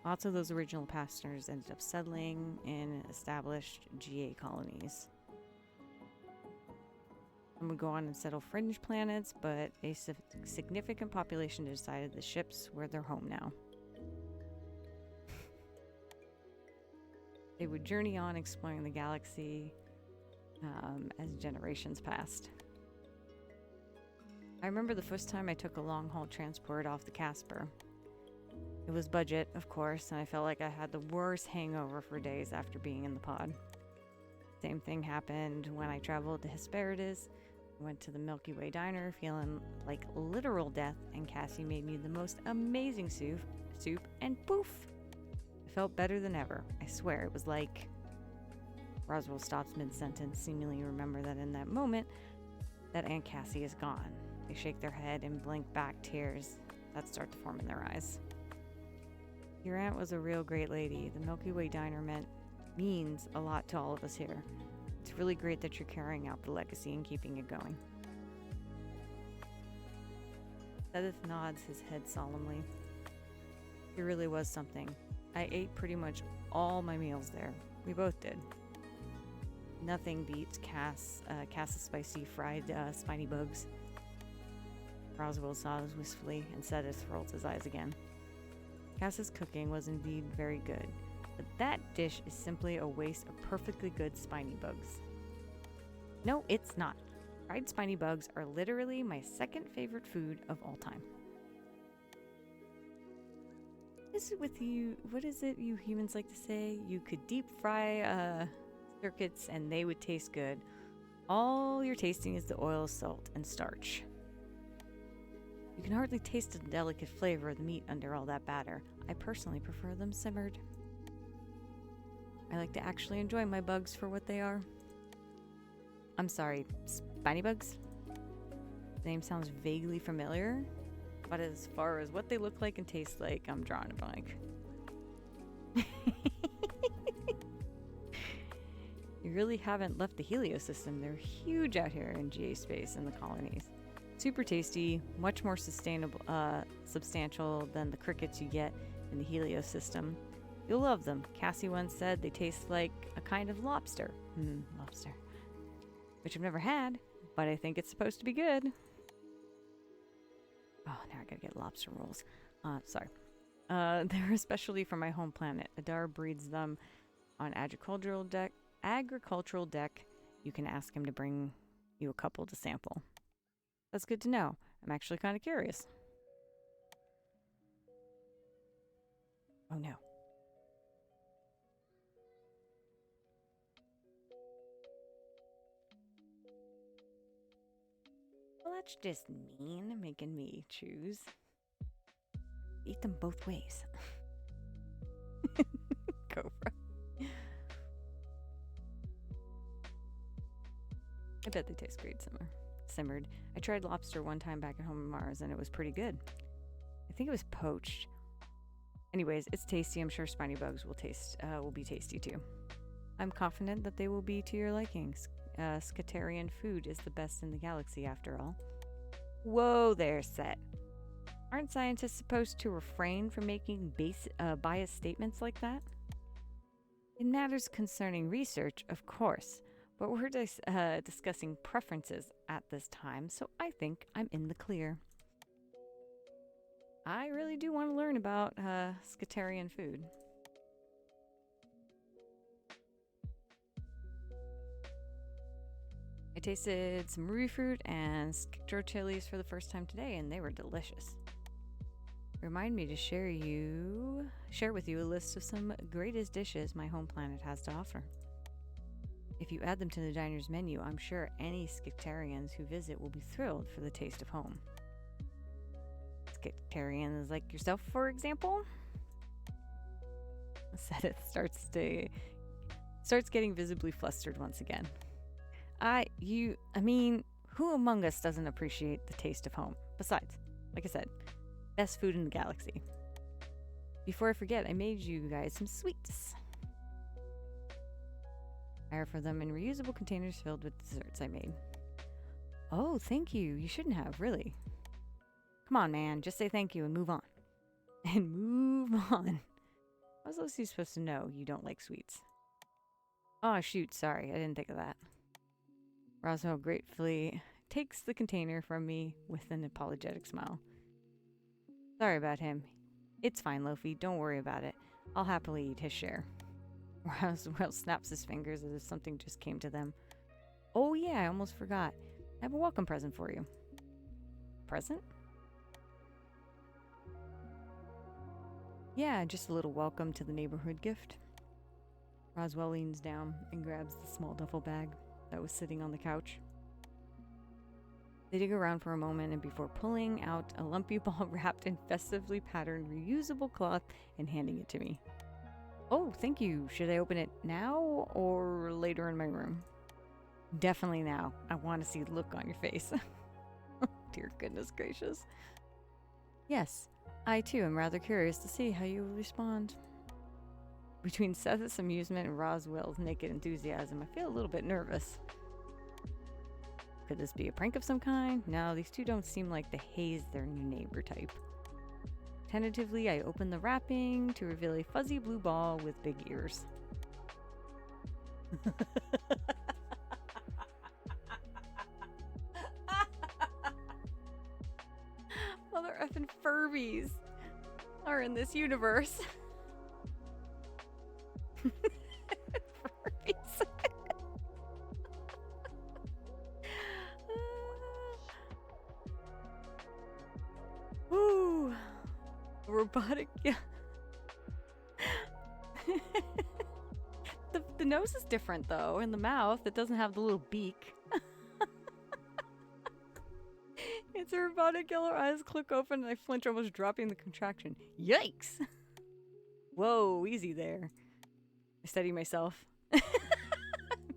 Lots of those original passengers ended up settling in established GA colonies. Some would go on and settle fringe planets, but a significant population decided the ships were their home now. They would journey on exploring the galaxy as generations passed. I remember the first time I took a long-haul transport off the Casper. It was budget, of course, and I felt like I had the worst hangover for days after being in the pod. Same thing happened when I traveled to Hesperides. I went to the Milky Way diner feeling like literal death, and Cassie made me the most amazing soup, and poof! I felt better than ever. I swear, it was like... Roswell stops mid-sentence, seemingly remember that in that moment, that Aunt Cassie is gone. They shake their head and blink back tears that start to form in their eyes. Your aunt was a real great lady. The Milky Way diner means a lot to all of us here. It's really great that you're carrying out the legacy and keeping it going. Seth nods his head solemnly. It really was something. I ate pretty much all my meals there. We both did. Nothing beats Cass's spicy fried spiny bugs. Roswell sighs wistfully, and Seth rolls his eyes again. Cass's cooking was indeed very good, but that dish is simply a waste of perfectly good spiny bugs. No, it's not. Fried spiny bugs are literally my second favorite food of all time. What is it with you? What is it you humans like to say? You could deep fry circuits and they would taste good. All you're tasting is the oil, salt, and starch. You can hardly taste the delicate flavor of the meat under all that batter. I personally prefer them simmered. I like to actually enjoy my bugs for what they are. I'm sorry, spiny bugs? The name sounds vaguely familiar, but as far as what they look like and taste like, I'm drawing a blank. You really haven't left the Helio system. They're huge out here in GA space in the colonies. Super tasty, much more substantial than the crickets you get in the Helio system. You'll love them. Cassie once said they taste like a kind of lobster. Lobster. Which I've never had, but I think it's supposed to be good. Oh, now I gotta get lobster rolls. Sorry. They're especially from my home planet. Adar breeds them on agricultural deck. You can ask him to bring you a couple to sample. That's good to know. I'm actually kind of curious. Oh no. Well, that's just mean, making me choose. Eat them both ways. Cobra. I bet they taste great simmered. I tried lobster one time back at home in Mars, and it was pretty good. I think it was poached. Anyways, it's tasty. I'm sure spiny bugs will be tasty too. I'm confident that they will be to your likings. Scatarian food is the best in the galaxy, after all. Whoa there, Set. Aren't scientists supposed to refrain from making biased statements like that? In matters concerning research, of course, but we're discussing preferences at this time, so I think I'm in the clear. I really do want to learn about Scatarian food. I tasted some ruby fruit and skitro chilies for the first time today, and they were delicious. Remind me to share with you a list of some greatest dishes my home planet has to offer. If you add them to the diner's menu, I'm sure any Skitarians who visit will be thrilled for the taste of home. Skitarians like yourself, for example? Sedith starts getting visibly flustered once again. Who among us doesn't appreciate the taste of home? Besides, like I said, best food in the galaxy. Before I forget, I made you guys some sweets. I offer them in reusable containers filled with desserts I made. Oh, thank you. You shouldn't have, really. Come on, man. Just say thank you and move on. And move on. How was Lucy supposed to know you don't like sweets? Oh, shoot. Sorry. I didn't think of that. Roswell gratefully takes the container from me with an apologetic smile. Sorry about him. It's fine, Lofi. Don't worry about it. I'll happily eat his share. Roswell snaps his fingers as if something just came to them. Oh yeah, I almost forgot. I have a welcome present for you. Present? Yeah, just a little welcome to the neighborhood gift. Roswell leans down and grabs the small duffel bag that was sitting on the couch. They dig around for a moment and before pulling out a lumpy ball wrapped in festively patterned reusable cloth and handing it to me. Oh, thank you. Should I open it now or later in my room? Definitely now. I want to see the look on your face. Dear goodness gracious. Yes, I too am rather curious to see how you will respond. Between Seth's amusement and Roswell's naked enthusiasm, I feel a little bit nervous. Could this be a prank of some kind? No, these two don't seem like the haze their new neighbor type. Tentatively, I open the wrapping to reveal a fuzzy blue ball with big ears. Mother effing Furbies are in this universe. Furbies. Ooh. Robotic, yeah. The nose is different though, in the mouth. It doesn't have the little beak. It's her about to kill. Her eyes click open and I flinch, almost dropping the contraction. Yikes! Whoa, easy there. I steady myself.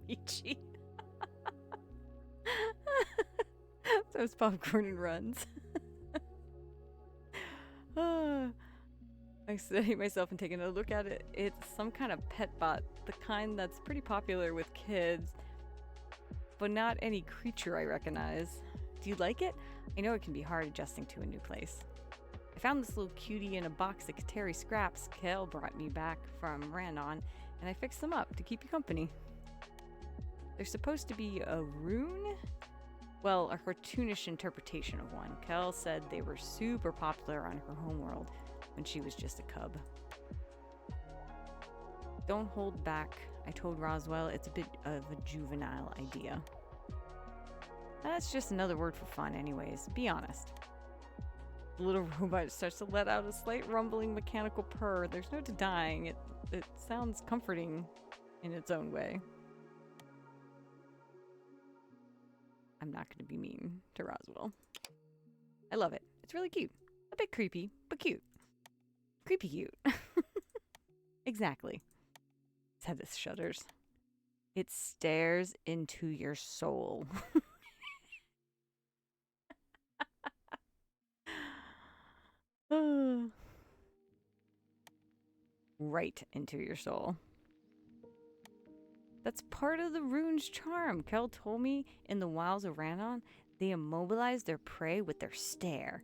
Michi. Throws popcorn and runs. I steady myself and take another look at it. It's some kind of pet bot, the kind that's pretty popular with kids, but not any creature I recognize. Do you like it? I know it can be hard adjusting to a new place. I found this little cutie in a box of Kateri scraps Kel brought me back from Randon, and I fixed them up to keep you company. They're supposed to be a rune? Well, a cartoonish interpretation of one. Kel said they were super popular on her homeworld when she was just a cub. Don't hold back. I told Roswell it's a bit of a juvenile idea. That's just another word for fun anyways. Be honest. The little robot starts to let out a slight rumbling mechanical purr. There's no denying it. It sounds comforting in its own way. I'm not going to be mean to Roswell. I love it. It's really cute. A bit creepy, but cute. Creepy cute. Exactly. Sebeth shudders. It stares into your soul. Right into your soul. That's part of the rune's charm. Kel told me in the wilds of Randon, they immobilize their prey with their stare.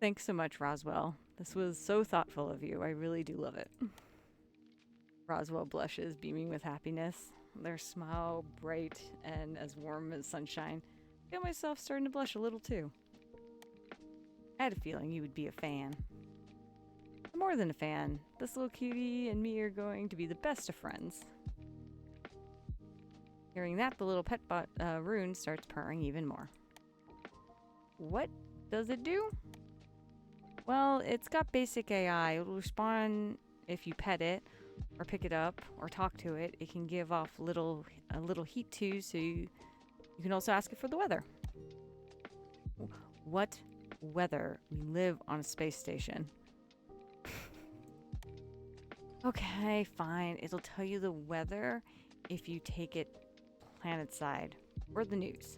Thanks so much, Roswell. This was so thoughtful of you. I really do love it. Roswell blushes, beaming with happiness. Their smile bright and as warm as sunshine. I feel myself starting to blush a little too. I had a feeling you would be a fan. I'm more than a fan. This little cutie and me are going to be the best of friends. Hearing that, the little pet bot rune starts purring even more. What does it do? Well, it's got basic AI. It'll respond if you pet it, or pick it up, or talk to it. It can give off a little heat too, so you can also ask it for the weather. What weather? We live on a space station. Okay, fine. It'll tell you the weather if you take it planet side, or the news.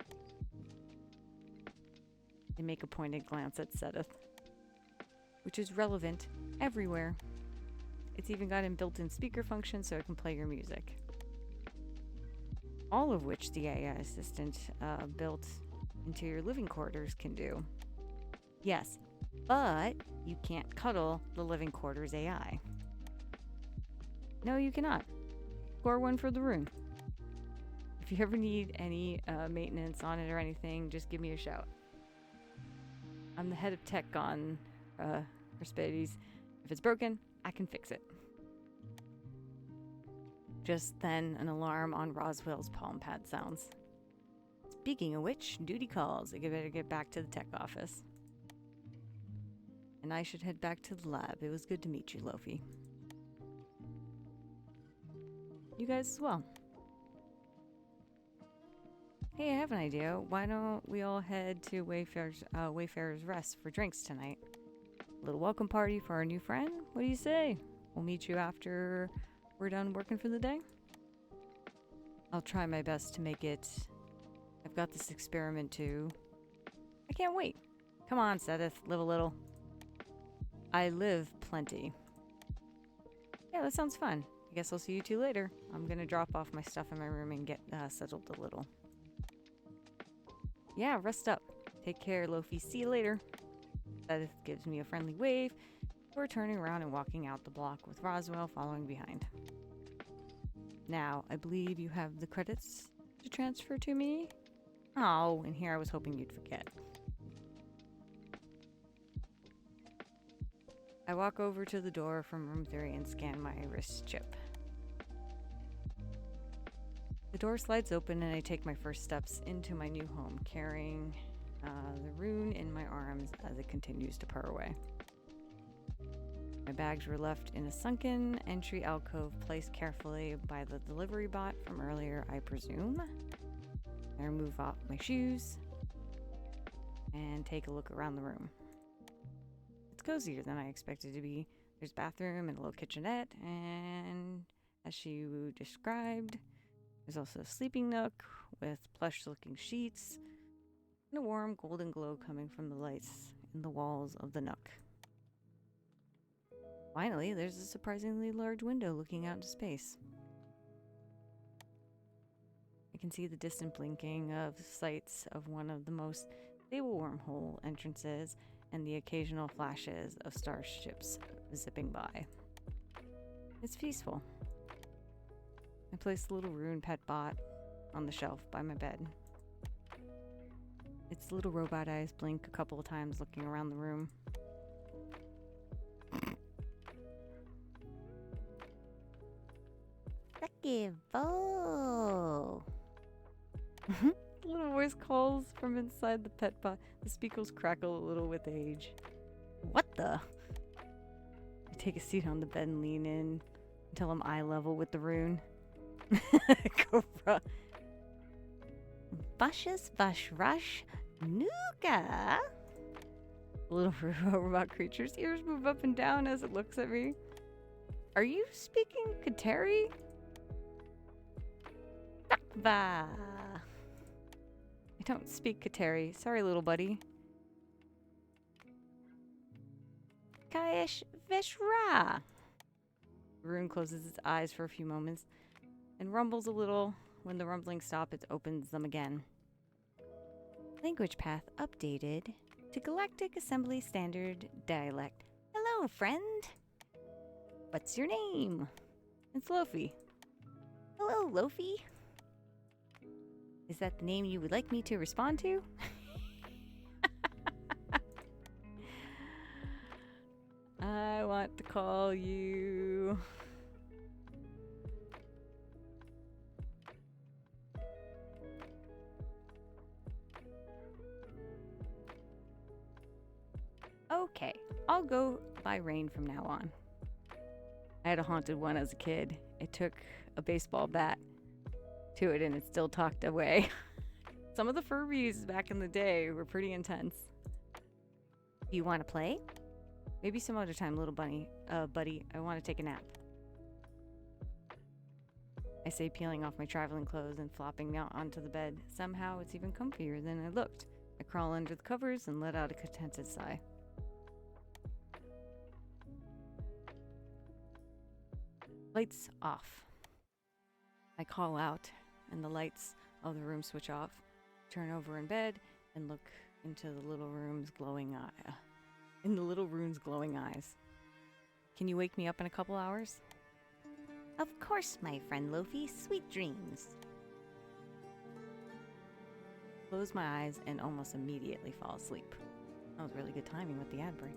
They make a pointed glance at Sedith, which is relevant everywhere. It's even got a built-in speaker function so it can play your music. All of which the AI assistant built into your living quarters can do. Yes, but you can't cuddle the living quarters AI. No, you cannot. Score one for the rune. If you ever need any maintenance on it or anything, just give me a shout. I'm the head of tech on Herspades. If it's broken, I can fix it. Just then, an alarm on Roswell's palm pad sounds. Speaking of which, duty calls. I better get back to the tech office. And I should head back to the lab. It was good to meet you, Lofi. You guys as well. Hey, I have an idea. Why don't we all head to Wayfarer's Rest for drinks tonight? A little welcome party for our new friend? What do you say? We'll meet you after we're done working for the day. I'll try my best to make it. I've got this experiment too. I can't wait. Come on, Sedith, live a little. I live plenty. Yeah, that sounds fun. I guess I'll see you two later. I'm gonna drop off my stuff in my room and get settled a little. Yeah, rest up. Take care, Lofi. See you later. Sedith gives me a friendly wave. We're turning around and walking out the block with Roswell following behind. Now, I believe you have the credits to transfer to me? Oh, and here I was hoping you'd forget. I walk over to the door from room 3 and scan my wrist chip. The door slides open and I take my first steps into my new home, carrying the rune in my arms as it continues to purr away. My My bags were left in a sunken entry alcove placed carefully by the delivery bot from earlier, I presume. I remove off my shoes and take a look around the room. It's cozier than I expected to be. There's a bathroom and a little kitchenette, and as she described, there's also a sleeping nook with plush-looking sheets and a warm golden glow coming from the lights in the walls of the nook. Finally, there's a surprisingly large window looking out into space. I can see the distant blinking of sights of one of the most stable wormhole entrances and the occasional flashes of starships zipping by. It's peaceful. I placed the little rune pet bot on the shelf by my bed. Its little robot eyes blink a couple of times looking around the room. Bravo! The little voice calls from inside the pet bot. The speakers crackle a little with age. What the? I take a seat on the bed and lean in until I'm eye level with the rune. Cobra. Bushes, bush, rush, nuka. The little robot creature's ears move up and down as it looks at me. Are you speaking Kateri? Ba. I don't speak Kateri. Sorry, little buddy. Kayesh Vishra. The rune closes its eyes for a few moments and rumbles a little. When the rumblings stop, it opens them again. Language path updated to Galactic Assembly Standard Dialect. Hello, friend. What's your name? It's Lofi. Hello, Lofi. Is that the name you would like me to respond to? I want to call you... Okay, I'll go by Rain from now on. I had a haunted one as a kid. It took a baseball bat to it and it still talked away. Some of the Furbies back in the day were pretty intense. Do you want to play? Maybe some other time, little buddy. I want to take a nap. I say, peeling off my traveling clothes and flopping out onto the bed. Somehow it's even comfier than I looked. I crawl under the covers and let out a contented sigh. Lights off. I call out, and the lights of the room switch off. Turn over in bed and look into the little room's glowing eye. In the little room's glowing eyes. Can you wake me up in a couple hours? Of course, my friend Lofi. Sweet dreams. Close my eyes and almost immediately fall asleep. That was really good timing with the ad break.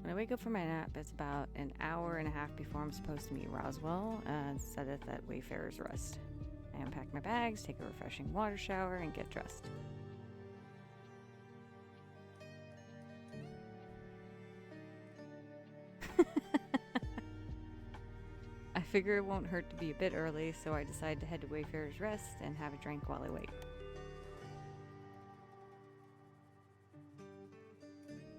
When I wake up from my nap, it's about an hour and a half before I'm supposed to meet Roswell and setteth at Wayfarer's Rest. I unpack my bags, take a refreshing water shower, and get dressed. I figure it won't hurt to be a bit early, so I decide to head to Wayfarer's Rest and have a drink while I wait.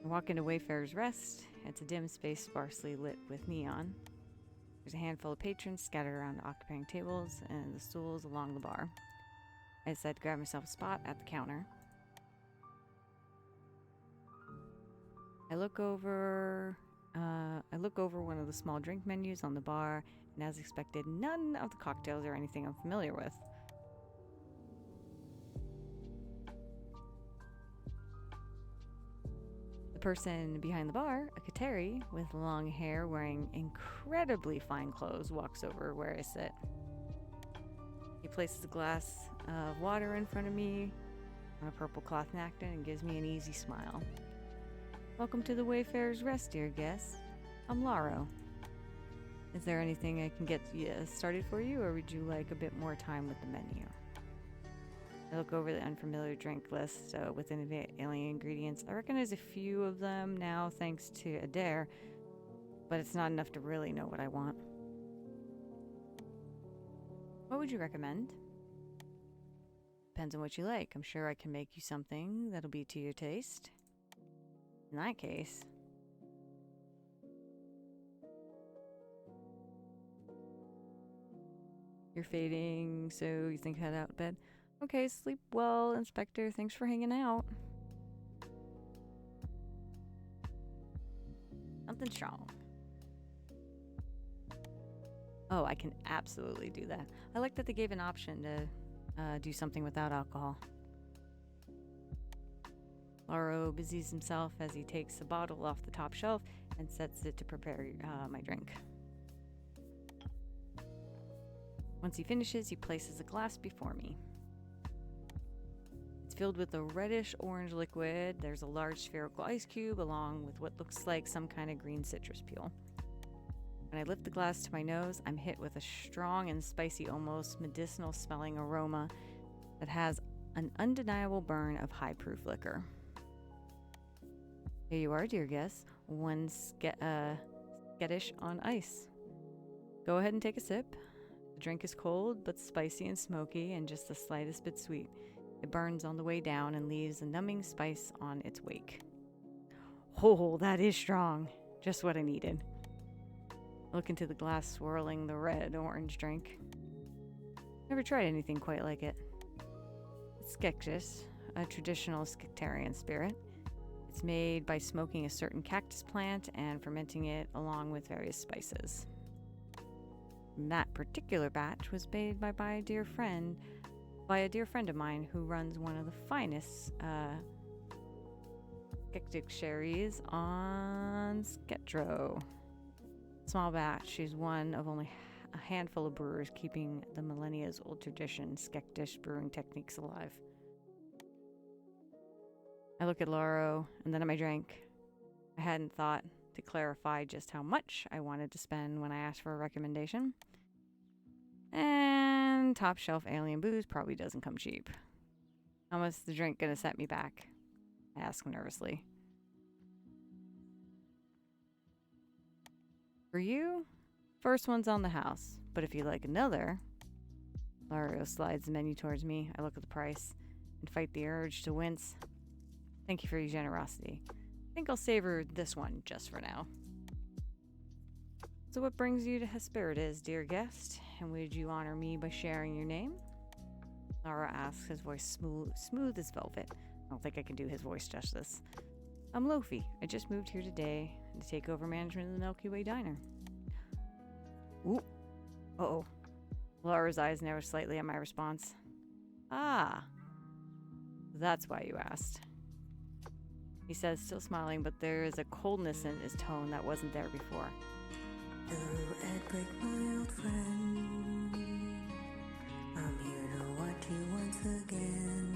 I walk into Wayfarer's Rest. It's a dim space sparsely lit with neon. There's a handful of patrons scattered around occupying tables and the stools along the bar. I decide to grab myself a spot at the counter. I look over one of the small drink menus on the bar, and as expected, none of the cocktails are anything I'm familiar with. The person behind the bar, a Kateri with long hair wearing incredibly fine clothes, walks over where I sit. He places a glass of water in front of me on a purple cloth napkin and gives me an easy smile. Welcome to the Wayfarer's Rest, dear guest. I'm Laro. Is there anything I can get started for you, or would you like a bit more time with the menu? I look over the unfamiliar drink list with alien ingredients. I recognize a few of them now thanks to Adair, but it's not enough to really know what I want. What would you recommend? Depends on what you like. I'm sure I can make you something that'll be to your taste. In that case... You're fading, so you think head out of bed? Okay, sleep well, Inspector. Thanks for hanging out. Something strong. Oh, I can absolutely do that. I like that they gave an option to do something without alcohol. Laro busies himself as he takes a bottle off the top shelf and sets it to prepare my drink. Once he finishes, he places a glass before me. It's filled with a reddish-orange liquid. There's a large spherical ice cube along with what looks like some kind of green citrus peel. When I lift the glass to my nose, I'm hit with a strong and spicy, almost medicinal-smelling aroma that has an undeniable burn of high-proof liquor. Here you are, dear guest. One skittish on ice. Go ahead and take a sip. The drink is cold, but spicy and smoky, and just the slightest bit sweet. It burns on the way down and leaves a numbing spice on its wake. Oh, that is strong. Just what I needed. I look into the glass, swirling the red-orange drink. Never tried anything quite like it. It's skektis, a traditional Skectarian spirit. It's made by smoking a certain cactus plant and fermenting it along with various spices. That particular batch was made by a dear friend of mine who runs one of the finest Skektic sherries on Sketro. Small batch. She's one of only a handful of brewers keeping the millennia's old tradition Skektish brewing techniques alive. I look at Laro and then at my drink. I hadn't thought to clarify just how much I wanted to spend when I asked for a recommendation. And top shelf alien booze probably doesn't come cheap. How much is the drink gonna set me back? I ask nervously. For you, first one's on the house, but if you like another... Laro slides the menu towards me. I look at the price and fight the urge to wince. Thank you for your generosity. I think I'll savor this one just for now. So what brings you to Hesperides, dear guest? And would you honor me by sharing your name? Laro asks, his voice smooth as velvet. I don't think I can do his voice justice. I'm Lofi. I just moved here today to take over management of the Milky Way diner. Ooh. Uh-oh. Laro's eyes narrow slightly at my response. Ah. That's why you asked. He says, still smiling, but there is a coldness in his tone that wasn't there before. Hello, Edric, my old friend. I'm here to watch you once again.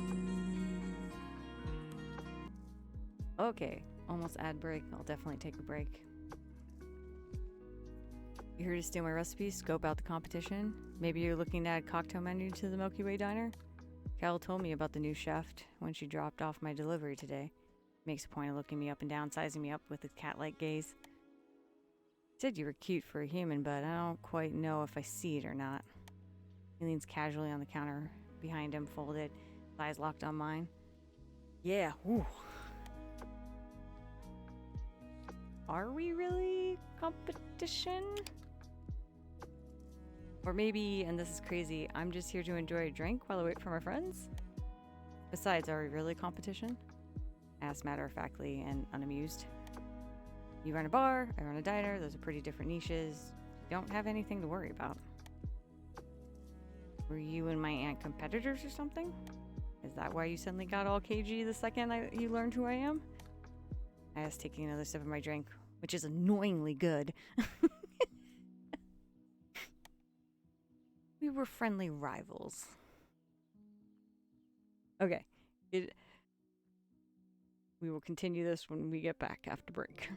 Okay, almost ad break. I'll definitely take a break. You here to steal my recipes, scope out the competition? Maybe you're looking to add cocktail menu to the Milky Way diner? Cal told me about the new chef when she dropped off my delivery today. Makes a point of looking me up and down, sizing me up with a cat-like gaze. Said you were cute for a human, but I don't quite know if I see it or not. He leans casually on the counter behind him, folded, his eyes locked on mine. Yeah, whew. Are we really competition? Or maybe, and this is crazy, I'm just here to enjoy a drink while I wait for my friends? Besides, are we really competition? I asked matter-of-factly and unamused. You run a bar, I run a diner, those are pretty different niches. You don't have anything to worry about. Were you and my aunt competitors or something? Is that why you suddenly got all cagey the second you learned who I am? I asked, taking another sip of my drink, which is annoyingly good. We were friendly rivals. Okay. We will continue this when we get back after break.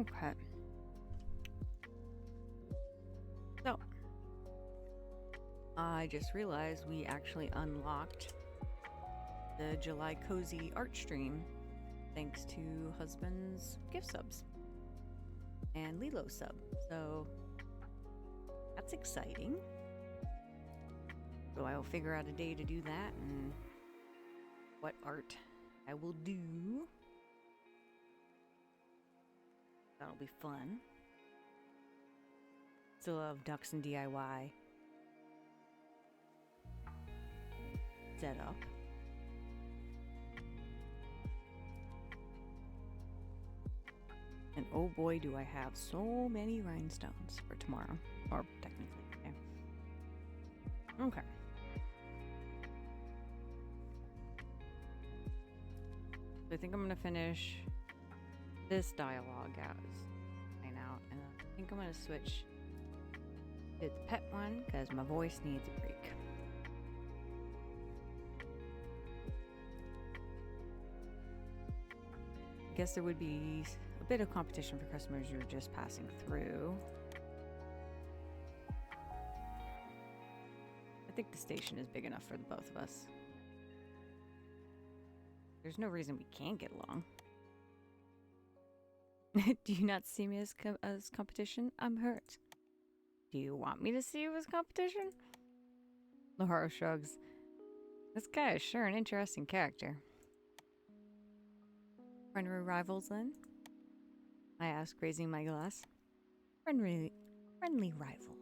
Okay. So, I just realized we actually unlocked the July Cozy art stream thanks to husband's gift subs and Lilo sub. So, that's exciting. So I will figure out a day to do that and what art I will do. That'll be fun. Still have Ducks and DIY set up. And oh boy, do I have so many rhinestones for tomorrow. Or technically, yeah. Okay. So I think I'm gonna finish this dialogue out and I think I'm gonna switch to the pet one because my voice needs a break. I guess there would be a bit of competition for customers who are just passing through. think the station is big enough for the both of us. There's no reason we can't get along. Do you not see me as competition? I'm hurt. Do you want me to see you as competition? Laura shrugs. This guy is sure an interesting character. Friendly rivals, then? I ask, raising my glass. Friendly rivals,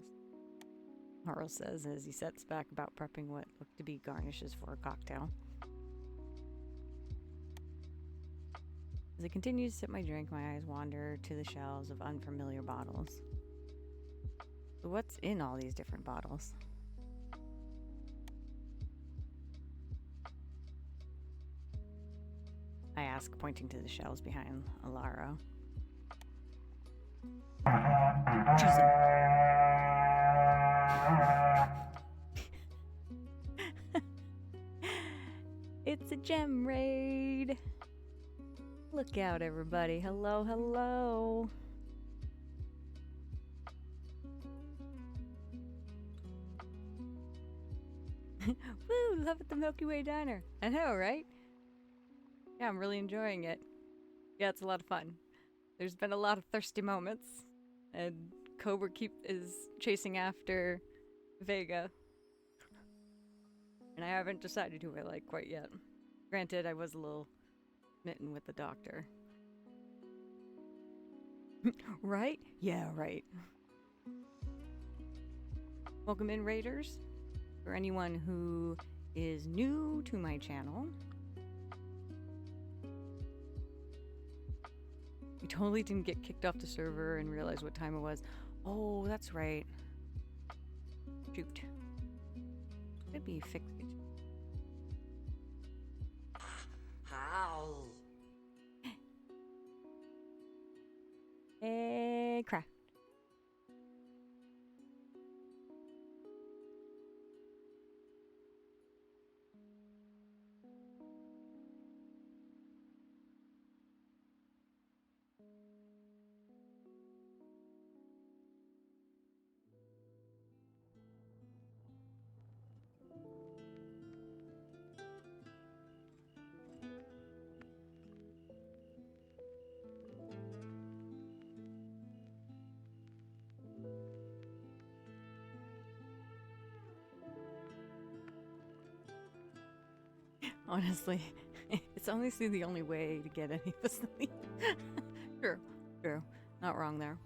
Harl says as he sets back about prepping what look to be garnishes for a cocktail. As I continue to sip my drink, my eyes wander to the shelves of unfamiliar bottles. So what's in all these different bottles? I ask, pointing to the shelves behind Alaro. Choose them. It's a gem raid. Look out, everybody. Hello, hello. Woo, love at the Milky Way Diner. I know, right? Yeah, I'm really enjoying it. Yeah, it's a lot of fun. There's been a lot of thirsty moments, and Cobra is chasing after Vega. And I haven't decided who I like quite yet. Granted, I was a little smitten with the doctor. Right? Yeah, right. Welcome in, Raiders. For anyone who is new to my channel, we totally didn't get kicked off the server and realize what time it was. Oh, that's right. Shoot. Could be fixed. How? Hey, craft. Honestly, it's honestly the only way to get any of us sleep. True, true. Not wrong there.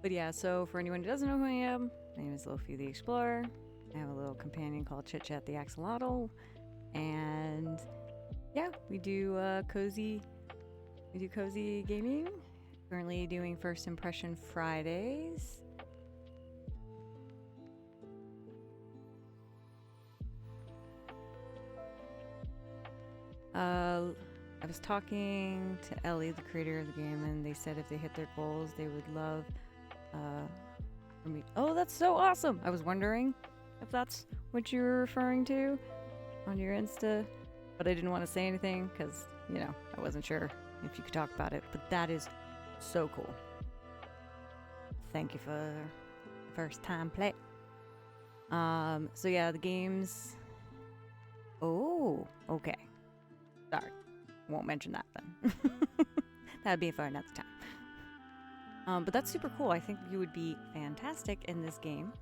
But yeah, so for anyone who doesn't know who I am, my name is Lofi the Explorer. I have a little companion called ChitChat the Axolotl. And yeah, we do cozy gaming. Currently doing First Impression Fridays. I was talking to Ellie, the creator of the game, and they said if they hit their goals, they would love for me. Oh, that's so awesome! I was wondering if that's what you were referring to on your Insta, but I didn't want to say anything because, you know, I wasn't sure if you could talk about it. But that is so cool. Thank you for the first time play. So yeah, the games. Oh, okay. Sorry. Won't mention that then. That'd be for another time. But that's super cool. I think you would be fantastic in this game.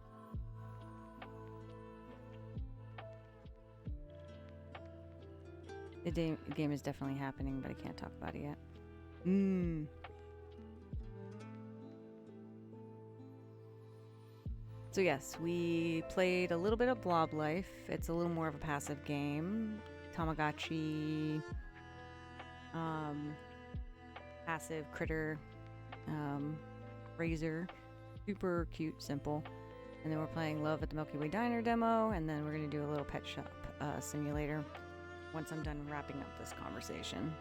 The game is definitely happening, but I can't talk about it yet. So yes, we played a little bit of Blob Life. It's a little more of a passive game. Tamagotchi, passive critter, razor, super cute, simple. And then we're playing Love at the Milky Way Diner demo, and then we're gonna do a little pet shop simulator once I'm done wrapping up this conversation.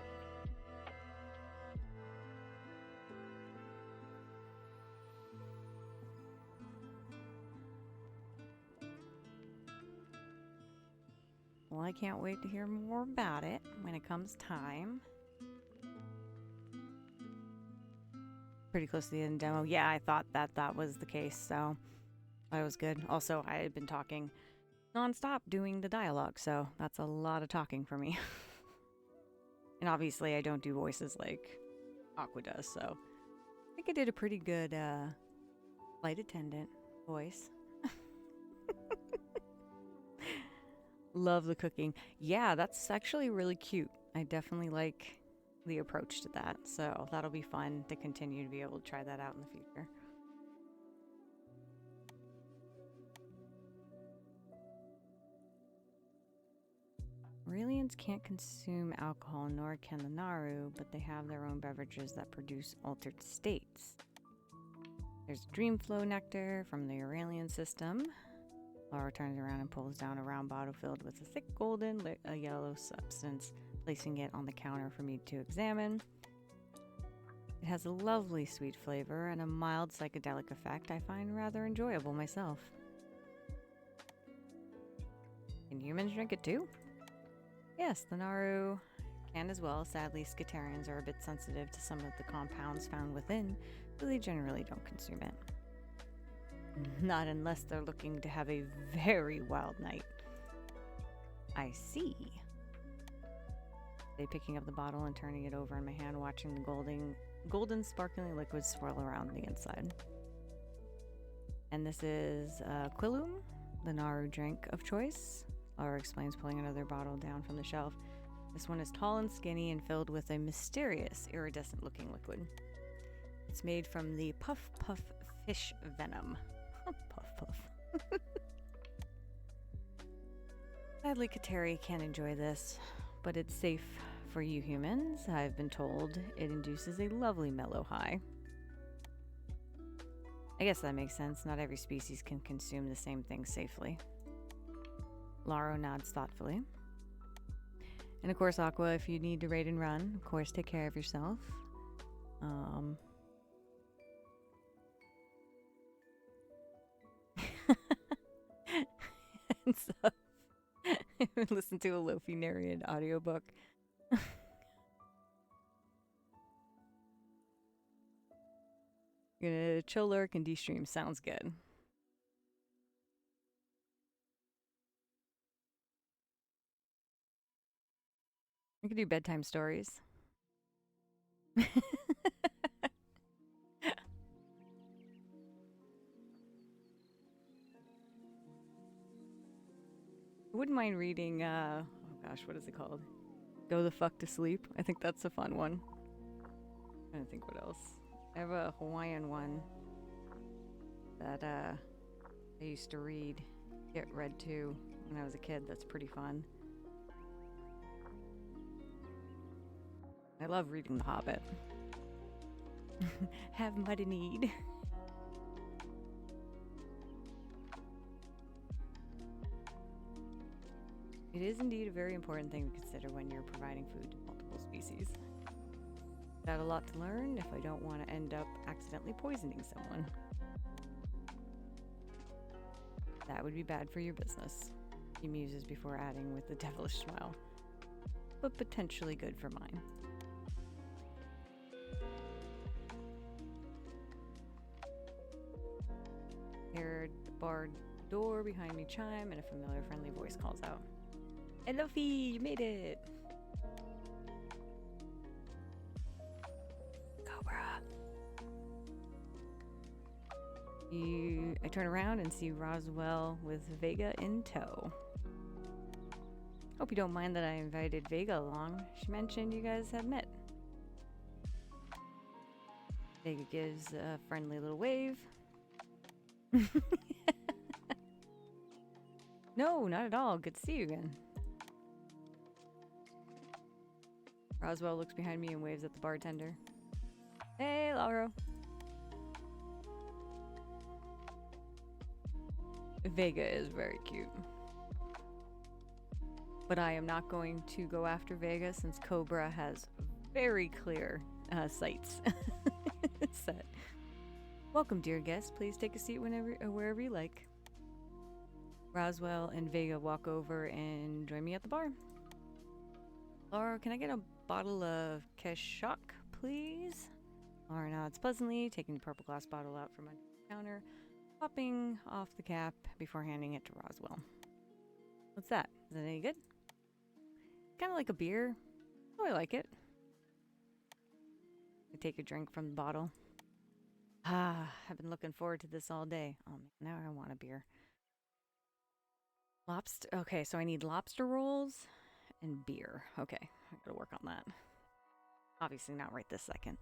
Well, I can't wait to hear more about it when it comes time. pretty close to the end of the demo. Yeah, I thought that was the case, so that was good. Also, I had been talking nonstop doing the dialogue, so that's a lot of talking for me. And obviously, I don't do voices like Aqua does, so I think I did a pretty good flight attendant voice. Love the cooking. Yeah, that's actually really cute. I definitely like the approach to that, so that'll be fun to continue to be able to try that out in the future. Aurelians can't consume alcohol, nor can the Naru, but they have their own beverages that produce altered states. There's Dreamflow nectar from the Aurelian system. Laura turns around and pulls down a round bottle filled with a thick golden yellow substance, placing it on the counter for me to examine. It has a lovely sweet flavor and a mild psychedelic effect I find rather enjoyable myself. Can humans drink it too? Yes, the Naru can as well. Sadly, Skitarians are a bit sensitive to some of the compounds found within, so they generally don't consume it. Not unless they're looking to have a very wild night. I see. They picking up the bottle and turning it over in my hand, watching the golden sparkling liquid swirl around the inside. And this is Quilum, the Naru drink of choice. Laura explains, pulling another bottle down from the shelf. This one is tall and skinny and filled with a mysterious, iridescent-looking liquid. It's made from the puff puff fish venom. Puff puff. Sadly, Kateri can't enjoy this, but it's safe for you humans. I've been told it induces a lovely mellow high. I guess that makes sense. Not every species can consume the same thing safely. Laro nods thoughtfully. And of course, Aqua, if you need to raid and run, of course, take care of yourself. And stuff. I would listen to a Lofi narrated audiobook. Gonna chill, lurk, and de-stream. Sounds good. I could do bedtime stories. I wouldn't mind reading, oh gosh, what is it called? Go the fuck to sleep. I think that's a fun one. I'm trying to think what else. I have a Hawaiian one that I used to get read to when I was a kid. That's pretty fun. I love reading The Hobbit. Have muddy need. It is indeed a very important thing to consider when you're providing food to multiple species. Got a lot to learn if I don't want to end up accidentally poisoning someone. That would be bad for your business, he muses before adding with a devilish smile. But potentially good for mine. Heard the bar door behind me chime and a familiar friendly voice calls out. Hey Lofi, you made it! Cobra. I turn around and see Roswell with Vega in tow. Hope you don't mind that I invited Vega along. She mentioned you guys have met. Vega gives a friendly little wave. No, not at all. Good to see you again. Roswell looks behind me and waves at the bartender. Hey, Lauro. Vega is very cute. But I am not going to go after Vega since Cobra has very clear sights set. Welcome, dear guest. Please take a seat wherever you like. Roswell and Vega walk over and join me at the bar. Laura, can I get a bottle of Keshak, please? Laura nods pleasantly, taking the purple glass bottle out from under the counter, popping off the cap before handing it to Roswell. What's that? Is it any good? Kind of like a beer. Oh, I like it. I take a drink from the bottle. I've been looking forward to this all day. Oh man, now I want a beer. Lobster. Okay, so I need lobster rolls and beer. Okay, I gotta work on that. Obviously not right this second.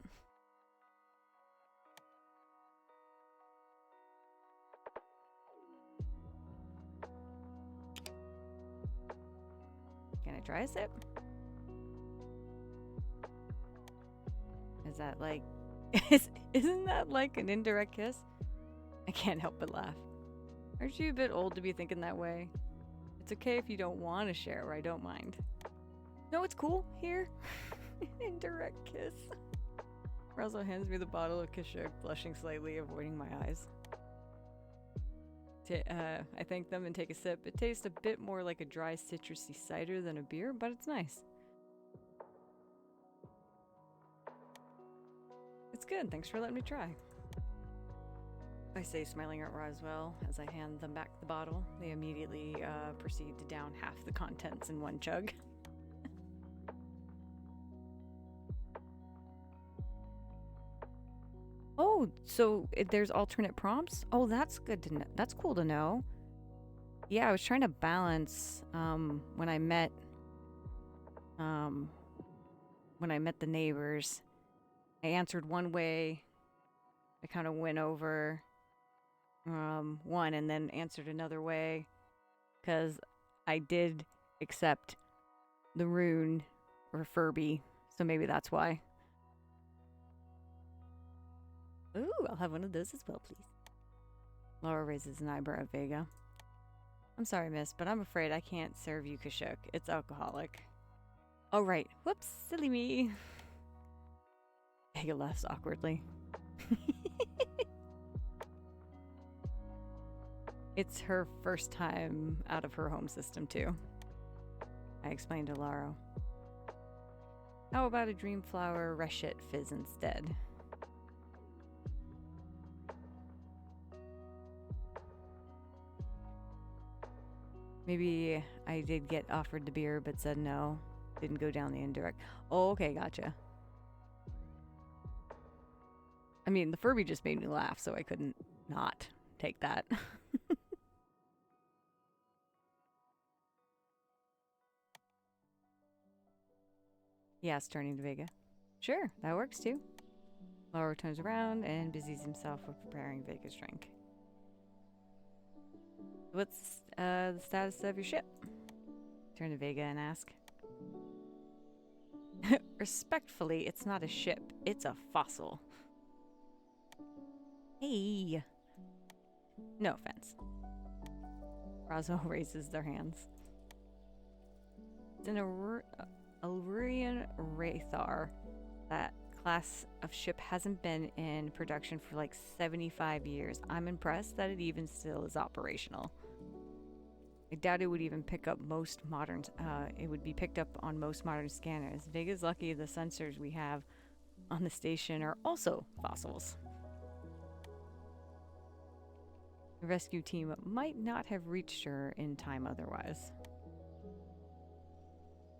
Can I try a sip? Is that like... Isn't that like an indirect kiss? I can't help but laugh. Aren't you a bit old to be thinking that way? It's okay if you don't want to share, or I don't mind. No, it's cool. Here. Indirect kiss. Roswell hands me the bottle of Kashuk, blushing slightly, avoiding my eyes. I thank them and take a sip. It tastes a bit more like a dry citrusy cider than a beer, but it's nice. It's good. Thanks for letting me try. I say, smiling at Roswell as I hand them back the bottle. They immediately proceed to down half the contents in one chug. Oh, so there's alternate prompts? Oh, that's good to know. That's cool to know. Yeah, I was trying to balance when I met the neighbors. I answered one way. I kind of went over one and then answered another way because I did accept the rune or Furby, so maybe that's why. Ooh, I'll have one of those as well, please. Laura raises an eyebrow at Vega. I'm sorry, miss, but I'm afraid I can't serve you Kashuk. It's alcoholic. Oh, right. Whoops, silly me. Vega laughs awkwardly. It's her first time out of her home system, too. I explained to Laura. How about a Dreamflower Reshet Fizz instead? Maybe I did get offered the beer, but said no. Didn't go down the indirect. Oh, okay, gotcha. I mean, the Furby just made me laugh, so I couldn't not take that. Yes, turning to Vega. Sure, that works too. Laura turns around and busies himself with preparing Vega's drink. What's the status of your ship? Turn to Vega and ask. Respectfully, it's not a ship. It's a fossil. Hey. No offense. Roswell raises their hands. It's an Elurian Wraithar. That class of ship hasn't been in production for like 75 years. I'm impressed that it even still is operational. I doubt it would even pick up most modern, it would be picked up on most modern scanners. Vega's lucky the sensors we have on the station are also fossils. The rescue team might not have reached her in time otherwise.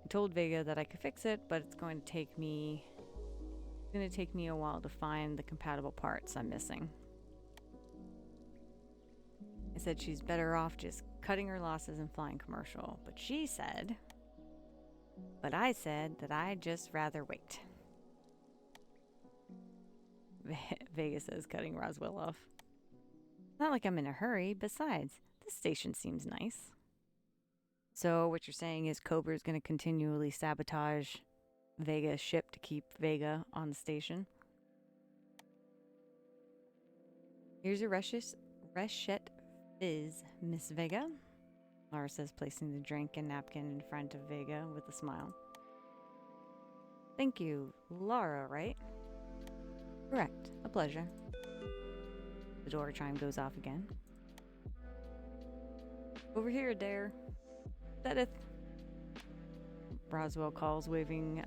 I told Vega that I could fix it, but it's going to take me a while to find the compatible parts I'm missing. I said she's better off just cutting her losses and flying commercial, but I said that I'd just rather wait. Vega says, cutting Roswell off. Not like I'm in a hurry. Besides, this station seems nice. So what you're saying is Cobra's going to continually sabotage Vega's ship to keep Vega on the station? Here's your Reshet Fizz, Miss Vega. Laura says, placing the drink and napkin in front of Vega with a smile. Thank you. Laura, right? Correct. A pleasure. The door chime goes off again. Over here, Dare. Setteth. Roswell calls, waving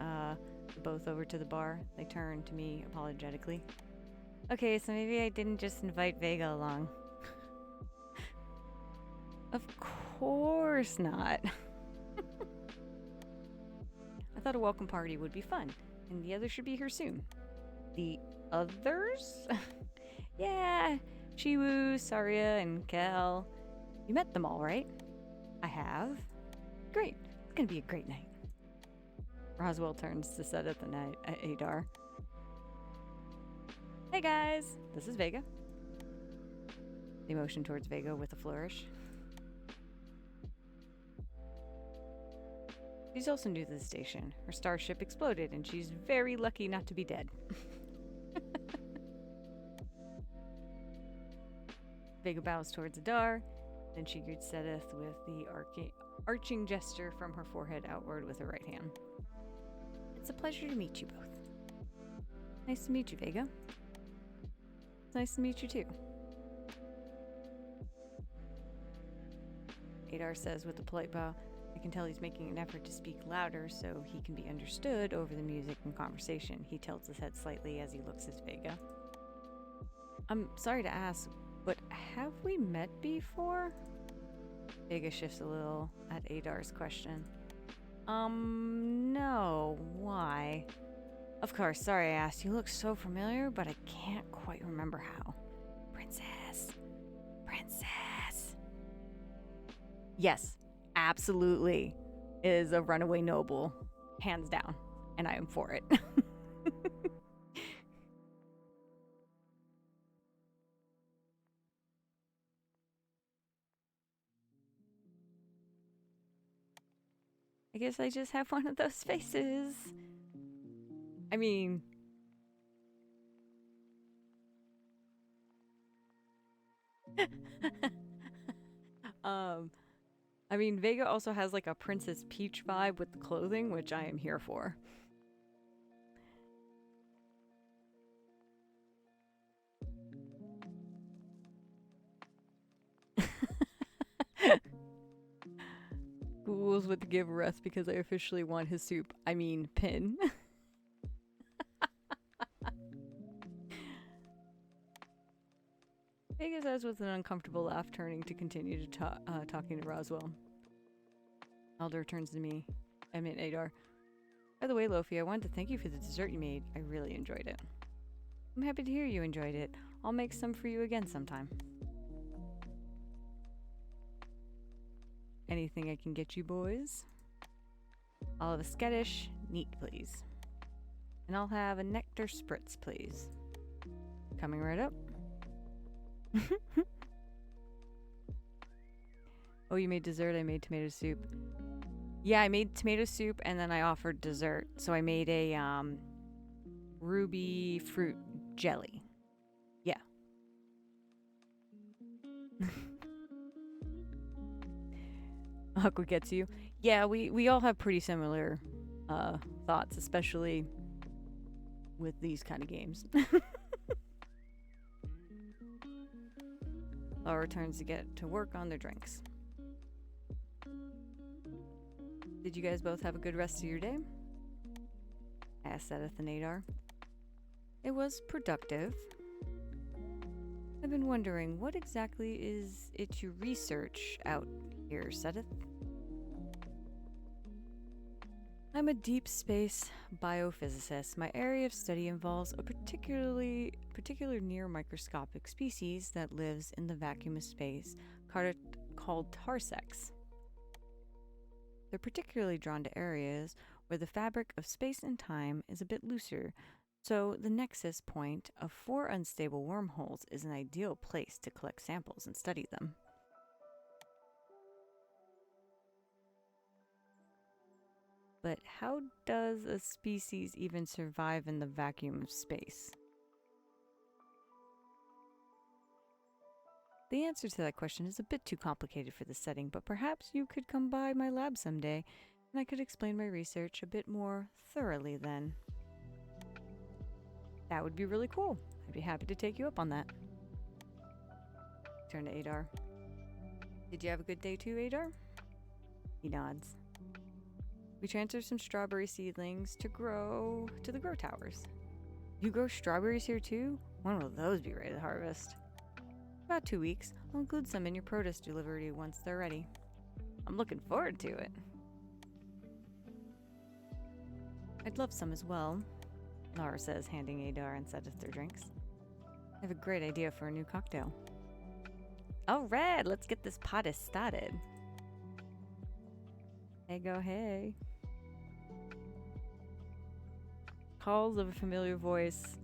both over to the bar. They turn to me apologetically. Okay, so maybe I didn't just invite Vega along. Of course not. I thought a welcome party would be fun, and the others should be here soon. The others? Yeah, Shiwu, Saria, and Kel. You met them all, right? I have. Great. It's gonna be a great night. Roswell turns to set at the night at Adar. Hey guys, this is Vega. They motion towards Vega with a flourish. She's also new to the station. Her starship exploded and she's very lucky not to be dead. Vega bows towards Adar, then she greets Sedith with the arching gesture from her forehead outward with her right hand. It's a pleasure to meet you both. Nice to meet you, Vega. It's nice to meet you too. Adar says with a polite bow, I can tell he's making an effort to speak louder so he can be understood over the music and conversation. He tilts his head slightly as he looks at Vega. I'm sorry to ask, but have we met before? Vega shifts a little at Adar's question. No. Why? Of course, sorry I asked. You look so familiar, but I can't quite remember how. Princess. Yes, absolutely. Is a runaway noble. Hands down. And I am for it. I guess I just have one of those faces. I mean... Vega also has like a Princess Peach vibe with the clothing, which I am here for. Ghouls would give rest because I officially won his soup. I mean, pin. Vega says with an uncomfortable laugh, turning to continue to talking to Roswell. Elder turns to me. I mean, Adar. By the way, Lofi, I wanted to thank you for the dessert you made. I really enjoyed it. I'm happy to hear you enjoyed it. I'll make some for you again sometime. Anything I can get you, boys? I'll have a skittish, neat, please. And I'll have a nectar spritz, please. Coming right up. Oh, you made dessert? I made tomato soup. Yeah, I made tomato soup and then I offered dessert. So I made a ruby fruit jelly. Yeah. Aqua gets you. Yeah, we all have pretty similar thoughts, especially with these kind of games. Laura returns to get to work on their drinks. Did you guys both have a good rest of your day? Asked Sedith and Adar. It was productive. I've been wondering, what exactly is it you research out here, Sedith? I'm a deep space biophysicist. My area of study involves a particular near microscopic species that lives in the vacuum of space called tarsecs. They're particularly drawn to areas where the fabric of space and time is a bit looser, so the nexus point of 4 unstable wormholes is an ideal place to collect samples and study them. But how does a species even survive in the vacuum of space? The answer to that question is a bit too complicated for the setting, but perhaps you could come by my lab someday, and I could explain my research a bit more thoroughly then. That would be really cool. I'd be happy to take you up on that. Turn to Adar. Did you have a good day too, Adar? He nods. We transfer some strawberry seedlings to grow to the grow towers. You grow strawberries here too? When will those be ready to harvest? About 2 weeks. I'll include some in your produce delivery once they're ready. I'm looking forward to it. I'd love some as well, Laura says, handing Adar and Sedith their drinks. I have a great idea for a new cocktail. All right, let's get this party started. Hey, go, hey. Calls of a familiar voice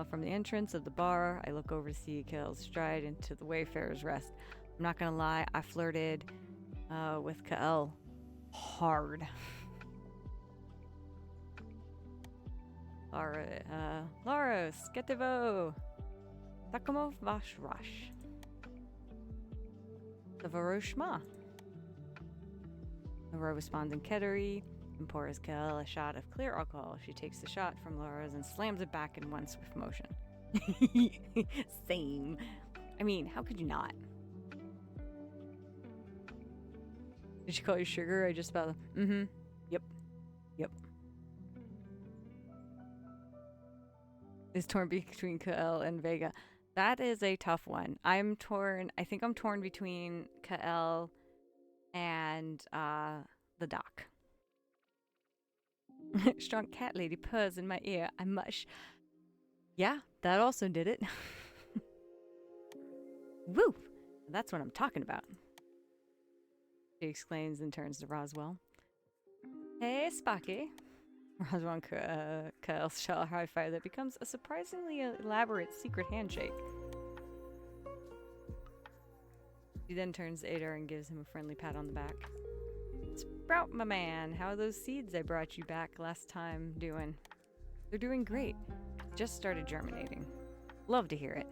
from the entrance of the bar. I look over to see Kael stride into the Wayfarer's Rest. I'm not gonna lie, I flirted with Kael hard. Laura, sketivo, takomo vash rash. The Varoshma. Laura responds in Kedari and pours Kael a shot of clear alcohol. She takes the shot from Laura's and slams it back in one swift motion. Same. I mean, how could you not? Did she call you sugar? I just about. Yep. Is torn between Kael and Vega. That is a tough one. I'm torn. I think I'm torn between Kael and the doc. Strong cat lady purrs in my ear. I mush. Yeah, that also did it. Woo! That's what I'm talking about. She exclaims and turns to Roswell. Hey, Spocky. Roswell and Kael shall high five that becomes a surprisingly elaborate secret handshake. She then turns to Adar and gives him a friendly pat on the back. Sprout, my man, how are those seeds I brought you back last time doing? They're doing great. Just started germinating. Love to hear it.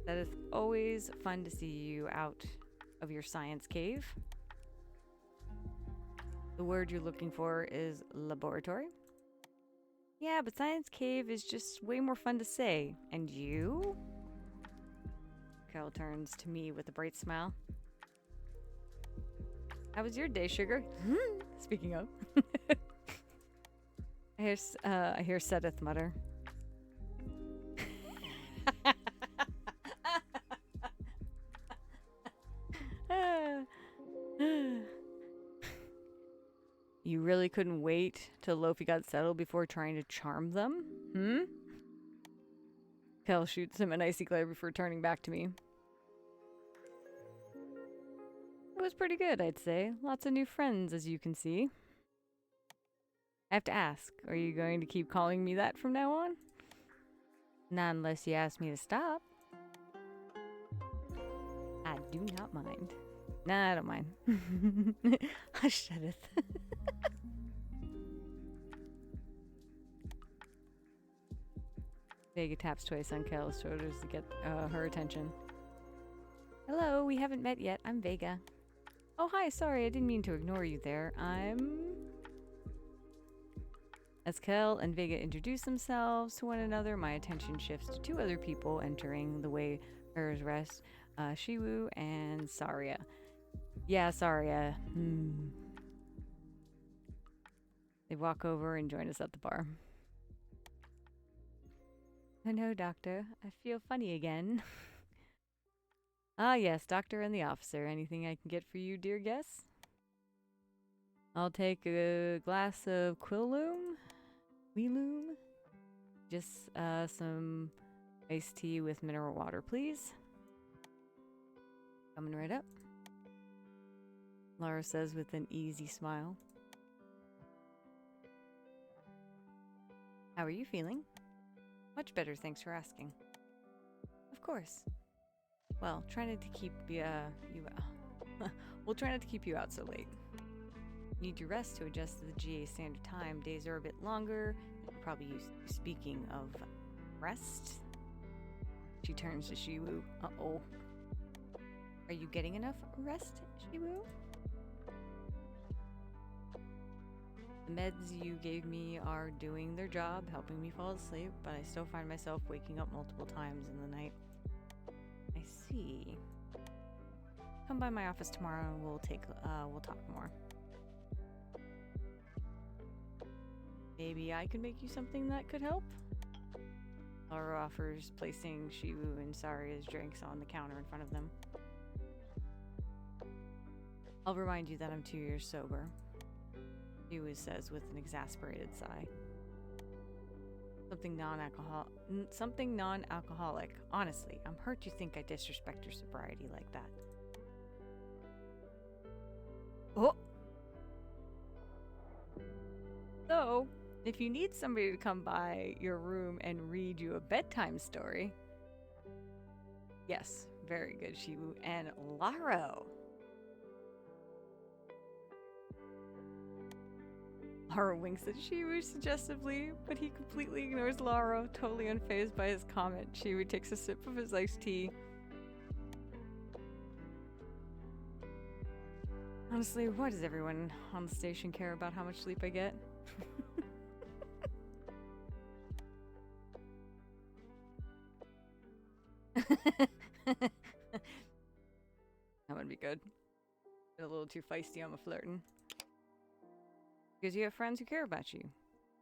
That is always fun to see you out of your science cave. The word you're looking for is laboratory. Yeah, but science cave is just way more fun to say. And you? Kael turns to me with a bright smile. How was your day, sugar? Speaking of. I hear Sedith mutter. You really couldn't wait till Lofi got settled before trying to charm them? Kael shoots him an icy glare before turning back to me. It was pretty good, I'd say. Lots of new friends, as you can see. I have to ask, are you going to keep calling me that from now on? Not unless you ask me to stop. I do not mind. Nah, I don't mind. Hush, Edith. Vega taps twice on Kael's shoulders to get her attention. Hello, we haven't met yet. I'm Vega. Oh, hi, sorry, I didn't mean to ignore you there. As Kael and Vega introduce themselves to one another, my attention shifts to two other people entering the Wayfarer's Rest, Shiwu and Saria. Yeah, Saria. They walk over and join us at the bar. Oh no, Doctor. I feel funny again. Ah, yes, Doctor and the officer. Anything I can get for you, dear guest? I'll take a glass of Quilloom. Just some iced tea with mineral water, please. Coming right up. Laura says with an easy smile. How are you feeling? Much better, thanks for asking. Of course. Well, try not to keep we'll try not to keep you out so late. Need your rest to adjust to the GA standard time. Days are a bit longer. You're probably speaking of rest. She turns to Shiwu. Uh-oh. Are you getting enough rest, Shiwu? The meds you gave me are doing their job, helping me fall asleep, but I still find myself waking up multiple times in the night. I see. come by my office tomorrow and we'll talk more. Maybe I could make you something that could help? Laura offers, placing Shiwu and Saria's drinks on the counter in front of them. I'll remind you that I'm 2 years sober, Shiwu says with an exasperated sigh. Something non-alcoholic. Honestly, I'm hurt you think I disrespect your sobriety like that. Oh! So, if you need somebody to come by your room and read you a bedtime story... Yes, very good, Shiwu. And Laro! Laro winks at Shiwu suggestively, but he completely ignores Laro, totally unfazed by his comment. Shiwu takes a sip of his iced tea. Honestly, why does everyone on the station care about how much sleep I get? That would be good. A little too feisty on my flirting. Because you have friends who care about you.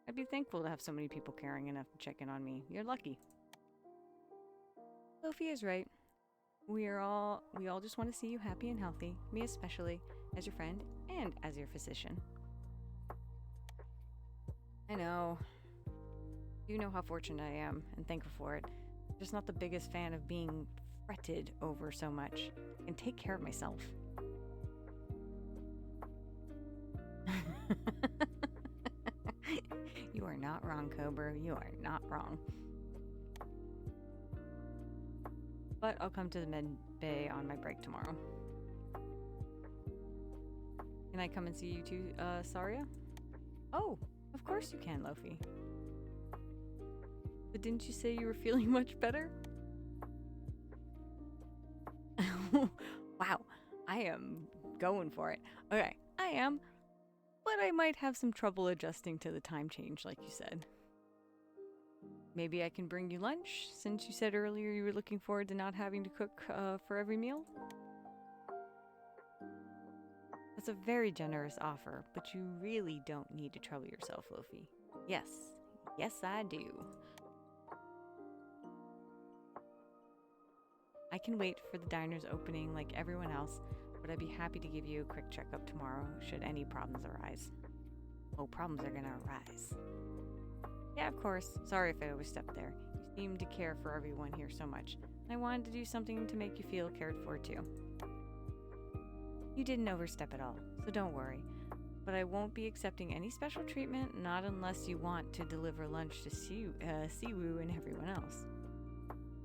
I'd be thankful to have so many people caring enough to check in on me. You're lucky. Lofi is right. We all just want to see you happy and healthy, me especially, as your friend and as your physician. I know. You know how fortunate I am, and thankful for it. Just not the biggest fan of being fretted over so much. I can take care of myself. You are not wrong, Cobra. You are not wrong. But I'll come to the med bay on my break tomorrow. Can I come and see you too, Saria? Oh, of course you can, Lofi. But didn't you say you were feeling much better? Wow, I am going for it. Okay, I am. But I might have some trouble adjusting to the time change, like you said. Maybe I can bring you lunch, since you said earlier you were looking forward to not having to cook for every meal? That's a very generous offer, but you really don't need to trouble yourself, Lofi. Yes. Yes, I do. I can wait for the diner's opening like everyone else, but I'd be happy to give you a quick checkup tomorrow should any problems arise. Oh, problems are gonna arise. Yeah, of course. Sorry if I overstepped there. You seem to care for everyone here so much. I wanted to do something to make you feel cared for too. You didn't overstep at all, so don't worry. But I won't be accepting any special treatment, not unless you want to deliver lunch to Siwoo and everyone else.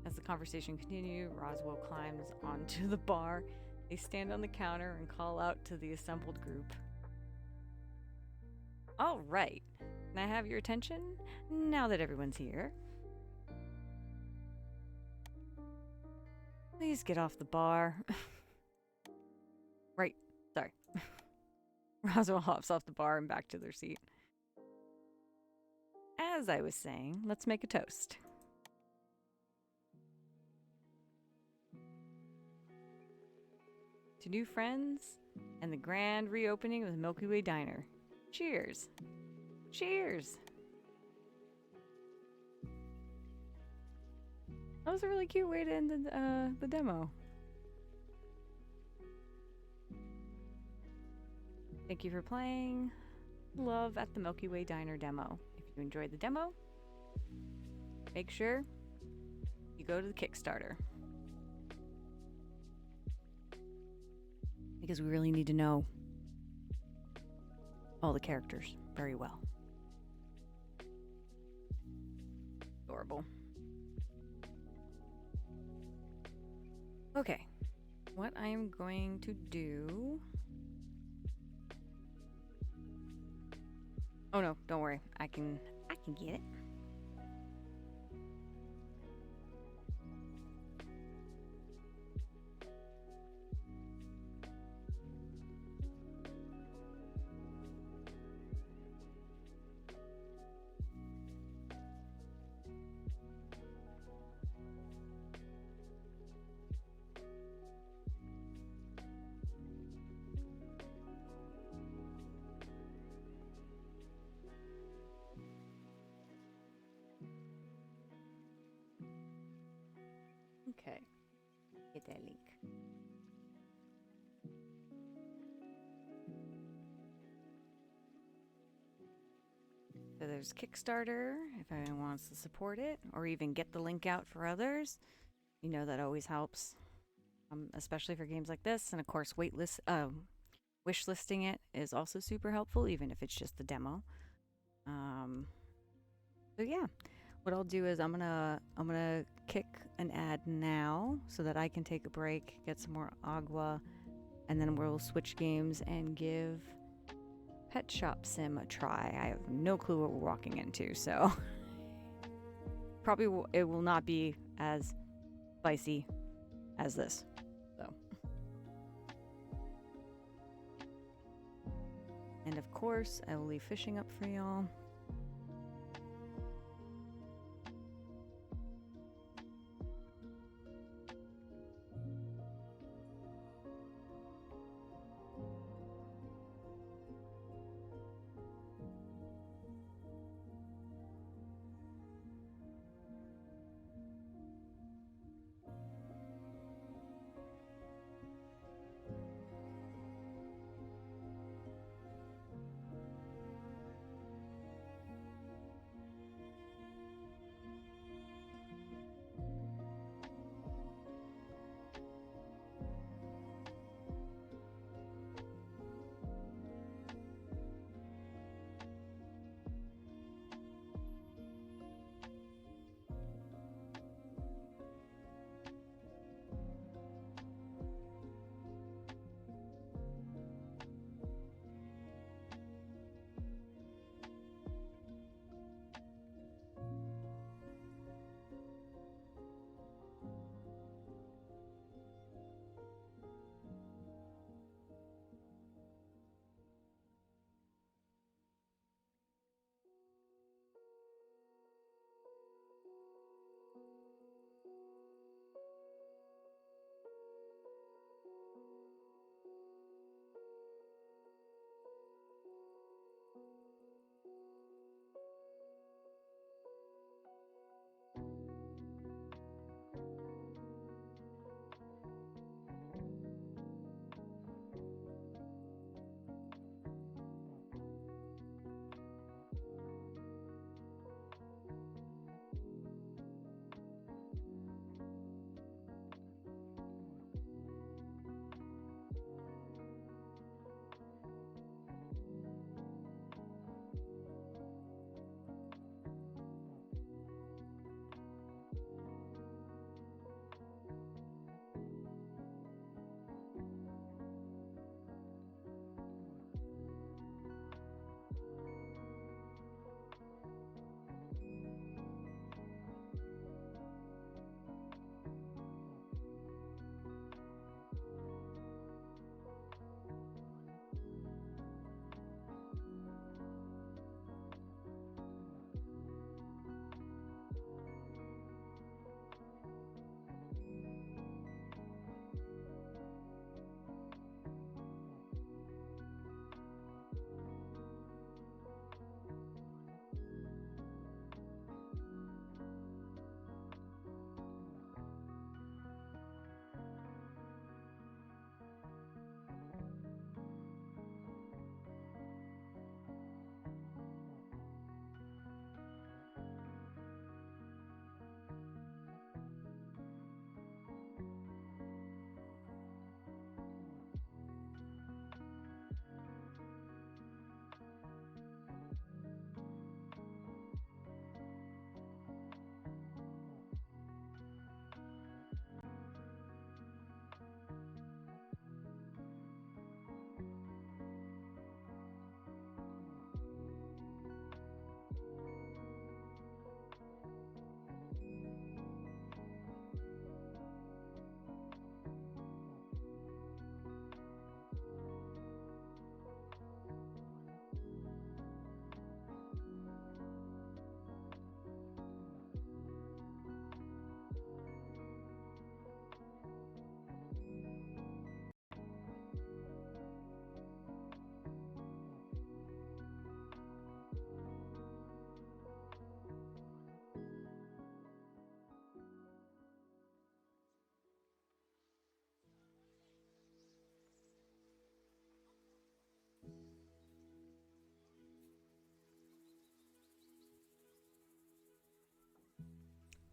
As the conversation continues, Roswell climbs onto the bar. They stand on the counter and call out to the assembled group. All right. Can I have your attention now that everyone's here? Please get off the bar. Right. Sorry. Roswell hops off the bar and back to their seat. As I was saying, let's make a toast. To new friends and the grand reopening of the Milky Way Diner. Cheers. Cheers. That was a really cute way to end the demo. Thank you for playing Love at the Milky Way Diner demo. If you enjoyed the demo, make sure you go to the Kickstarter. Because we really need to know all the characters very well. Adorable. Okay, what I'm going to do... Oh no, don't worry. I can get it. Okay. Get that link. So there's Kickstarter if anyone wants to support it or even get the link out for others. You know that always helps, especially for games like this. And of course, wish listing it is also super helpful, even if it's just the demo. So yeah, what I'll do is I'm gonna kick an ad now so that I can take a break, get some more agua, and then we'll switch games and give Pet Shop Sim a try. I have no clue what we're walking into, so probably it will not be as spicy as this. So, and of course, I will leave fishing up for y'all.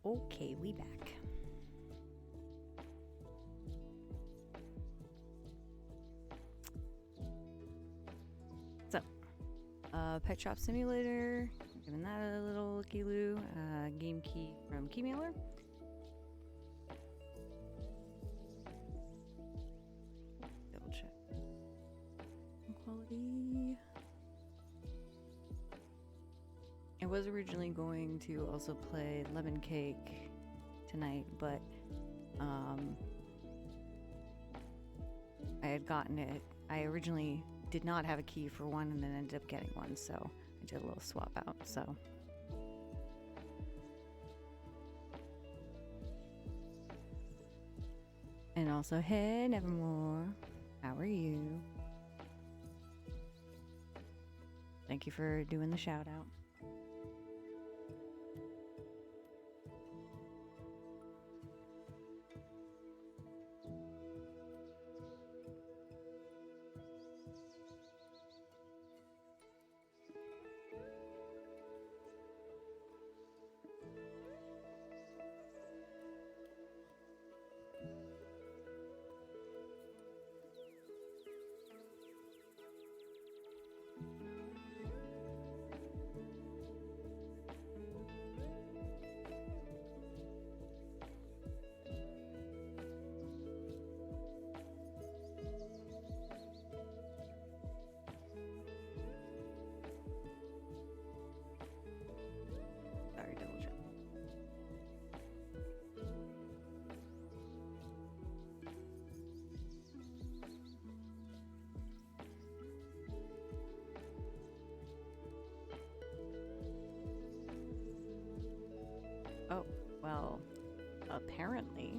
Okay, we back. So, Pet Shop Simulator, giving that a little looky-loo. Game key from Keymailer. Double check. Quality. I was originally going to also play Lemon Cake tonight, but I had gotten it. I originally did not have a key for one and then ended up getting one, so I did a little swap out. So and also, hey Nevermore, how are you? Thank you for doing the shout out. Sorry, double check. Oh, well, apparently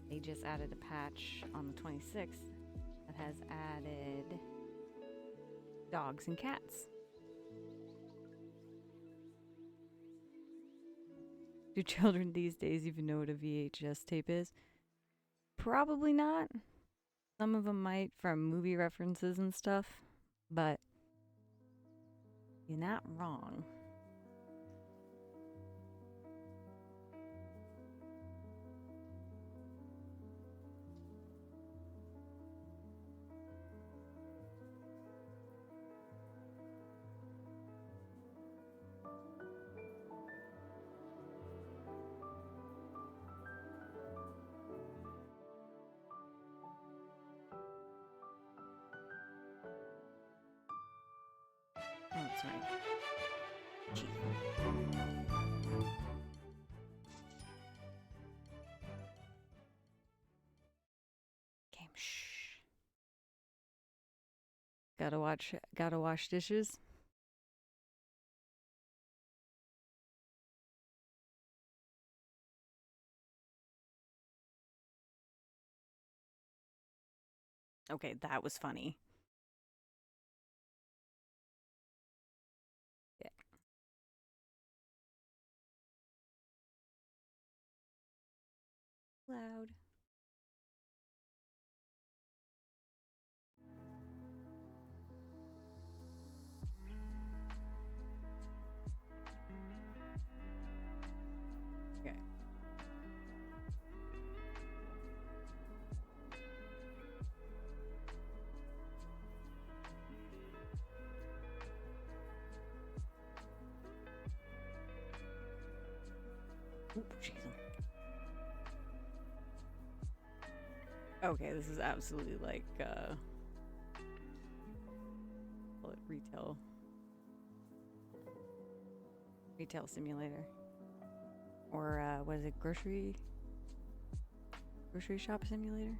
they just added a patch on the 26th that has added dogs and cats. Do children these days even know what a VHS tape is? Probably not. Some of them might from movie references and stuff, but you're not wrong. Oh, that's right. Game, shh. Gotta wash dishes. Okay, that was funny. Yeah. Loud. Okay. Oop, jeez. Okay, this is absolutely like call it retail simulator, or what is it, grocery shop simulator?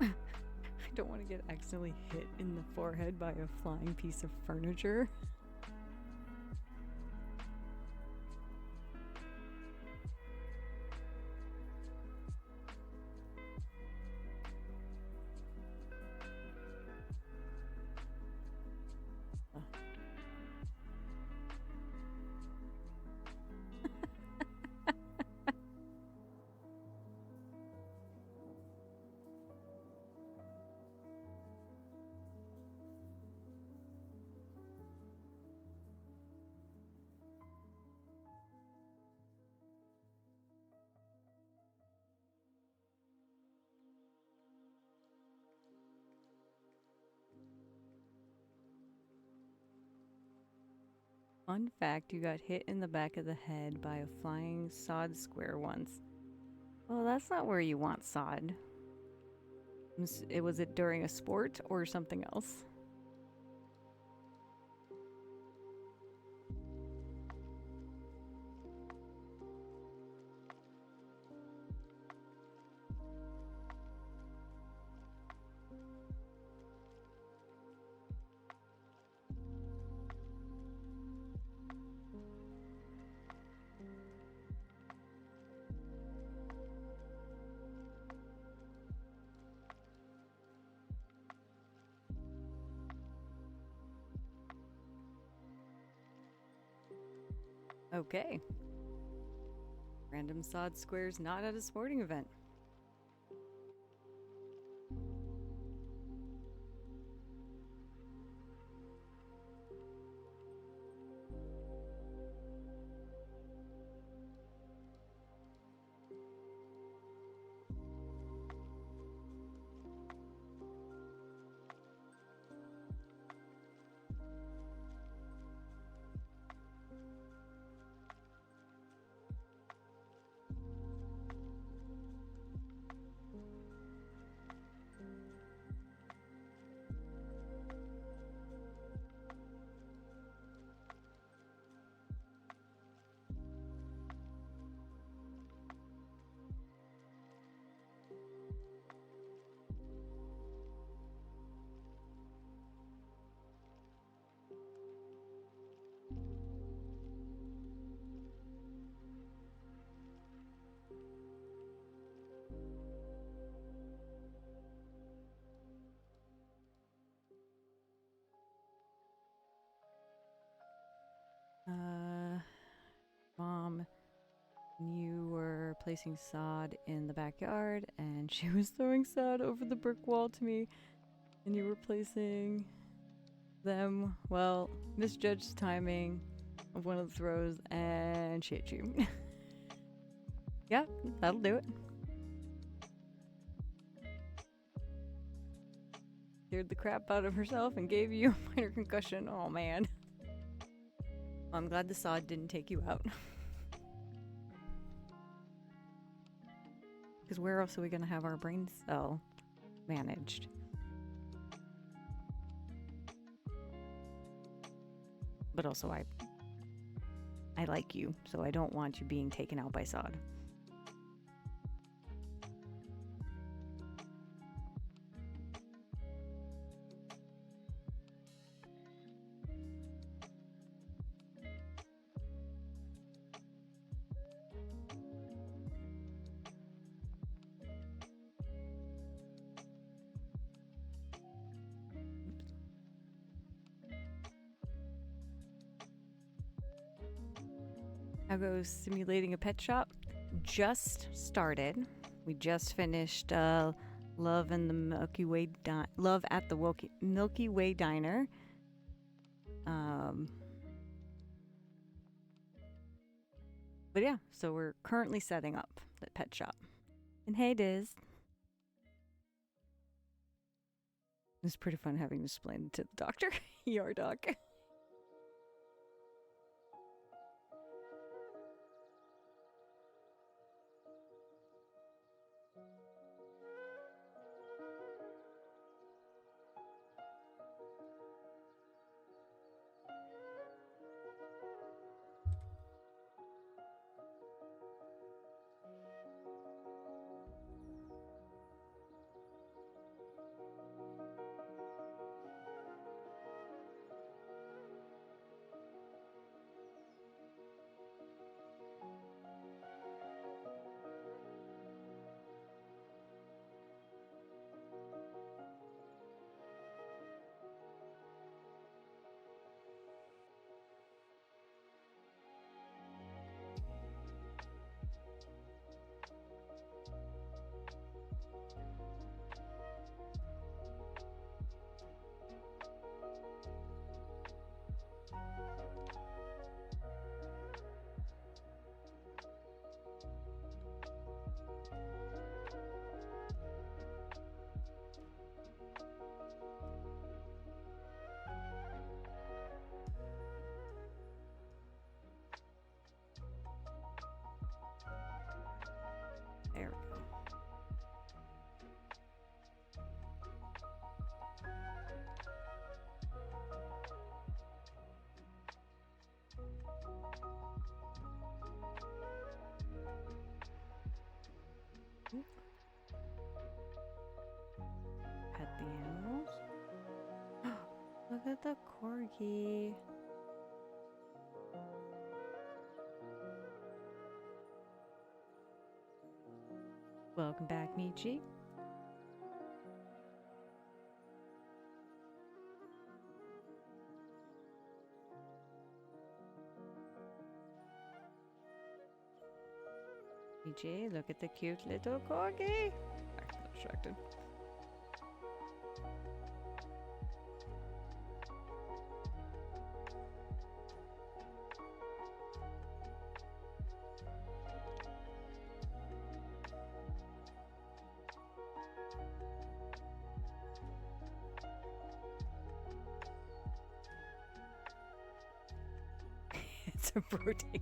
I don't want to get accidentally hit in the forehead by a flying piece of furniture. Fun fact, you got hit in the back of the head by a flying sod square once. Well, that's not where you want sod. Was it during a sport or something else? Okay. Random sod squares not at a sporting event. Mom, you were placing sod in the backyard and she was throwing sod over the brick wall to me and you were placing them, well, misjudged timing of one of the throws and she hit you. Yeah, that'll do it. Scared the crap out of herself and gave you a minor concussion. Oh man. I'm glad the sod didn't take you out. Because where else are we going to have our brain cell managed? But also I like you, so I don't want you being taken out by sod. How goes simulating a pet shop? Just started. We just finished Love at the Milky Way Diner. But yeah, so we're currently setting up the pet shop. And hey, Diz. It's pretty fun having to explain to the doctor. Your dog. Look at the corgi. Welcome back, Nietzsche. Nietzsche, look at the cute little corgi. I got distracted. It's a protein.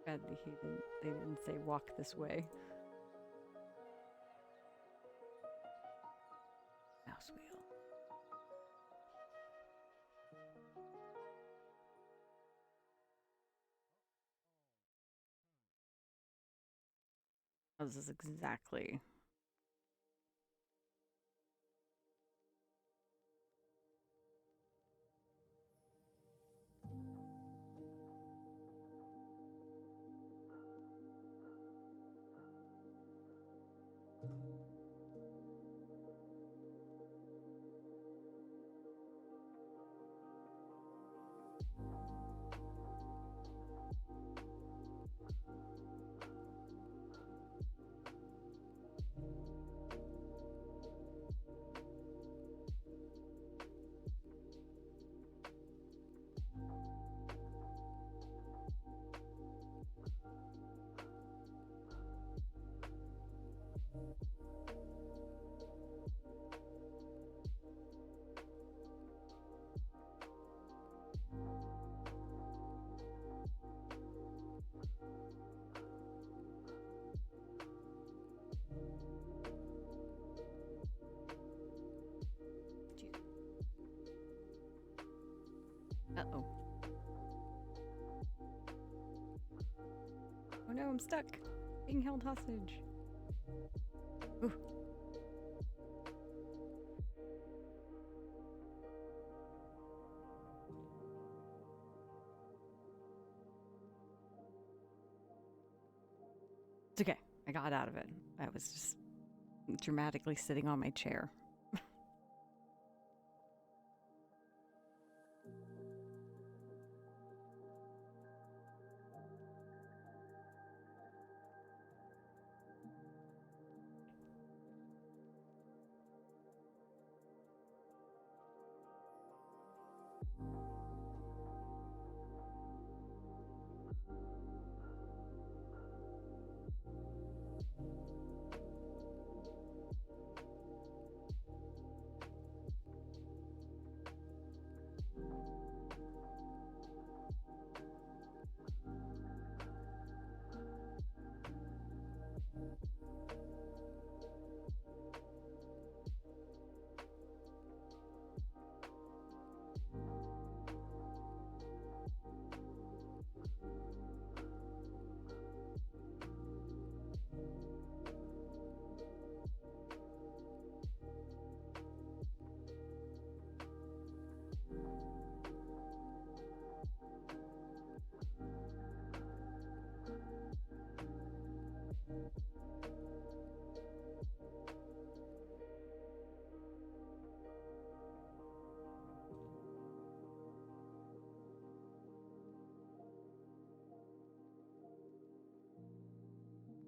God, they didn't say walk this way. Mouse wheel. Oh, this is exactly. Uh-oh. Oh no, I'm stuck. Being held hostage. Ooh. It's okay. I got out of it. I was just dramatically sitting on my chair.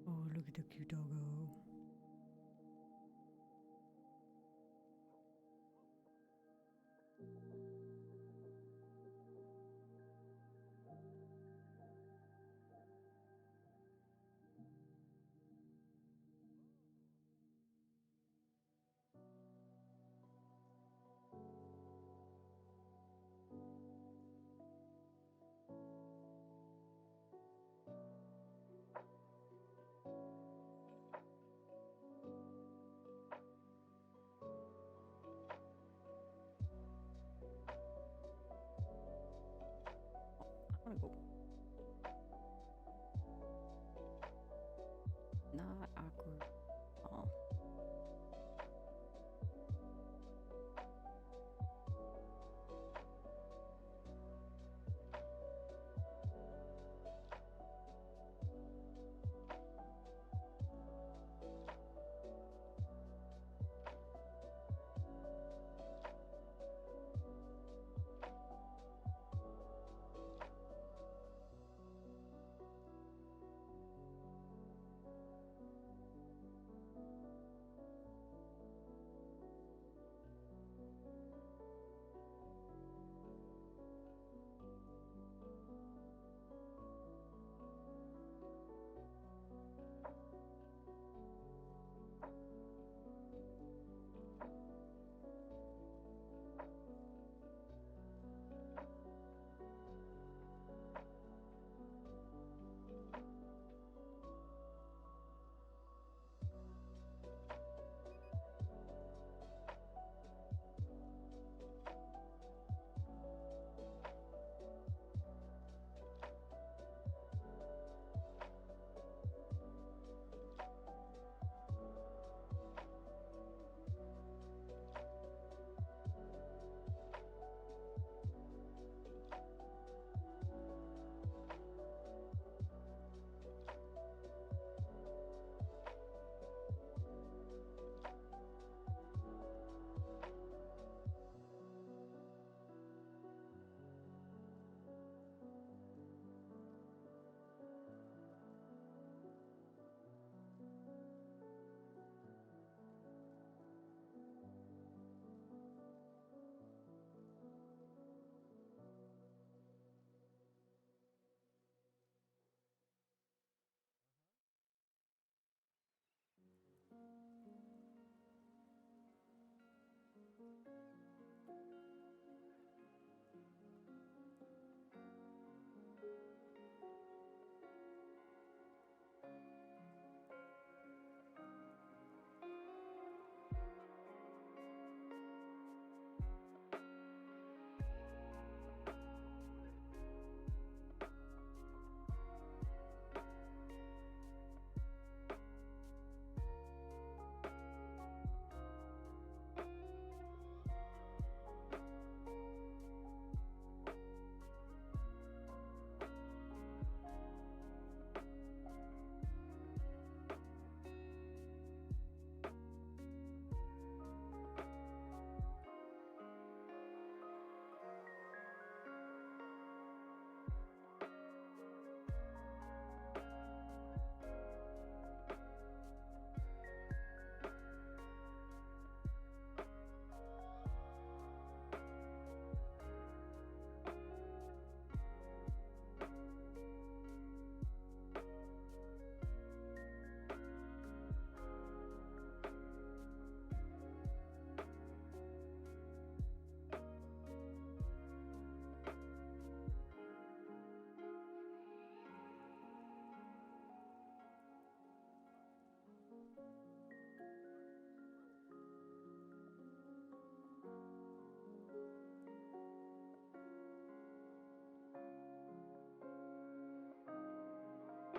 Oh, look at the cute doggo.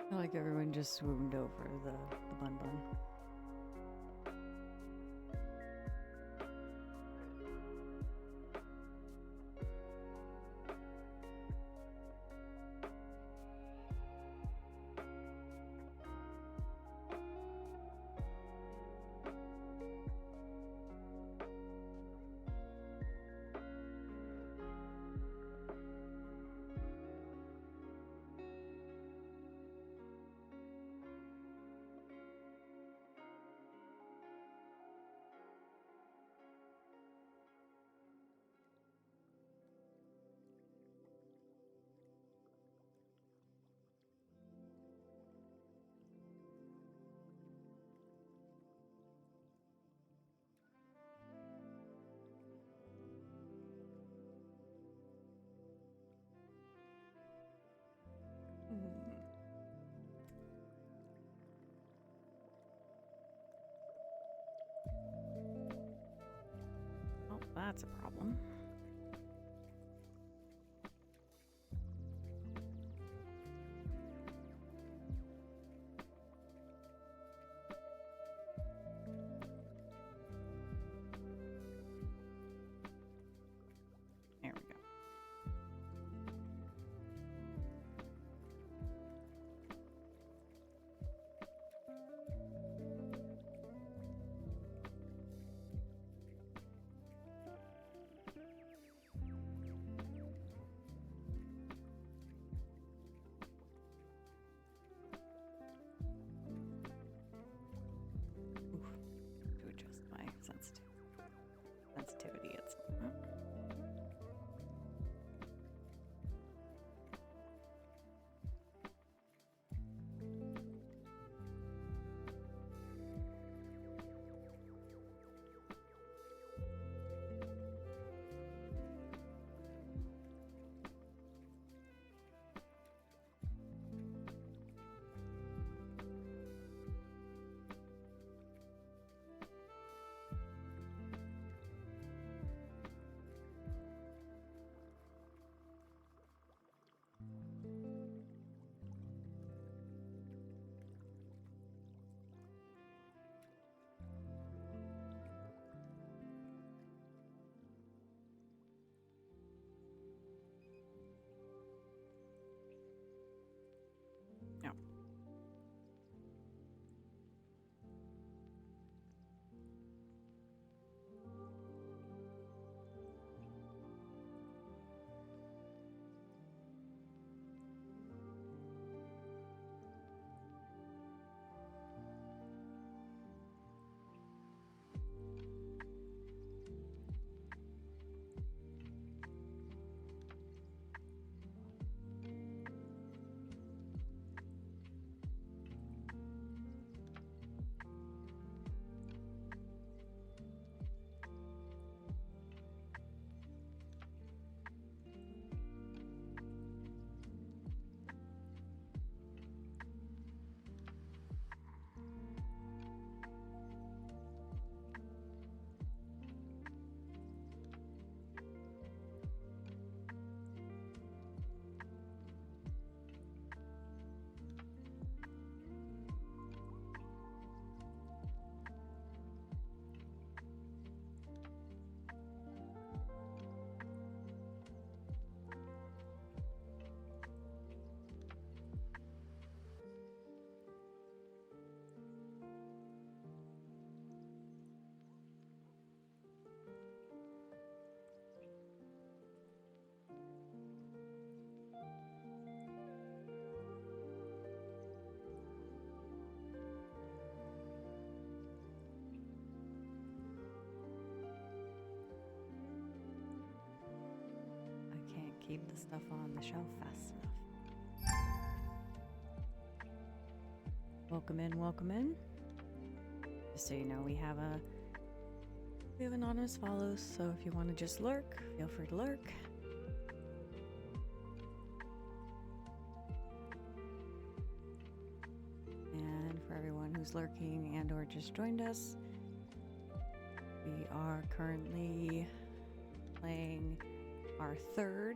I feel like everyone just swooned over the bun bun. Oh, that's a problem. There we go. Oof. To adjust my sensitivity. It's yeah. I can't keep the stuff on the shelf fast enough. Welcome in, welcome in. Just so you know, we have anonymous follows, so if you want to just lurk, feel free to lurk. And for everyone who's lurking and or just joined us, we are currently playing our third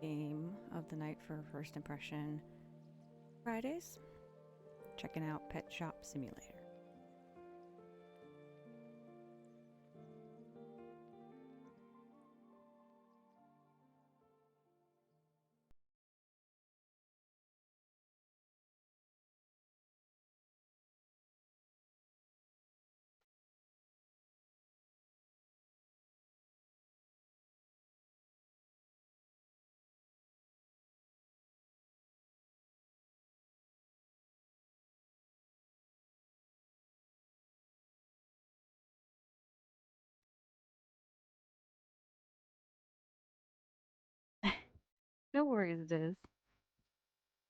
game of the night for first impression Fridays, checking out Pet Shop Simulator. No worries, Diz.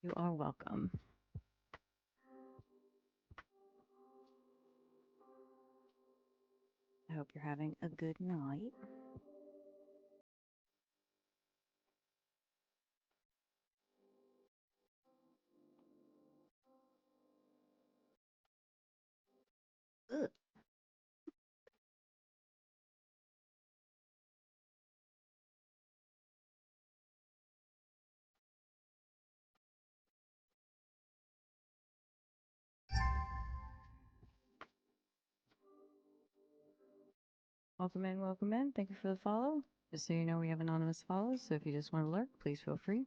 You are welcome. I hope you're having a good night. Ugh. Welcome in, welcome in. Thank you for the follow. Just so you know, we have anonymous follows, so if you just want to lurk, please feel free.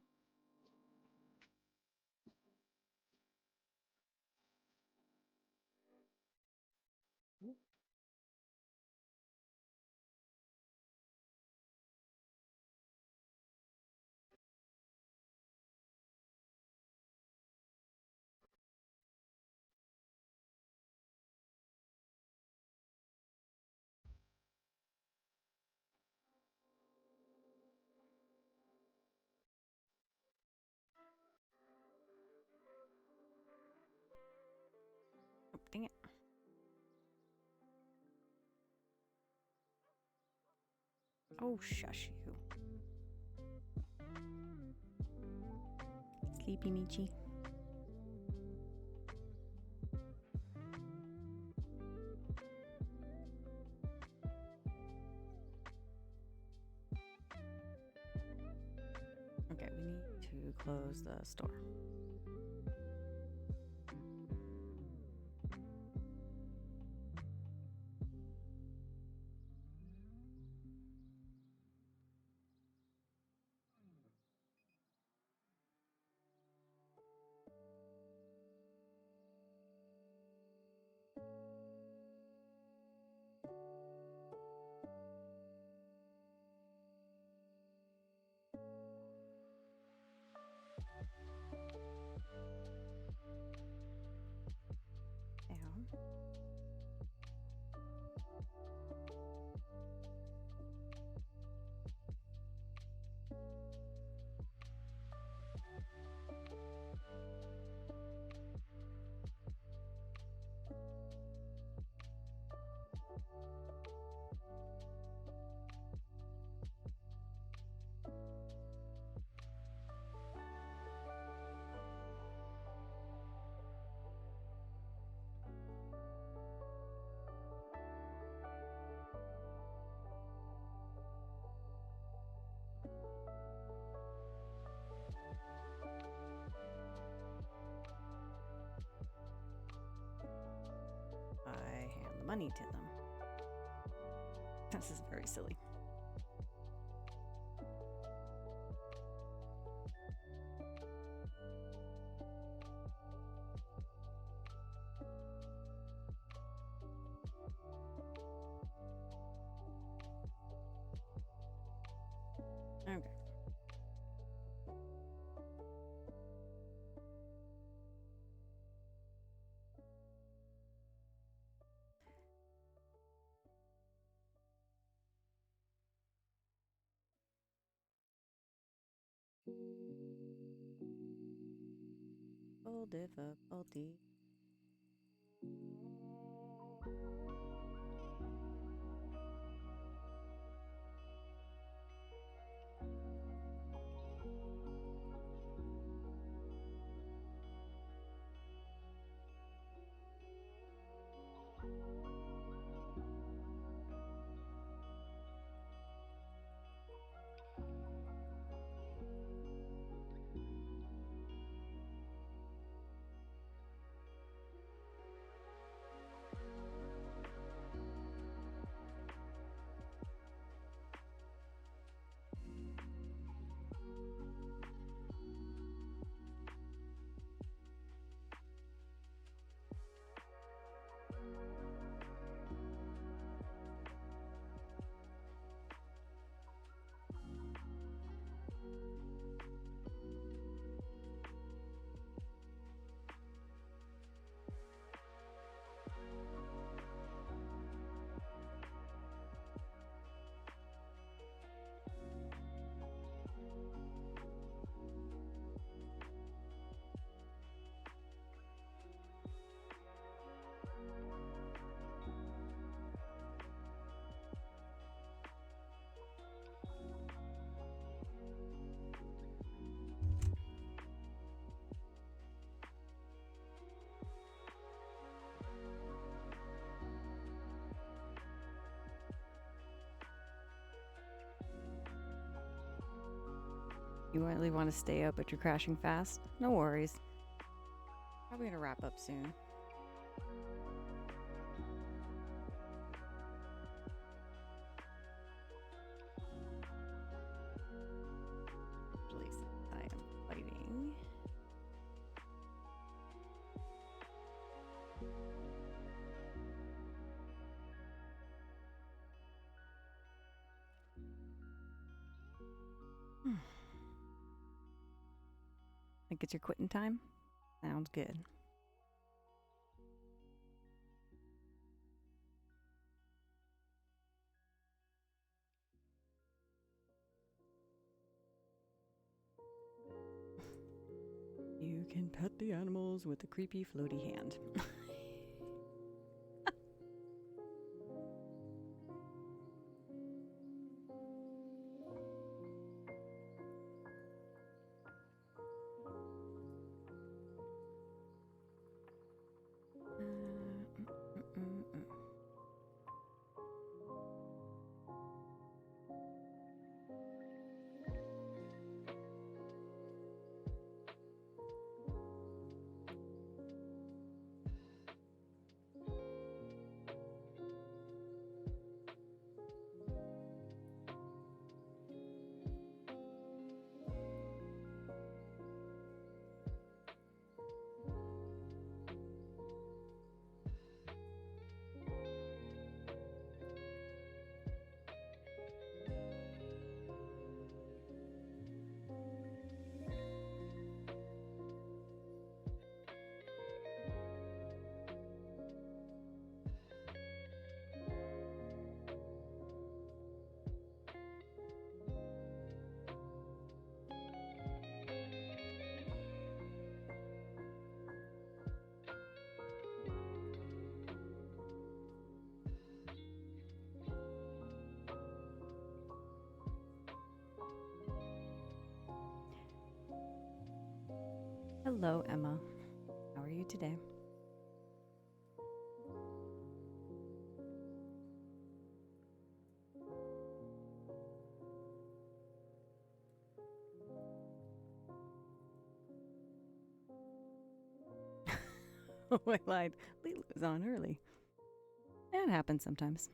Oh, dang it. Oh, shush you. Sleepy Michi. Okay, we need to close the store. Down. I hand the money to them. This is very silly. Okay. Full difficulty. You really want to stay up, but you're crashing fast? No worries. Probably gonna wrap up soon. Actually, since I am fighting. Think it's your quitting time? Sounds good. You can pet the animals with a creepy floaty hand. Hello, Emma. How are you today? Oh, I lied. Lila was on early. That happens sometimes.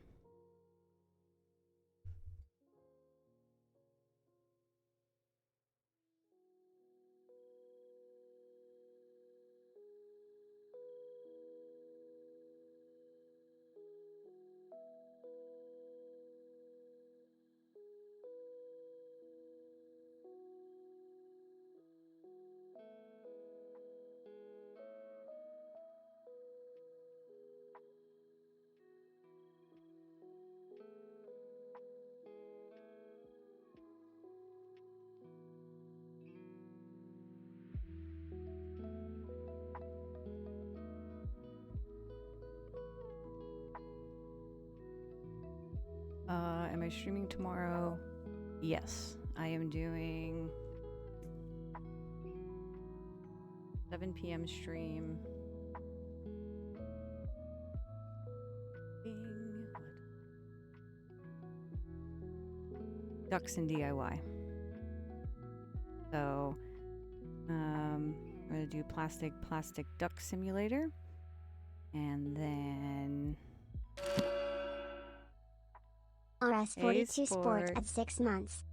Am I streaming tomorrow? Yes, I am doing 7 p.m. stream. Ducks and DIY. So, I'm gonna do plastic duck simulator, and then RS42 Sport at 6 months.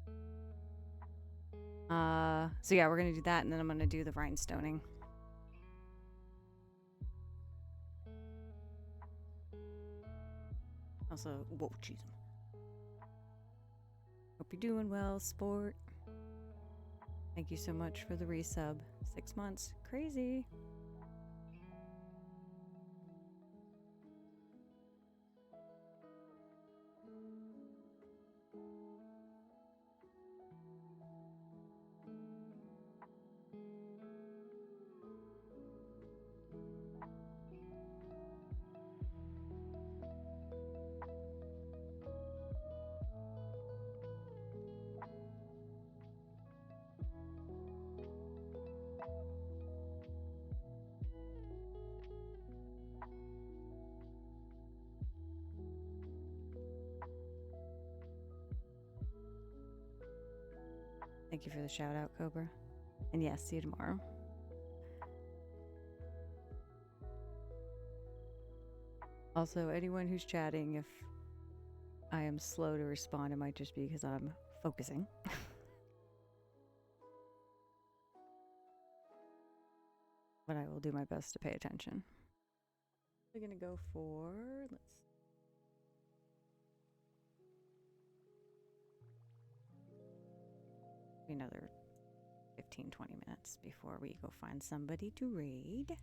So yeah, we're gonna do that, and then I'm gonna do the rhinestoning. Also, whoa, jeez. Hope you're doing well, sport. Thank you so much for the resub. 6 months, crazy. Thank you for the shout out, Cobra. And yes, see you tomorrow. Also, anyone who's chatting, if I am slow to respond, it might just be because I'm focusing. But I will do my best to pay attention. We're gonna go for, another 15-20 minutes before we go find somebody to raid.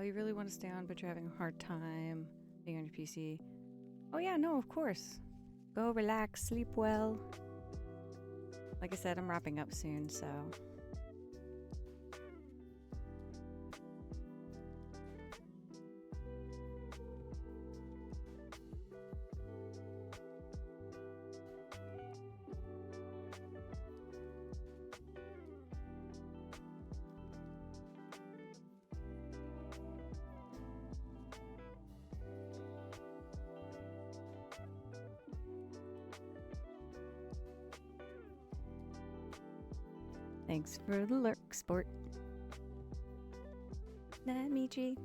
You really want to stay on, but you're having a hard time being on your PC. Oh yeah, no, of course. Go relax, sleep well. Like I said, I'm wrapping up soon, so... Thanks for the lurk, sport. night, Michi.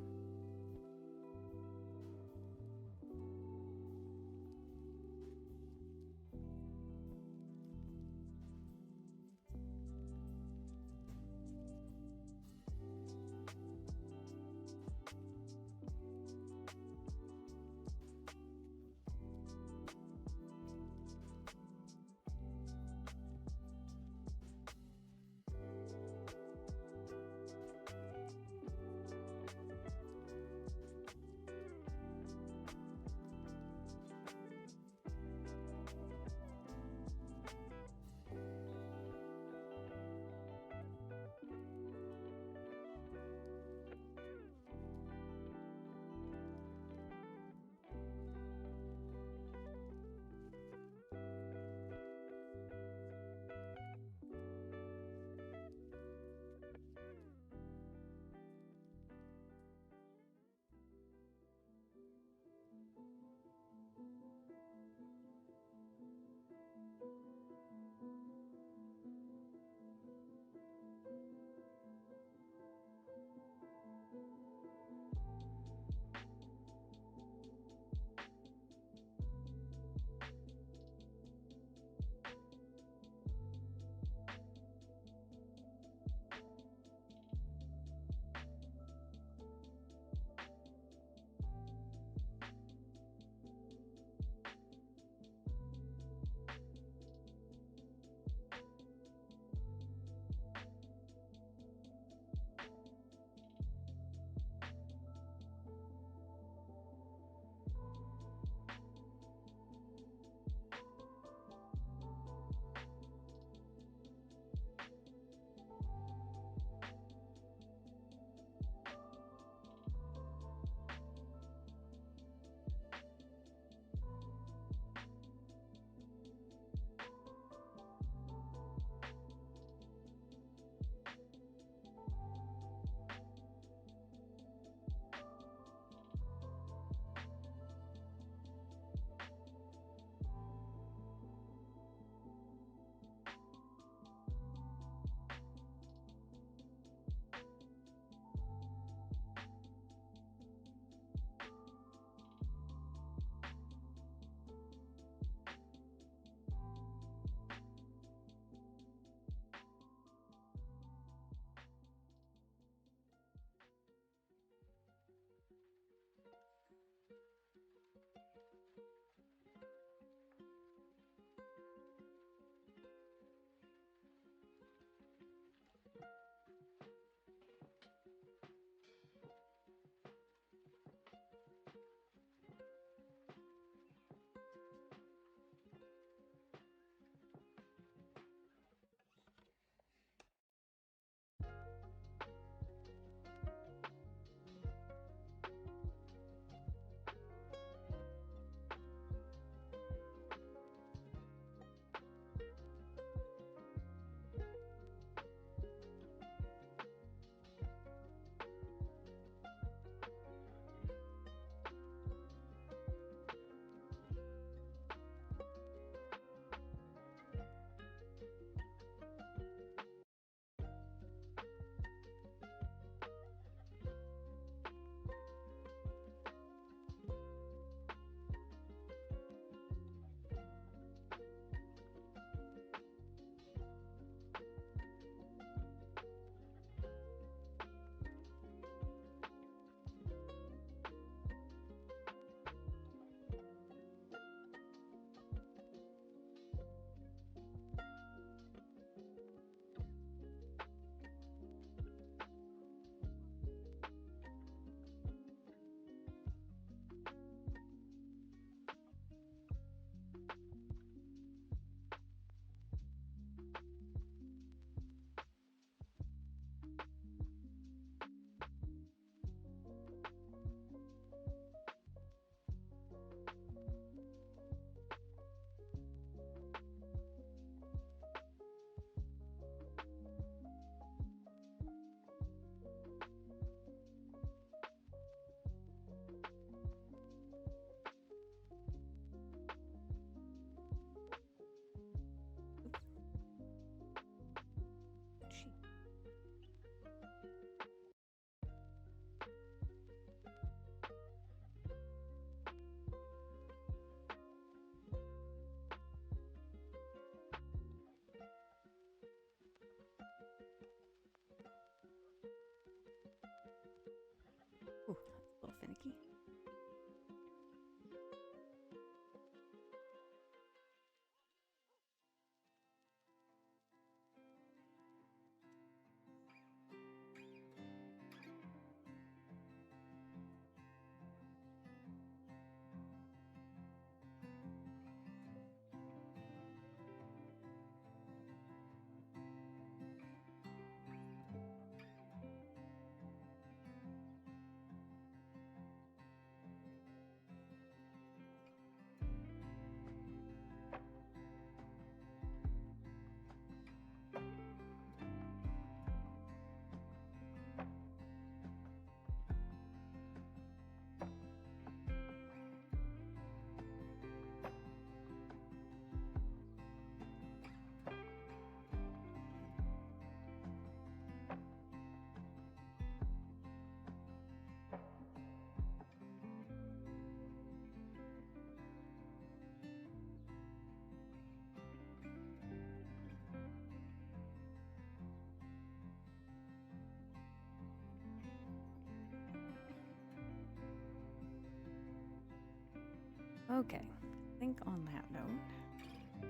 Okay, I think on that note,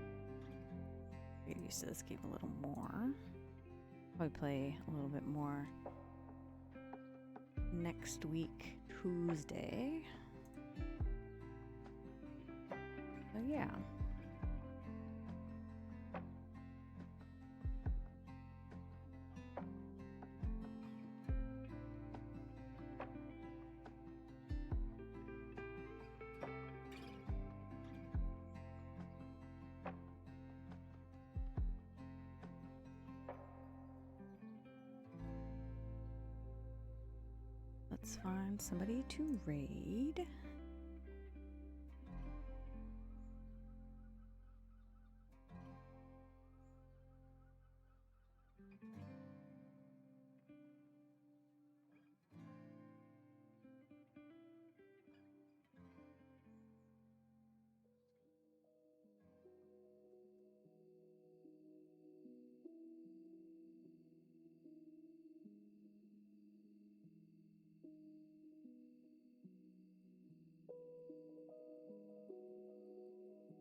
get used to this game a little more. Probably play a little bit more next week, Tuesday. So yeah. Let's find somebody to raid.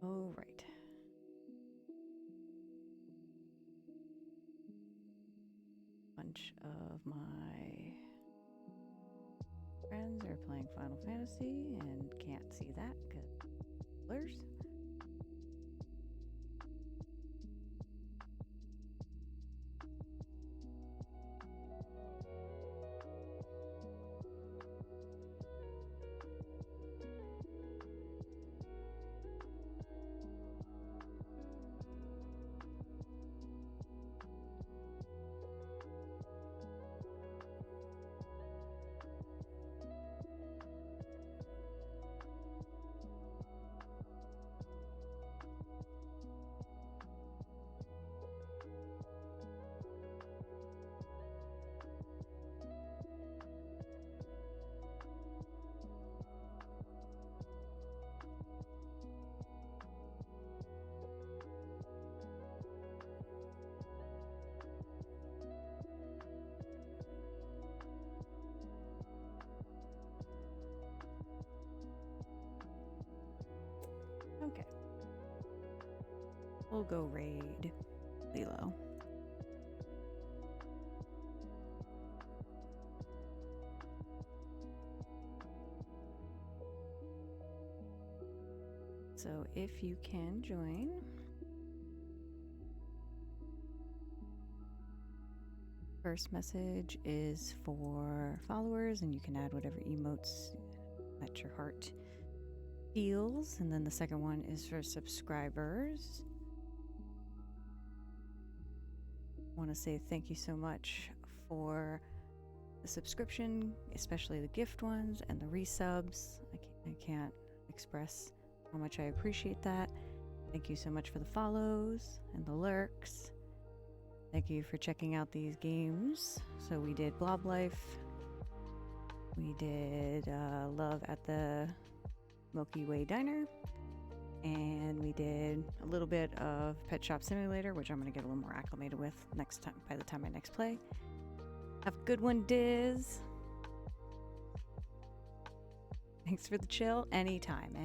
Oh, right. Bunch of my friends are playing Final Fantasy and can't see that because blurs. Okay. We'll go raid Lilo. So if you can join. First message is for followers, and you can add whatever emotes that your heart feels. And then the second one is for subscribers. I want to say thank you so much for the subscription, especially the gift ones and the resubs. I can't express how much I appreciate that. Thank you so much for the follows and the lurks. Thank you for checking out these games. So we did Blob Life. We did Love at the Milky Way Diner. And we did a little bit of Pet Shop Simulator, which I'm going to get a little more acclimated with next time, by the time I next play. Have a good one, Diz. Thanks for the chill. Anytime.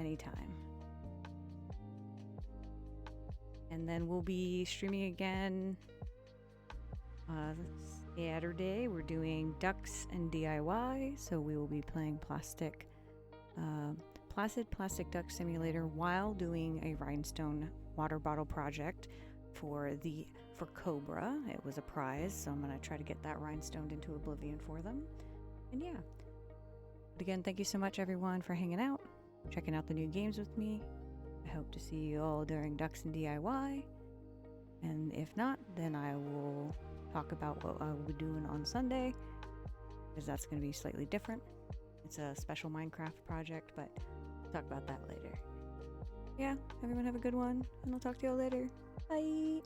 And then we'll be streaming again Saturday. We're doing ducks and DIY, so we will be playing Placid Plastic Duck Simulator while doing a rhinestone water bottle project for Cobra. It was a prize, so I'm gonna try to get that rhinestoned into oblivion for them. And yeah. But again, thank you so much everyone for hanging out, checking out the new games with me. I hope to see you all during Ducks and DIY. And if not, then I will talk about what I will be doing on Sunday, because that's going to be slightly different. It's a special Minecraft project, but we'll talk about that later. Yeah, everyone have a good one, and I'll talk to you all later. Bye!